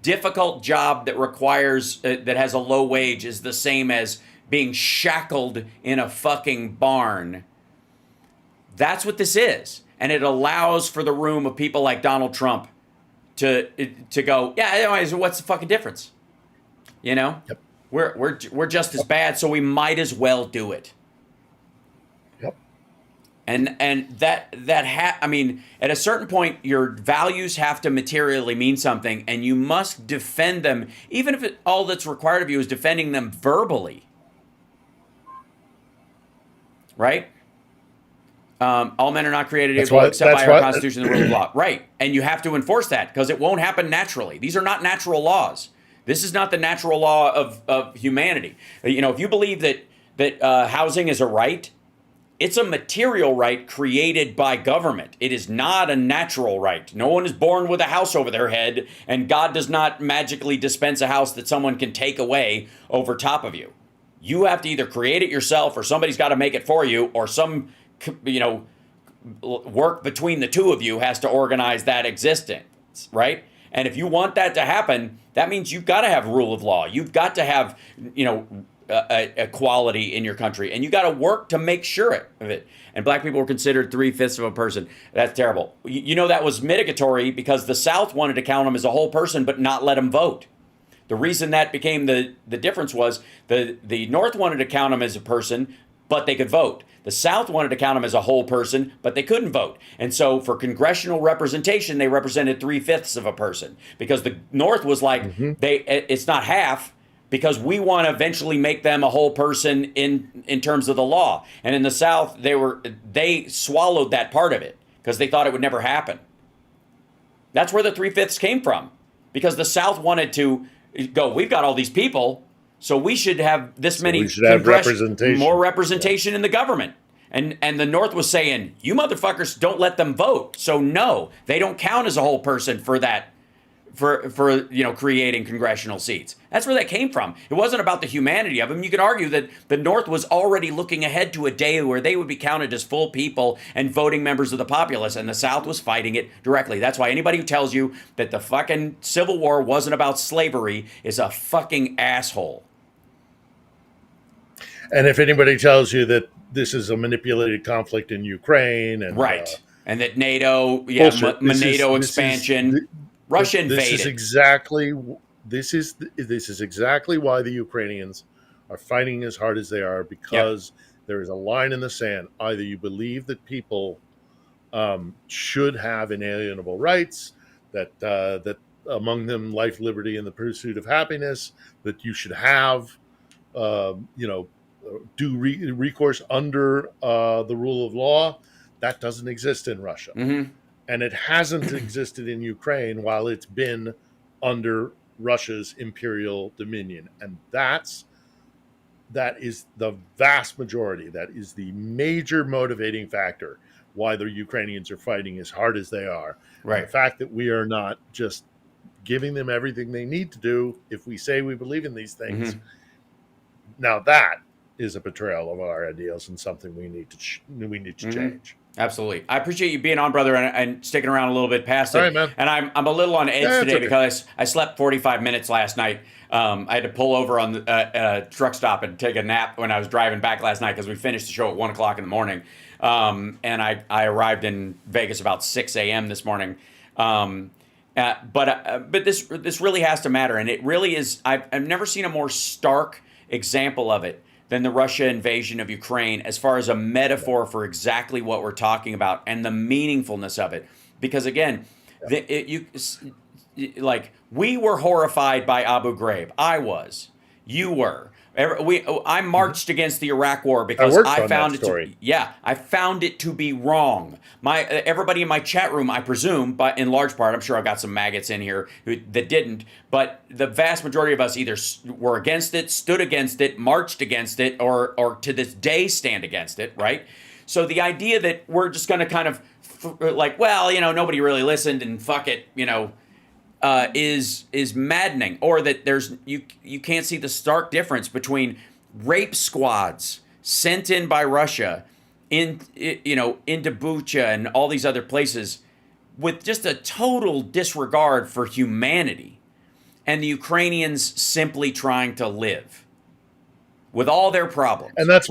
difficult job that requires that has a low wage is the same as being shackled in a fucking barn. That's what this is. And it allows for the room of people like Donald Trump to go, anyways, what's the fucking difference? Yep. We're just as bad, so we might as well do it. Yep. And at a certain point, your values have to materially mean something, and you must defend them, even if all that's required of you is defending them verbally. Right? All men are not created equal except by our Constitution and the rule of law. Right. And you have to enforce that because it won't happen naturally. These are not natural laws. This is not the natural law of humanity. If you believe that housing is a right, it's a material right created by government. It is not a natural right. No one is born with a house over their head, and God does not magically dispense a house that someone can take away over top of you. You have to either create it yourself, or somebody's got to make it for you, or some work between the two of you has to organize that existence, right? And if you want that to happen, that means you've got to have rule of law. You've got to have, equality in your country, and you got to work to make sure of it. And black people were considered 3/5 of a person. That's terrible. That was mitigatory because the South wanted to count them as a whole person, but not let them vote. The reason that became the difference was the North wanted to count them as a person, but they could vote. The South wanted to count them as a whole person, but they couldn't vote. And so for congressional representation, they represented 3/5 of a person, because the North was like, it's not half, because we want to eventually make them a whole person in terms of the law. And in the South, they swallowed that part of it because they thought it would never happen. That's where the 3/5 came from, because the South wanted to go, we've got all these people, so we should have this many. We should have representation. More representation in the government. And the North was saying, you motherfuckers don't let them vote. So no, they don't count as a whole person for that, for creating congressional seats. That's where that came from. It wasn't about the humanity of them. You could argue that the North was already looking ahead to a day where they would be counted as full people and voting members of the populace, and the South was fighting it directly. That's why anybody who tells you that the fucking Civil War wasn't about slavery is a fucking asshole. And if anybody tells you that this is a manipulated conflict in Ukraine, and right, and that NATO, NATO expansion, Russia invaded. This is exactly why the Ukrainians are fighting as hard as they are, because There is a line in the sand. Either you believe that people should have inalienable rights, that among them life, liberty, and the pursuit of happiness, that you should have, recourse under the rule of law. That doesn't exist in Russia. Mm-hmm. And it hasn't existed in Ukraine while it's been under Russia's imperial dominion. And that is the vast majority. That is the major motivating factor why the Ukrainians are fighting as hard as they are. Right. And the fact that we are not just giving them everything they need to do if we say we believe in these things. Mm-hmm. Now that is a betrayal of our ideals and something we need to change. Absolutely. I appreciate you being on, brother, and sticking around a little bit past it. All right, man. And I'm a little on edge today okay. because I slept 45 minutes last night. I had to pull over on the truck stop and take a nap when I was driving back last night because we finished the show at 1 o'clock in the morning. And I arrived in Vegas about 6 a.m. this morning. But this really has to matter, and it really is. I've never seen a more stark example of it than the Russia invasion of Ukraine, as far as a metaphor for exactly what we're talking about and the meaningfulness of it. Because again, we were horrified by Abu Ghraib. I was. You were. I marched against the Iraq War because I found it to be wrong. Everybody in my chat room, I presume, but in large part, I'm sure I've got some maggots in here that didn't, but the vast majority of us either were against it, stood against it, marched against it, or to this day stand against it, right? So the idea that we're just going to kind of nobody really listened and fuck it, is maddening, or that you can't see the stark difference between rape squads sent in by Russia into Bucha and all these other places with just a total disregard for humanity, and the Ukrainians simply trying to live with all their problems. And that's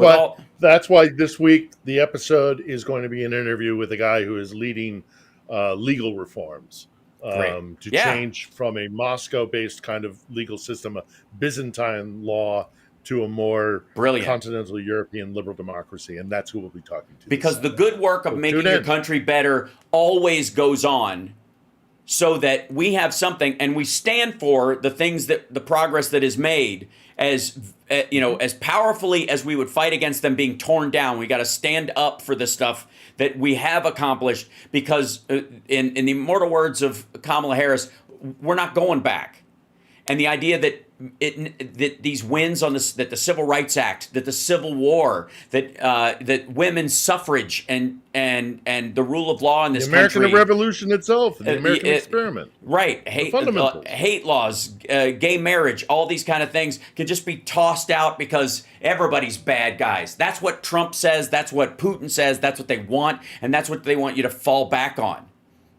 why this week the episode is going to be an interview with a guy who is leading legal reforms. To change from a Moscow-based kind of legal system, a Byzantine law, to a more continental European liberal democracy. And that's who we'll be talking to. Because the good work of making your country better always goes on, so that we have something, and we stand for the things that the progress that is made, as powerfully as we would fight against them being torn down. We got to stand up for the stuff that we have accomplished, because in the immortal words of Kamala Harris, we're not going back. And the idea that these wins on this, that the Civil Rights Act, that the Civil War, that women's suffrage and the rule of law in this country, the American Revolution itself, the American experiment, right? Hate laws, gay marriage, all these kind of things can just be tossed out because everybody's bad guys. That's what Trump says. That's what Putin says. That's what they want, and that's what they want you to fall back on.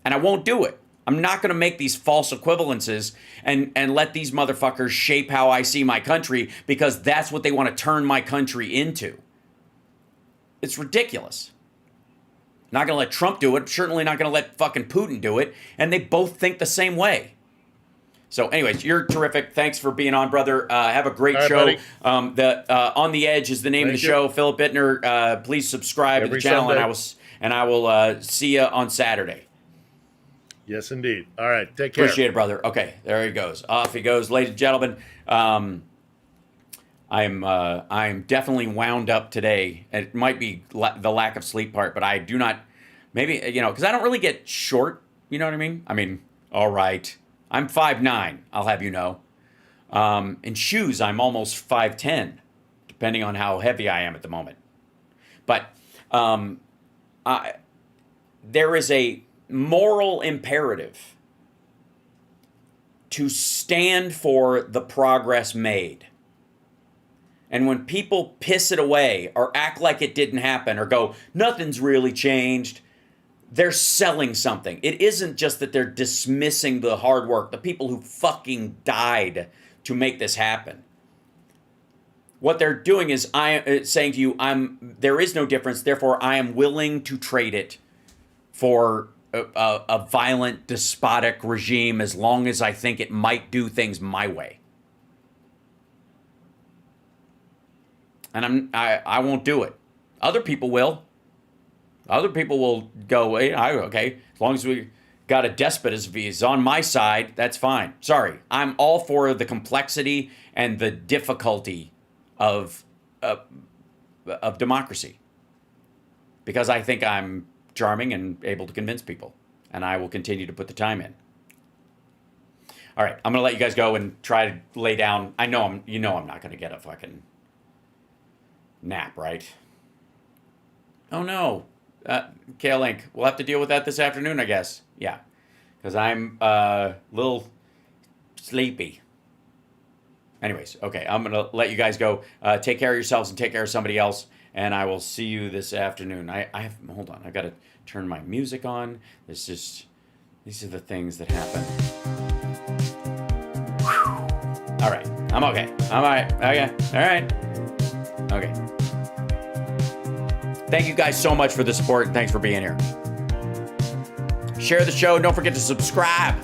And I won't do it. I'm not going to make these false equivalences and let these motherfuckers shape how I see my country, because that's what they want to turn my country into. It's ridiculous. Not going to let Trump do it. Certainly not going to let fucking Putin do it. And they both think the same way. So anyways, you're terrific. Thanks for being on, brother. Have a great show. On the Edge is the name of the show. Philip Bitner, please subscribe to the channel, and I will see you on Saturday. Yes, indeed. All right. Take care. Appreciate it, brother. Okay, there he goes. Off he goes. Ladies and gentlemen, I'm definitely wound up today. It might be the lack of sleep part, but I do not, maybe, because I don't really get short. You know what I mean? I mean, all right. I'm 5'9", I'll have you know. In shoes, I'm almost 5'10", depending on how heavy I am at the moment. But there is a moral imperative to stand for the progress made. And when people piss it away or act like it didn't happen or go, nothing's really changed, they're selling something. It isn't just that they're dismissing the hard work, the people who fucking died to make this happen. What they're doing is saying to you, there is no difference, therefore I am willing to trade it for a violent, despotic regime as long as I think it might do things my way. And I won't do it. Other people will. Other people will go, hey, okay, as long as we got a despot as he's on my side, that's fine. Sorry, I'm all for the complexity and the difficulty of democracy, because I think I'm charming and able to convince people, and I will continue to put the time in. All right, I'm gonna let you guys go and try to lay down. I know I'm not gonna get a fucking nap, right? Oh no. Kale Link, we'll have to deal with that this afternoon, I guess. Yeah, because I'm a little sleepy. Anyways, okay, I'm going to let you guys go. Take care of yourselves and take care of somebody else, and I will see you this afternoon. Hold on, I've got to turn my music on. These are the things that happen. Whew. All right, I'm okay. I'm all right. Okay, all right. Okay. Thank you guys so much for the support, and thanks for being here. Share the show. Don't forget to subscribe.